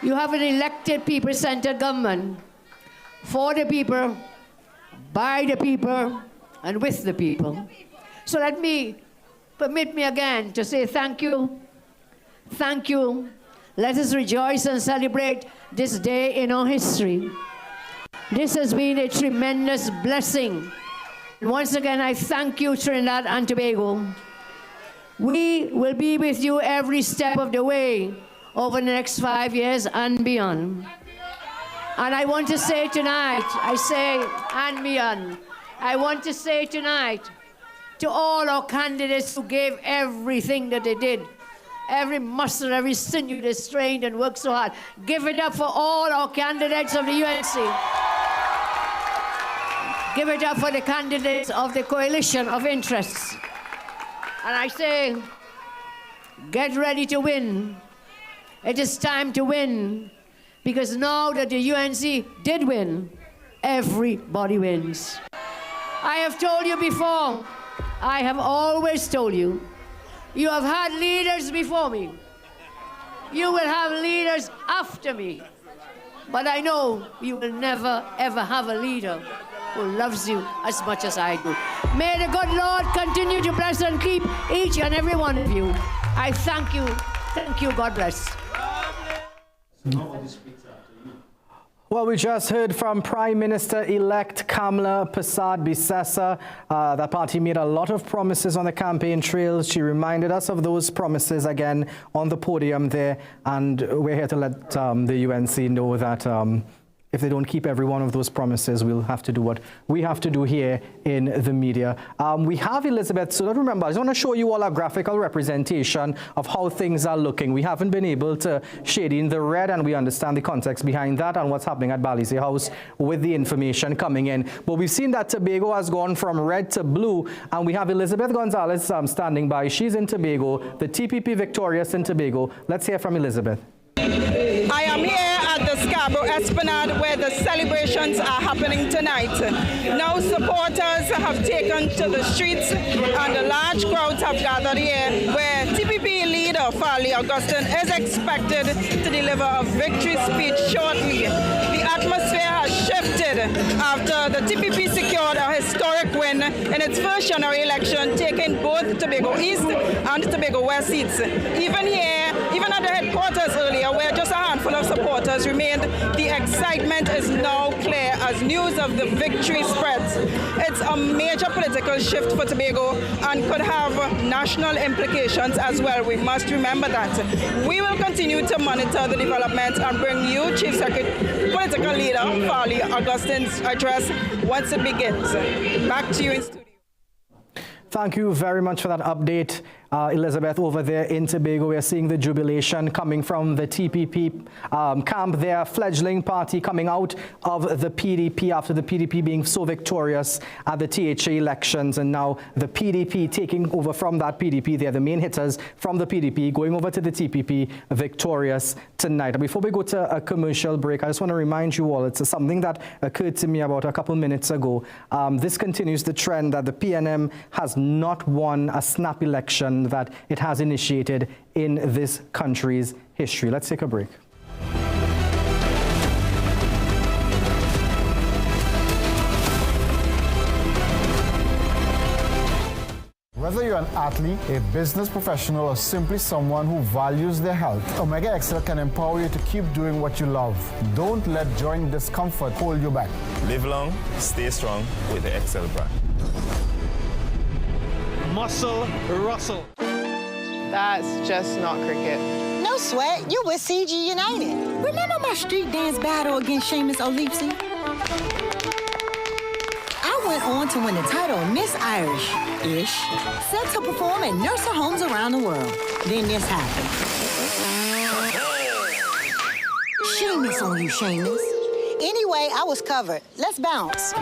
You have an elected people-centered government for the people, by the people, and with the people. So permit me again to say thank you. Thank you. Let us rejoice and celebrate this day in our history. This has been a tremendous blessing. And once again, I thank you, Trinidad and Tobago. We will be with you every step of the way over the next 5 years and beyond. And I want to say tonight, and beyond, I want to say tonight to all our candidates who gave everything that they did, every muscle, every sinew they strained and worked so hard. Give it up for all our candidates of the UNC. Give it up for the candidates of the coalition of interests. And I say, get ready to win. It is time to win, because now that the UNC did win, everybody wins. I have told you before, I have always told you, you have had leaders before me. You will have leaders after me. But I know you will never, ever have a leader who loves you as much as I do. May the good Lord continue to bless and keep each and every one of you. I thank you. Thank you. God bless. Well, we just heard from Prime Minister-elect Kamla Prasad-Bissessar. The party made a lot of promises on the campaign trail. She reminded us of those promises again on the podium there, and we're here to let the UNC know that if they don't keep every one of those promises, we'll have to do what we have to do here in the media. We have Elizabeth, so remember, I just want to show you all a graphical representation of how things are looking. We haven't been able to shade in the red, and we understand the context behind that and what's happening at Bally's House with the information coming in. But we've seen that Tobago has gone from red to blue, and we have Elizabeth Gonzalez standing by. She's in Tobago, the TPP victorious in Tobago. Let's hear from Elizabeth. I am here at the Scarborough Esplanade where the celebrations are happening tonight. Now supporters have taken to the streets and the large crowds have gathered here where TPP leader Farley Augustine is expected to deliver a victory speech shortly. The atmosphere has shifted after the TPP secured a historic win in its first general election, taking both Tobago East and Tobago West seats. Even here, even at the headquarters earlier, where just a handful of supporters remained, the excitement is now clear as news of the victory spreads. It's a major political shift for Tobago and could have national implications as well. We must remember that. We will continue to monitor the developments and bring you, Chief Secretary, political leader Farley Augustine's address once it begins. Back to you in studio. Thank you very much for that update, Elizabeth. Over there in Tobago, we are seeing the jubilation coming from the TPP camp, their fledgling party coming out of the PDP after the PDP being so victorious at the THA elections, and now the PDP taking over from that PDP. They're the main hitters from the PDP, going over to the TPP, victorious tonight. And before we go to a commercial break, I just want to remind you all, it's something that occurred to me about a couple minutes ago. This continues the trend that the PNM has not won a snap election that it has initiated in this country's history. Let's take a break. Whether you're an athlete, a business professional, or simply someone who values their health, Omega XL can empower you to keep doing what you love. Don't let joint discomfort hold you back. Live long, stay strong with the XL brand. Muscle Russell. That's just not cricket. No sweat, you with CG United. Remember my street dance battle against Seamus O'Leapsy? I went on to win the title of Miss Irish-ish, set to perform at nursing homes around the world. Then this happened. Seamus on you, Seamus. Anyway, I was covered. Let's bounce.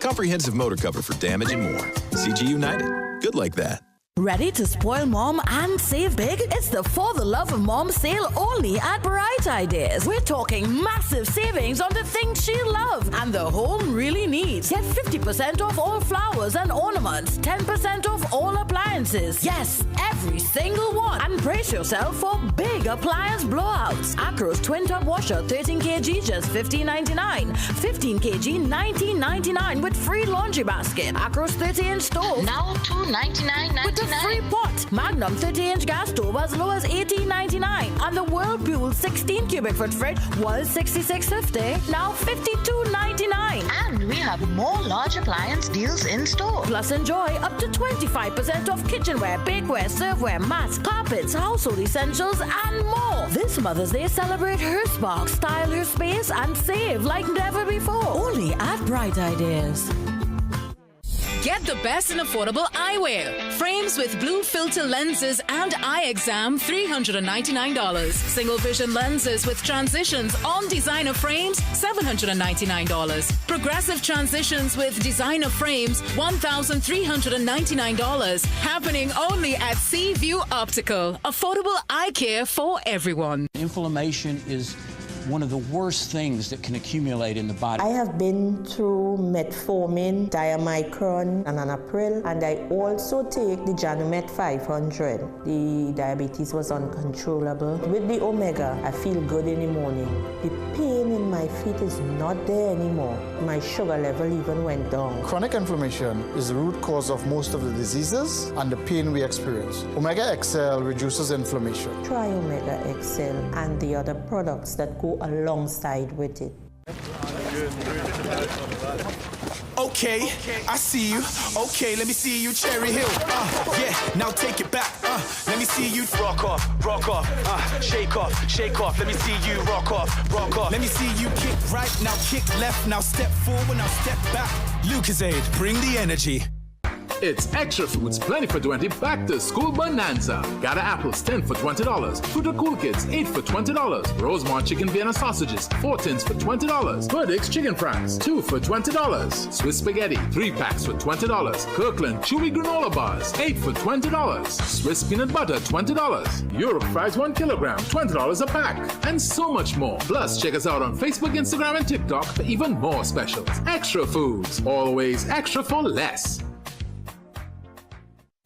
Comprehensive motor cover for damage and more. CG United. Good like that. Ready to spoil mom and save big? It's the For the Love of Mom sale only at Bright Ideas. We're talking massive savings on the things she loves and the home really needs. Get 50% off all flowers and ornaments, 10% off all appliances. Yes, every single one. And brace yourself for big appliance blowouts. Acro's twin tub washer, 13 kg, just $15.99. 15 kg, $19.99 with free laundry basket. Acro's 30-inch stove, now $299.99. with the free pot. Magnum 30-inch gas stove as low as $18.99. And the Whirlpool 16 cubic foot fridge was $66.50, now $52.99. And we have more large appliance deals in store. Plus enjoy up to 25% off kitchenware, bakeware, serveware, mats, carpets, household essentials, and more. This Mother's Day, celebrate her spark, style her space, and save like never before. Only at Bright Ideas. Get the best in affordable eyewear. Frames with blue filter lenses and eye exam, $399. Single vision lenses with transitions on designer frames, $799. Progressive transitions with designer frames, $1,399. Happening only at Seaview Optical. Affordable eye care for everyone. Inflammation is one of the worst things that can accumulate in the body. I have been through metformin, diamicron, and anapril, and I also take the Janumet 500. The diabetes was uncontrollable. With the Omega, I feel good in the morning. The pain in my feet is not there anymore. My sugar level even went down. Chronic inflammation is the root cause of most of the diseases and the pain we experience. Omega XL reduces inflammation. Try Omega XL and the other products that go alongside with it. Okay, I see you. Okay, let me see you, Cherry Hill. Yeah, now take it back. Let me see you rock off, shake off, shake off. Let me see you rock off, rock off. Let me see you kick right, now kick left, now step forward, now step back. Lucozade, bring the energy. It's Extra Foods Plenty for 20 Back to School Bonanza. Gather apples 10 for $20. Fruit Cool Kids 8 for $20. Rosemont Chicken Vienna Sausages 4 tins for $20. Perdix Chicken Franks 2 for $20. Swiss Spaghetti 3 packs for $20. Kirkland Chewy Granola Bars 8 for $20. Swiss Peanut Butter $20. Europe Fries 1 kilogram $20 a pack. And so much more. Plus check us out on Facebook, Instagram, and TikTok for even more specials. Extra Foods, always extra for less.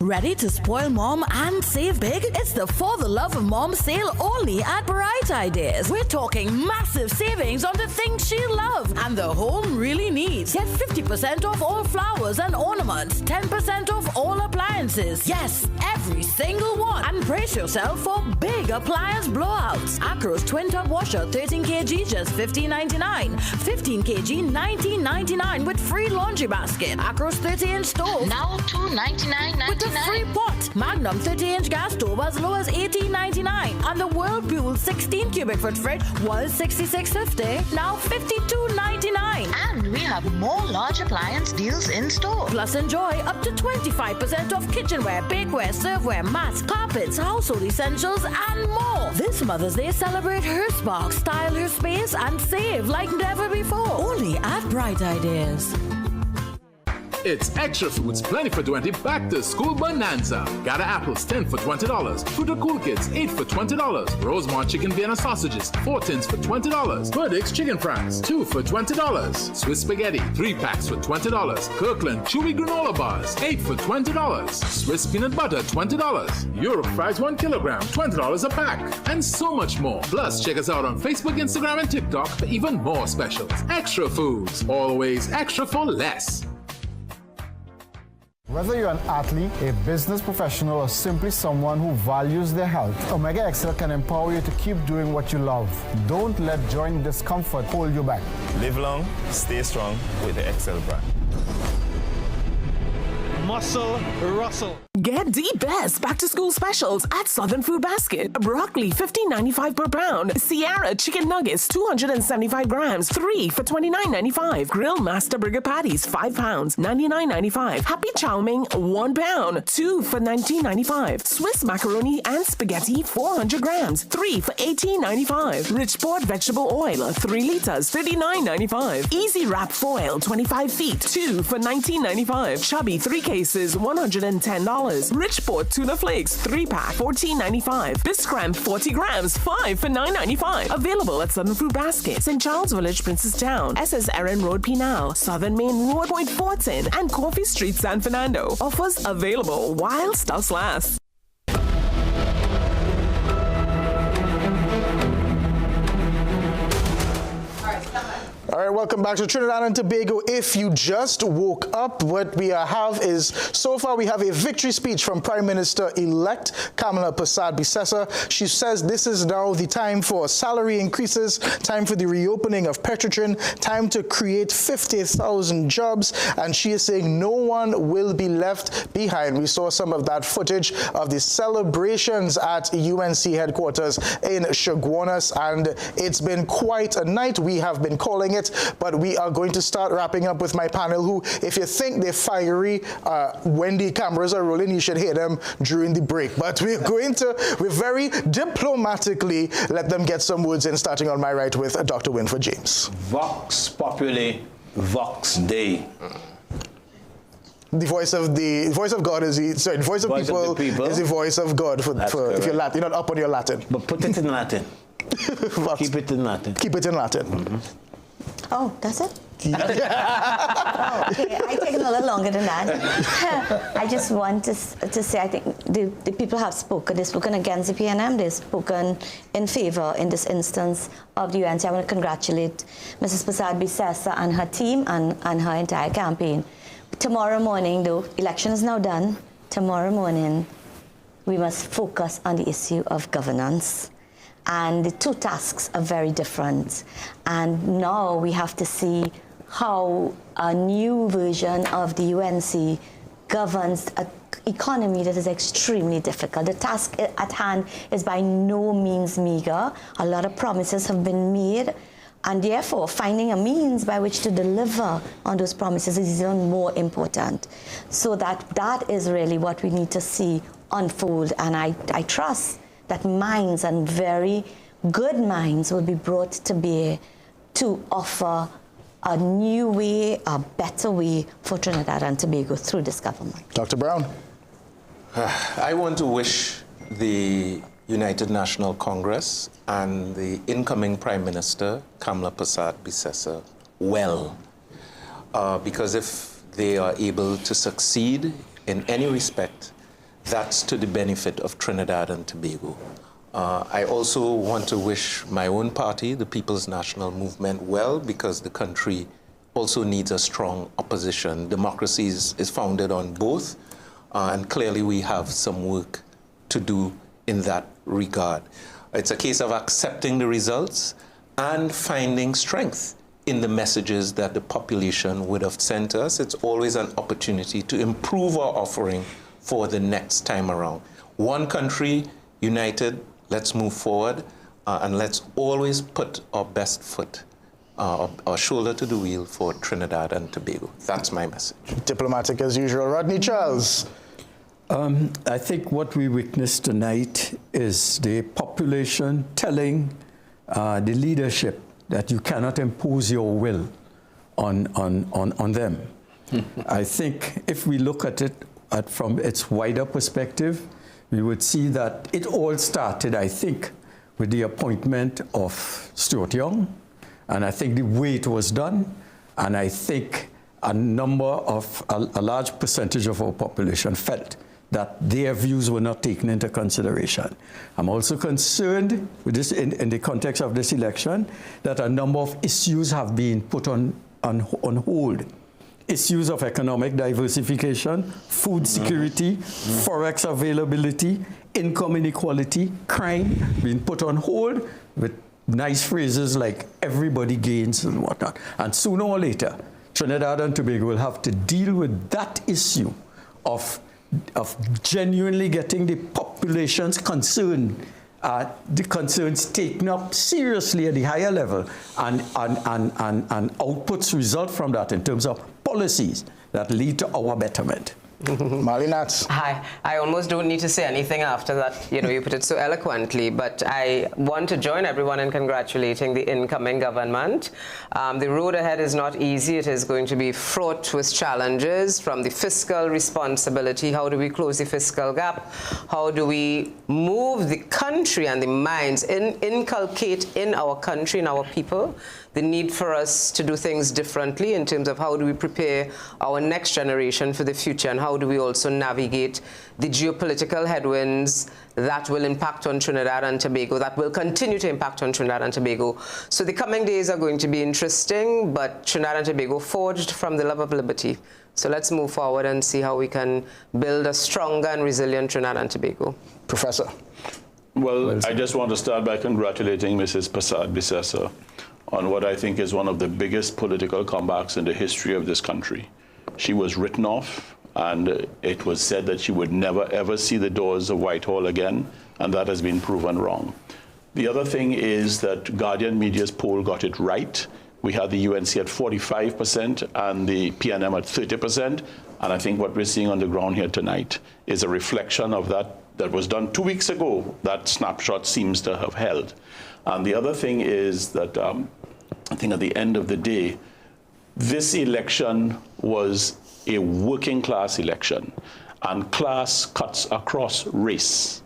Ready to spoil mom and save big? It's the For the Love of Mom sale only at Bright Ideas. We're talking massive savings on the things she loves and the home really needs. Get 50% off all flowers and ornaments, 10% off all appliances. Yes, every single one. And brace yourself for big appliance blowouts. Acro's twin tub washer, 13 kg, just $15.99. 15 kg, $19.99 with free laundry basket. Acro's 30-inch stove, now $299.99. with the free pot. Magnum 30-inch gas stove as low as $18.99. And the Whirlpool 16 cubic foot fridge was $66.50, now $52.99. And we have more large appliance deals in store. Plus enjoy up to 25% off kitchenware, bakeware, serveware, mats, carpets, household essentials, and more. This Mother's Day, celebrate her spark, style her space, and save like never before. Only at Bright Ideas. It's Extra Foods Plenty for 20 Back to School Bonanza. Gather apples 10 for $20. Fruit Cool Kids 8 for $20. Rosemont Chicken Vienna Sausages 4 tins for $20. Perdix Chicken Franks 2 for $20. Swiss Spaghetti 3 packs for $20. Kirkland Chewy Granola Bars 8 for $20. Swiss Peanut Butter $20. Europe Fries 1 kilogram $20 a pack. And so much more. Plus check us out on Facebook, Instagram, and TikTok for even more specials. Extra Foods, always extra for less. Whether you're an athlete, a business professional, or simply someone who values their health, Omega XL can empower you to keep doing what you love. Don't let joint discomfort hold you back. Live long, stay strong with the XL brand. muscle rustle. Get the best back-to-school specials at Southern Food Basket. Broccoli, $15.95 per pound. Sierra chicken nuggets, 275 grams, 3 for $29.95. Grill Master Burger patties, 5 pounds, $99.95. Happy Chow Mein, 1 pound, 2 for $19.95. Swiss macaroni and spaghetti, 400 grams, 3 for $18.95. Richport vegetable oil, 3 liters, $39.95. Easy Wrap foil, 25 feet, 2 for $19.95. Chubby 3 cases, $110. Richport tuna flakes, 3-pack, $14.95. Biscram 40 grams, 5 for $9.95. Available at Southern Food Basket, St. Charles Village, Princestown, SS Erin Road, Pinal, Southern Main Road, Point Fortin, and Coffee Street, San Fernando. Offers available while stocks last. All right, welcome back to Trinidad and Tobago. If you just woke up, what we have is, so far we have a victory speech from Prime Minister-elect Kamla Prasad-Bissessar. She says this is now the time for salary increases, time for the reopening of Petrotrin, time to create 50,000 jobs, and she is saying no one will be left behind. We saw some of that footage of the celebrations at UNC headquarters in Chaguanas, and it's been quite a night. We have been calling it, but we are going to start wrapping up with my panel who, if you think they're fiery when the cameras are rolling, you should hear them during the break. But we're very diplomatically let them get some words in, starting on my right with Dr. Winford James. Vox Populi, Vox Dei. The voice of God is the voice of people is the voice of God for if you're Latin, you're not up on your Latin. But put it in Latin. Keep it in Latin. Keep it in Latin. Mm-hmm. Oh, that's it? Oh, okay, I take a little longer than that. I just want to say, I think the people have spoken. They've spoken against the PNM. They've spoken in favor, in this instance, of the UNC. I want to congratulate Mrs. Prasad-Bissessar and her team and her entire campaign. Tomorrow morning, though, election is now done. Tomorrow morning, we must focus on the issue of governance. And the two tasks are very different. And now we have to see how a new version of the UNC governs an economy that is extremely difficult. The task at hand is by no means meager. A lot of promises have been made, and therefore finding a means by which to deliver on those promises is even more important. So that is really what we need to see unfold, and I trust that minds, and very good minds, will be brought to bear to offer a new way, a better way for Trinidad and Tobago through this government. Dr. Brown. I want to wish the United National Congress and the incoming Prime Minister, Kamla Prasad-Bissessar, well. Because if they are able to succeed in any respect, that's to the benefit of Trinidad and Tobago. I also want to wish my own party, the People's National Movement, well, because the country also needs a strong opposition. Democracy is founded on both, and clearly we have some work to do in that regard. It's a case of accepting the results and finding strength in the messages that the population would have sent us. It's always an opportunity to improve our offering for the next time around. One country, united, let's move forward, and let's always put our best foot, our shoulder to the wheel for Trinidad and Tobago. That's my message. Diplomatic as usual. Rodney Charles. I think what we witnessed tonight is the population telling the leadership that you cannot impose your will on them. I think if we look at it from its wider perspective, we would see that it all started, I think, with the appointment of Stuart Young, and I think the way it was done, and I think a large percentage of our population felt that their views were not taken into consideration. I'm also concerned with this, in the context of this election, that a number of issues have been put on hold. Issues of economic diversification, food security, forex availability, income inequality, crime being put on hold with nice phrases like everybody gains and whatnot. And sooner or later, Trinidad and Tobago will have to deal with that issue of genuinely getting the population's concern, the concerns taken up seriously at the higher level, and outputs result from that in terms of policies that lead to our betterment. Malinats. Hi. I almost don't need to say anything after that. You put it so eloquently, but I want to join everyone in congratulating the incoming government. The road ahead is not easy. It is going to be fraught with challenges, from the fiscal responsibility. How do we close the fiscal gap? How do we move the country and the minds, inculcate in our country, in our people, the need for us to do things differently in terms of how do we prepare our next generation for the future, and how do we also navigate the geopolitical headwinds that will impact on Trinidad and Tobago, that will continue to impact on Trinidad and Tobago. So the coming days are going to be interesting, but Trinidad and Tobago forged from the love of liberty. So let's move forward and see how we can build a stronger and resilient Trinidad and Tobago. Professor. Well, I just want to start by congratulating Mrs. Prasad-Bissessar on what I think is one of the biggest political comebacks in the history of this country. She was written off, and it was said that she would never, ever see the doors of Whitehall again, and that has been proven wrong. The other thing is that Guardian Media's poll got it right. We had the UNC at 45% and the PNM at 30%, and I think what we're seeing on the ground here tonight is a reflection of that was done 2 weeks ago. That snapshot seems to have held. And the other thing is that I think at the end of the day, this election was a working class election, and class cuts across race.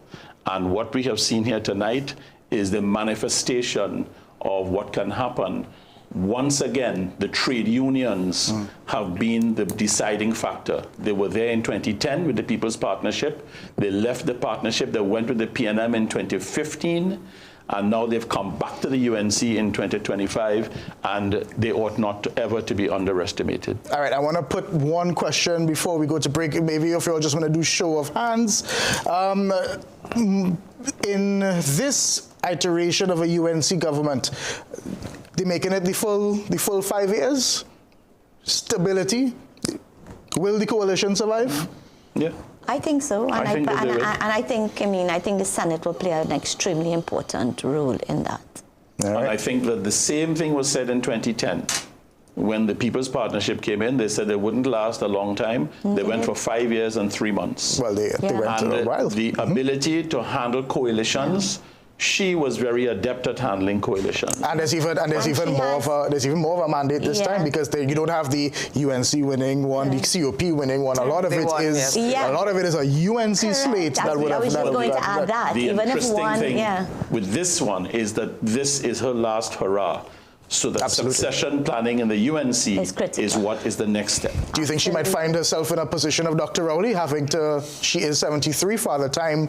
And what we have seen here tonight is the manifestation of what can happen. Once again, the trade unions have been the deciding factor. They were there in 2010 with the People's Partnership. They left the partnership. They went with the PNM in 2015. And now they've come back to the UNC in 2025, and they ought not ever to be underestimated. All right, I want to put one question before we go to break. Maybe if you all just want to do show of hands. In this iteration of a UNC government, they making it the full 5 years? Stability? Will the coalition survive? Yeah. I think so, and I think the Senate will play an extremely important role in that. And I think that the same thing was said in 2010. When the People's Partnership came in, they said they wouldn't last a long time. They went for 5 years and 3 months. Well, they went a while. The ability to handle coalitions, she was very adept at handling coalitions. And there's even more of a mandate this time, because you don't have the UNC winning one, the COP winning one. A lot of it is a UNC slate that would have. I was just going to add that. The even interesting if one, thing with this one is that this is her last hurrah. So that succession planning in the UNC is what is the next step. Do you think she might find herself in a position of Dr. Rowley, she is 73, Father Time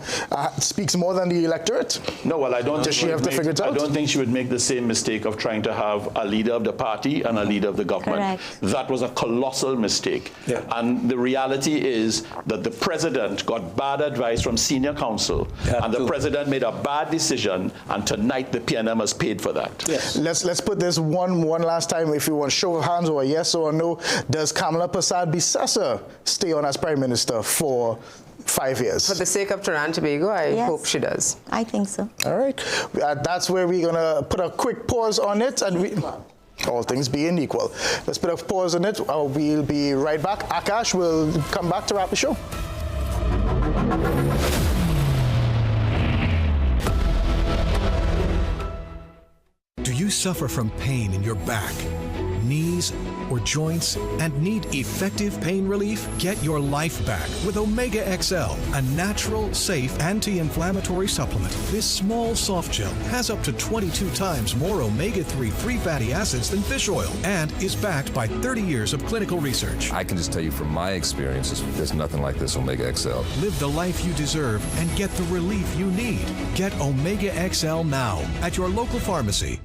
speaks more than the electorate? No, well, I don't Does she have to figure it out? I don't think she would make the same mistake of trying to have a leader of the party and a leader of the government. Correct. That was a colossal mistake. Yeah. And the reality is that the president got bad advice from senior counsel, and the president made a bad decision, and tonight the PNM has paid for that. Yes. Let's put this one last time, if you want show of hands or a yes or a no. Does Kamla Prasad-Bissessar stay on as Prime Minister for 5 years? For the sake of Trinidad and Tobago, I hope she does. I think so. All right. That's where we're going to put a quick pause on it. And all things being equal. Let's put a pause on it. We'll be right back. Akash will come back to wrap the show. Do you suffer from pain in your back, knees, or joints and need effective pain relief? Get your life back with Omega XL, a natural, safe, anti-inflammatory supplement. This small soft gel has up to 22 times more omega-3 free fatty acids than fish oil and is backed by 30 years of clinical research. I can just tell you from my experiences, there's nothing like this Omega XL. Live the life you deserve and get the relief you need. Get Omega XL now at your local pharmacy.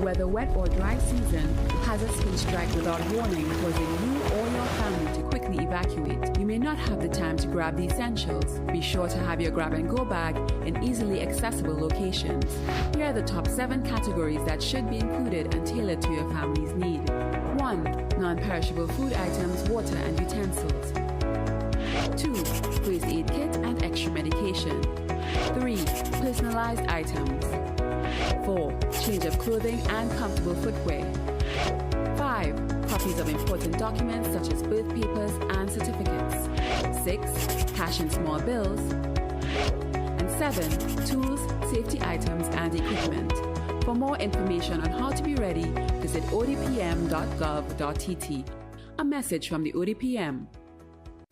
Whether wet or dry season, hazard speed strike without warning, causing you or your family to quickly evacuate. You may not have the time to grab the essentials. Be sure to have your grab-and-go bag in easily accessible locations. Here are the top 7 categories that should be included and tailored to your family's need. 1. non-perishable food items, water and utensils. 2. First aid kit and extra medication. 3. Personalized items. 4. Change of clothing and comfortable footwear. 5. Copies of important documents such as birth papers and certificates. 6. Cash and small bills. And 7. Tools, safety items and equipment. For more information on how to be ready, visit odpm.gov.tt. A message from the ODPM.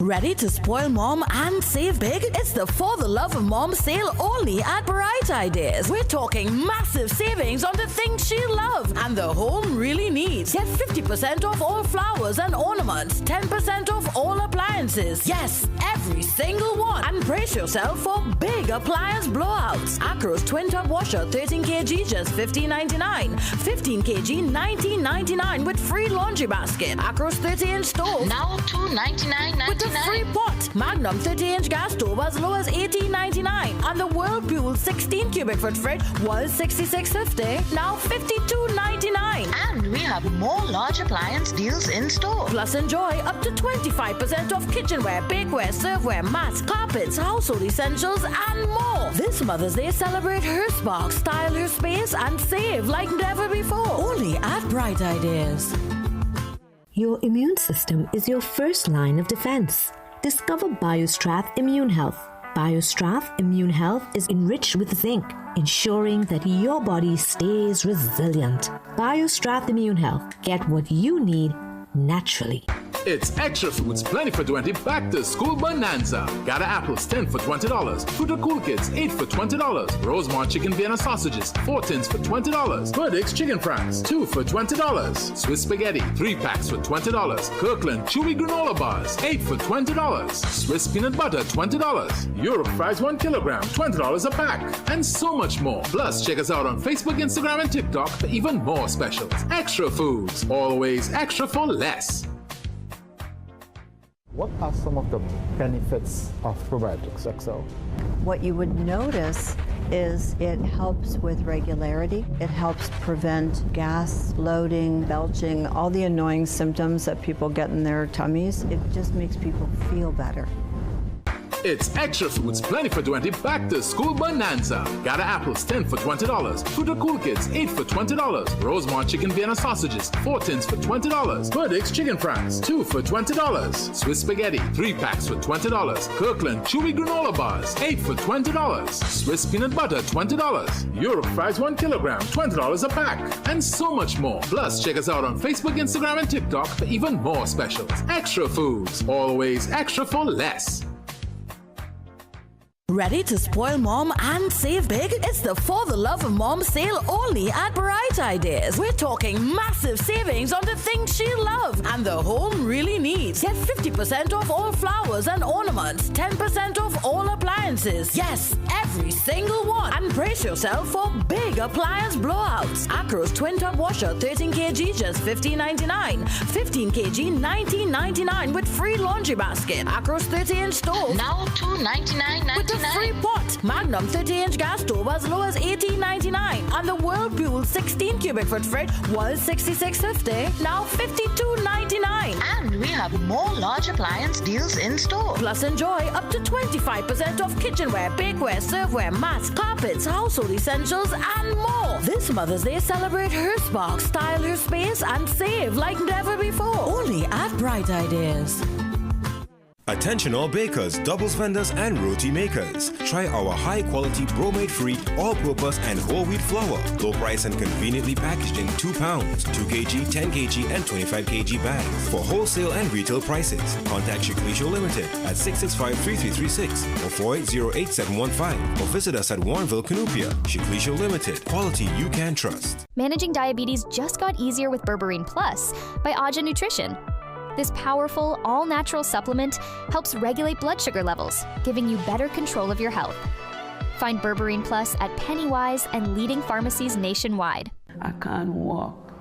Ready to spoil mom and save big? It's the For the Love of Mom sale only at Bright Ideas. We're talking massive savings on the things she loves and the home really needs. Get 50% off all flowers and ornaments, 10% off all appliances. Yes, every single one. And brace yourself for big appliance blowouts. Acro's twin tub washer, 13 kg, just $15.99. 15 kg, $19.99 with free laundry basket. Acro's 30-inch stove, now $299.99. with a free pot. Magnum 30-inch gas stove as low as $18.99. And the Whirlpool 16 cubic foot fridge was $66.50, now $52.99. And we have more large appliance deals in store. Plus enjoy up to 25% off kitchenware, bakeware, serveware, mats, carpets, household essentials, and more. This Mother's Day, celebrate her spark, style her space, and save like never before. Only at Bright Ideas. Your immune system is your first line of defense. Discover BioStrath Immune Health. BioStrath Immune Health is enriched with zinc, ensuring that your body stays resilient. BioStrath Immune Health. Get what you need naturally. It's Extra Foods Plenty for 20 Back to School Bonanza. Gather apples 10 for $20. Fruit of Cool Kids 8 for $20. Rosemont chicken Vienna sausages 4 tins for $20. Perdix chicken franks 2 for $20. Swiss spaghetti 3 packs for $20. Kirkland chewy granola bars 8 for $20. Swiss peanut butter $20. Europe fries 1 kilogram $20 a pack. And so much more. Plus check us out on Facebook, Instagram and TikTok for even more specials. Extra Foods, always extra for less. What are some of the benefits of Probiotics XL? What you would notice is it helps with regularity. It helps prevent gas, bloating, belching, all the annoying symptoms that people get in their tummies. It just makes people feel better. It's Extra Foods Plenty for 20 Back to School Bonanza. Gather apples 10 for $20. Fruit of Cool Kids 8 for $20. Rosemont chicken Vienna sausages 4 tins for $20. Perdix chicken franks 2 for $20. Swiss spaghetti 3 packs for $20. Kirkland chewy granola bars 8 for $20. Swiss peanut butter $20. Europe fries 1 kilogram $20 a pack. And so much more. Plus check us out on Facebook, Instagram and TikTok for even more specials. Extra Foods, always extra for less. Ready to spoil mom and save big? It's the For the Love of Mom sale only at Bright Ideas. We're talking massive savings on the things she loves and the home really needs. Get 50% off all flowers and ornaments, 10% off all appliances. Yes, every single one. And brace yourself for big appliance blowouts. Acro's twin tub washer, 13 kg, just $15.99. 15 kg, $19.99 with free laundry basket. Acro's 30-inch stove, now $299.99. with a free pot. Magnum 30-inch gas stove as low as $18.99. And the Whirlpool 16 cubic foot fridge was $66.50, now $52.99. And we have more large appliance deals in store. Plus enjoy up to 25% off kitchenware, bakeware, serveware, mats, carpets, household essentials, and more. This Mother's Day, celebrate her spark, style her space, and save like never before. Only at Bright Ideas. Attention all bakers, doubles vendors, and roti makers. Try our high-quality bromate-free, all-purpose, and whole wheat flour. Low price and conveniently packaged in 2 pounds, 2 kg, 10 kg, and 25 kg bags. For wholesale and retail prices, contact Chiclisho Limited at 665-3336 or 480-8715 or visit us at Warrenville, Canoopia. Chiclisho Limited, quality you can trust. Managing diabetes just got easier with Berberine Plus by Aja Nutrition. This powerful, all-natural supplement helps regulate blood sugar levels, giving you better control of your health. Find Berberine Plus at Pennywise and leading pharmacies nationwide. I can't walk.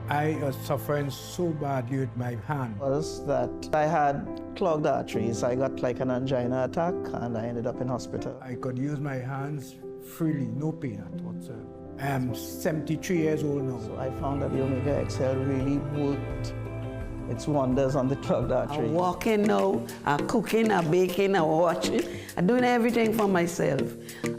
I was suffering so badly with my hand. Was that I had clogged arteries. I got like an angina attack and I ended up in hospital. I could use my hands freely, no pain at whatsoever. I am 73 years old now. So I found that the Omega XL really worked It's wonders on the 12th artery. I'm walking now, I'm cooking, I'm baking, I'm watching. I'm doing everything for myself.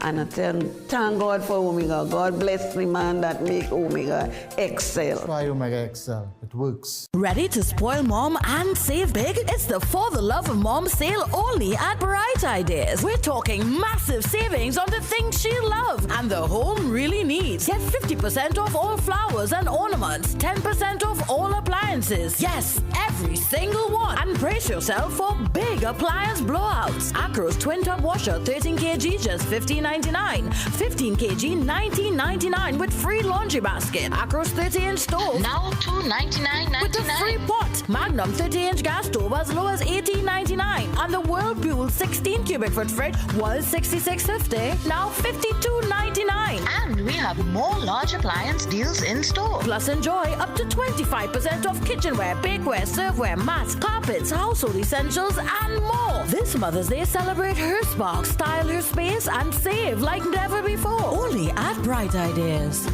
And I thank God for Omega. God bless the man that make Omega excel. Try Omega Excel. It works. Ready to spoil mom and save big? It's the For the Love of Mom sale only at Bright Ideas. We're talking massive savings on the things she loves and the home really needs. Get 50% off all flowers and ornaments, 10% off all appliances. Yes, every single one. And brace yourself for big appliance blowouts. Acro's twin tub washer, 13 kg, just $15.99. 15 kg, $19.99 with free laundry basket. Acro's 30-inch stove, now $299.99 with the free pot. Magnum 30-inch gas stove as low as $18.99. And the Whirlpool 16 cubic foot fridge was $66.50, now $52.99. And we have more large appliance deals in store. Plus enjoy up to 25% off kitchenware, bakeware, serveware, mats, carpets, household essentials, and more. This Mother's Day, celebrate her spark, style her space, and save like never before. Only at Bright Ideas.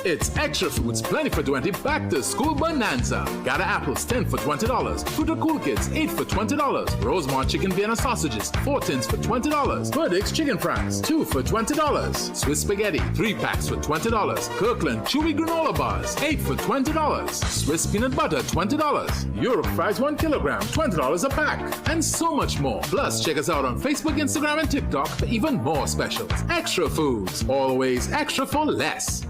It's extra foods, plenty for 20, back to school bonanza. Gather apples, 10 for $20. Fruit or Cool Kids, 8 for $20. Rosemont chicken Vienna sausages, 4 tins for $20. Burdick's chicken fries, 2 for $20. Swiss spaghetti, 3 packs for $20. Kirkland chewy granola bars, 8 for $20. Swiss peanut butter, $20. Europe fries 1 kilogram, $20 a pack. And so much more. Plus, check us out on Facebook, Instagram, and TikTok for even more specials. Extra foods, always extra for less.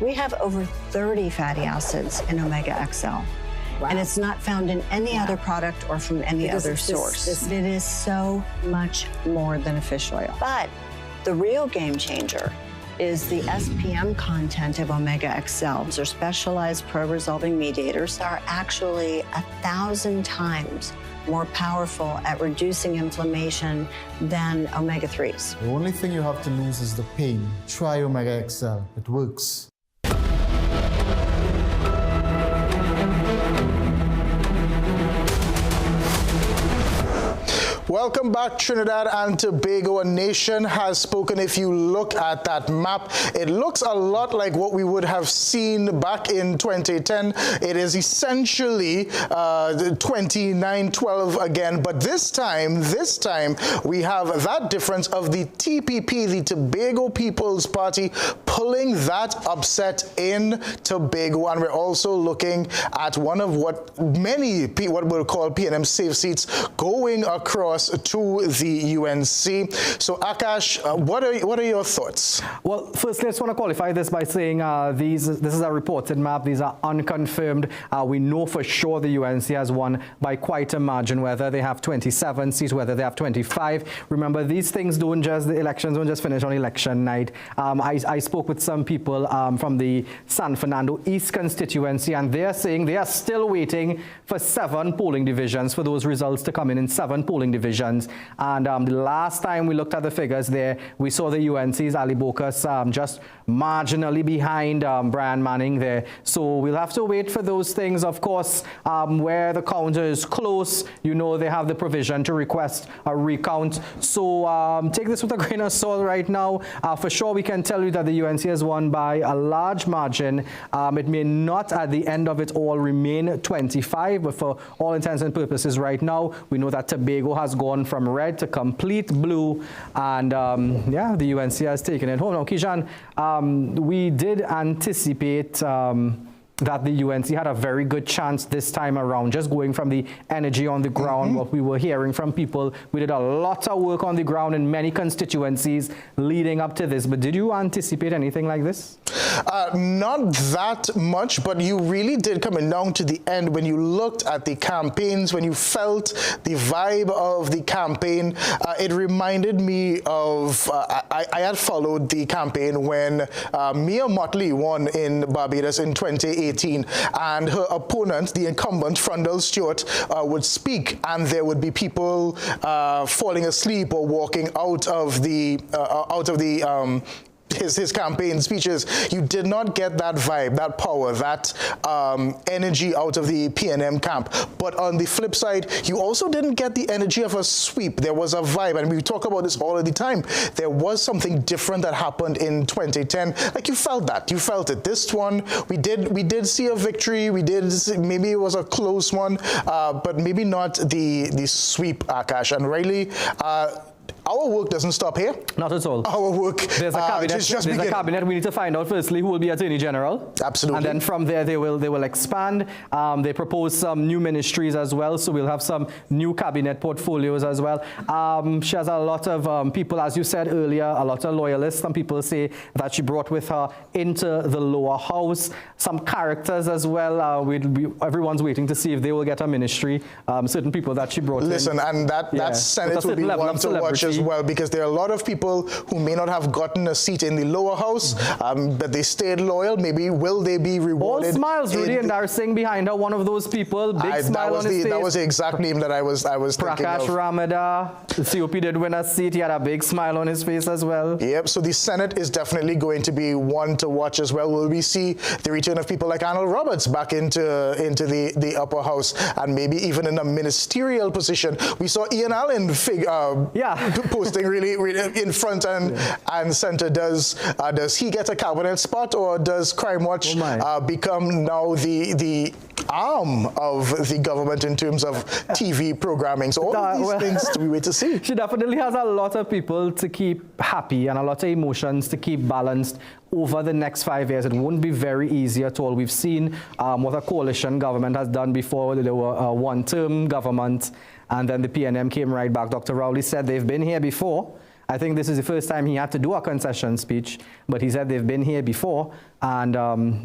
We have over 30 fatty acids in Omega XL. Wow. And it's not found in any other product or from any other source. It is so much more than a fish oil. But the real game changer is the SPM content of Omega XL. Their specialized pro-resolving mediators are actually 1,000 times more powerful at reducing inflammation than omega-3s. The only thing you have to lose is the pain. Try Omega XL. It works. Welcome back, Trinidad and Tobago. A nation has spoken. If you look at that map, it looks a lot like what we would have seen back in 2010. It is essentially 29-12 again, but this time, we have that difference of the TPP, the Tobago People's Party, pulling that upset in Tobago. And we're also looking at one of what we'll call PNM safe seats going across to the UNC. So Akash, what are your thoughts? Well, firstly, I just want to qualify this by saying this is a reported map. These are unconfirmed. We know for sure the UNC has won by quite a margin, whether they have 27 seats, whether they have 25. Remember, the elections don't just finish on election night. I spoke with some people from the San Fernando East constituency, and they are saying they are still waiting for 7 polling divisions, for those results to come in 7 polling divisions. And the last time we looked at the figures there, we saw the UNC's Ali Bokas just marginally behind Brian Manning there. So we'll have to wait for those things. Of course, where the counter is close, you know they have the provision to request a recount. So take this with a grain of salt right now. For sure, we can tell you that the UNC has won by a large margin. It may not at the end of it all remain 25, but for all intents and purposes right now, we know that Tobago has gone from red to complete blue, and the UNC has taken it home. Now, Kijan, we did anticipate that the UNC had a very good chance this time around, just going from the energy on the ground, what we were hearing from people. We did a lot of work on the ground in many constituencies leading up to this, but did you anticipate anything like this? Not that much, but you really did coming down to the end when you looked at the campaigns, when you felt the vibe of the campaign. It reminded me of, I had followed the campaign when Mia Motley won in Barbados in 2018, and her opponent, the incumbent, Frundle Stewart, would speak, and there would be people falling asleep or walking out of the his campaign speeches, you did not get that vibe, that power, that energy out of the PNM camp. But on the flip side, you also didn't get the energy of a sweep. There was a vibe, and we talk about this all of the time. There was something different that happened in 2010. Like, you felt that. You felt it. This one, we did see a victory. We did see, maybe it was a close one, but maybe not the sweep, Akash. And Riley, our work doesn't stop here. Not at all. Our work there's a cabinet. just there's a cabinet. We need to find out firstly who will be Attorney General. Absolutely. And then from there they will expand. They propose some new ministries as well, so we'll have some new cabinet portfolios as well. She has a lot of people, as you said earlier, a lot of loyalists. Some people say that she brought with her into the lower house some characters as well. Everyone's waiting to see if they will get a ministry. Certain people that she brought in. Listen, and that Senate will be one to watch as well, because there are a lot of people who may not have gotten a seat in the lower house, but they stayed loyal. Maybe will they be rewarded? All smiles, Rudy, and they're saying behind her, one of those people, big smile on his face. That was the exact name that I was thinking of. Prakash Ramada, the COP did win a seat. He had a big smile on his face as well. Yep, so the Senate is definitely going to be one to watch as well. Will we see the return of people like Arnold Roberts back into the upper house, and maybe even in a ministerial position? We saw Ian Allen posting really in front and center. Does he get a cabinet spot, or does Crime Watch become now the arm of the government in terms of TV programming? So all of these things we wait to see. She definitely has a lot of people to keep happy and a lot of emotions to keep balanced over the next 5 years. It won't be very easy at all. We've seen what a coalition government has done before. There were a one-term government, and then the PNM came right back. Dr. Rowley said they've been here before. I think this is the first time he had to do a concession speech, but he said they've been here before, and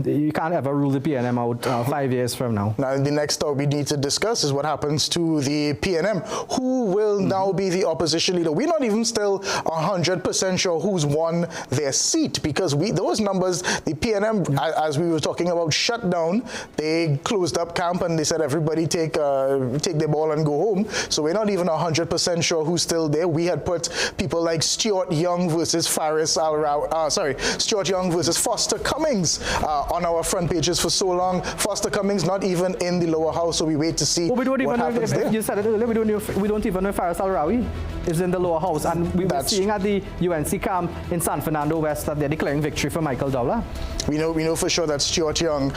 you can't ever rule the PNM out 5 years from now. Now, the next thought we need to discuss is what happens to the PNM. Who will now be the opposition leader? We're not even still 100% sure who's won their seat, because those numbers, the PNM, as we were talking about, shut down. They closed up camp and they said everybody take their ball and go home. So we're not even 100% sure who's still there. We had put people like Stuart Young versus Stuart Young versus Foster Cummings on our front pages for so long. Foster Cummings not even in the lower house, so we wait to see what happens there. You said it earlier, we don't even know if Faris Al-Rawi is in the lower house, and we were seeing at the UNC camp in San Fernando West that they're declaring victory for Michael Dowler. We know for sure that Stuart Young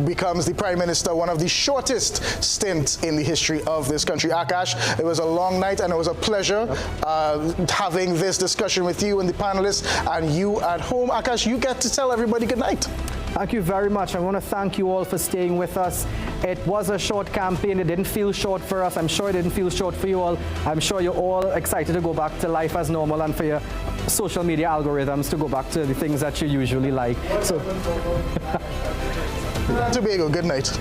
becomes the Prime Minister, one of the shortest stints in the history of this country. Akash, it was a long night, and it was a pleasure having this discussion with you and the panelists, and you at home. Akash, you get to tell everybody good night. Thank you very much. I want to thank you all for staying with us. It was a short campaign. It didn't feel short for us. I'm sure it didn't feel short for you all. I'm sure you're all excited to go back to life as normal, and for your social media algorithms to go back to the things that you usually like. So, Tobago, good night.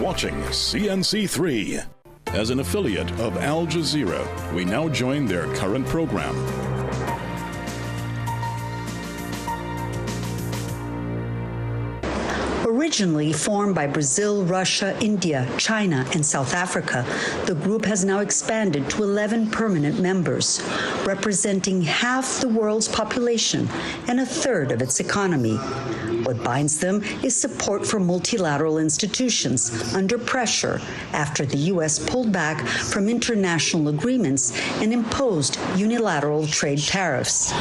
Watching CNC3. As an affiliate of Al Jazeera, we now join their current program. Originally formed by Brazil, Russia, India, China, and South Africa, the group has now expanded to 11 permanent members, representing half the world's population and a third of its economy. What binds them is support for multilateral institutions under pressure after the U.S. pulled back from international agreements and imposed unilateral trade tariffs.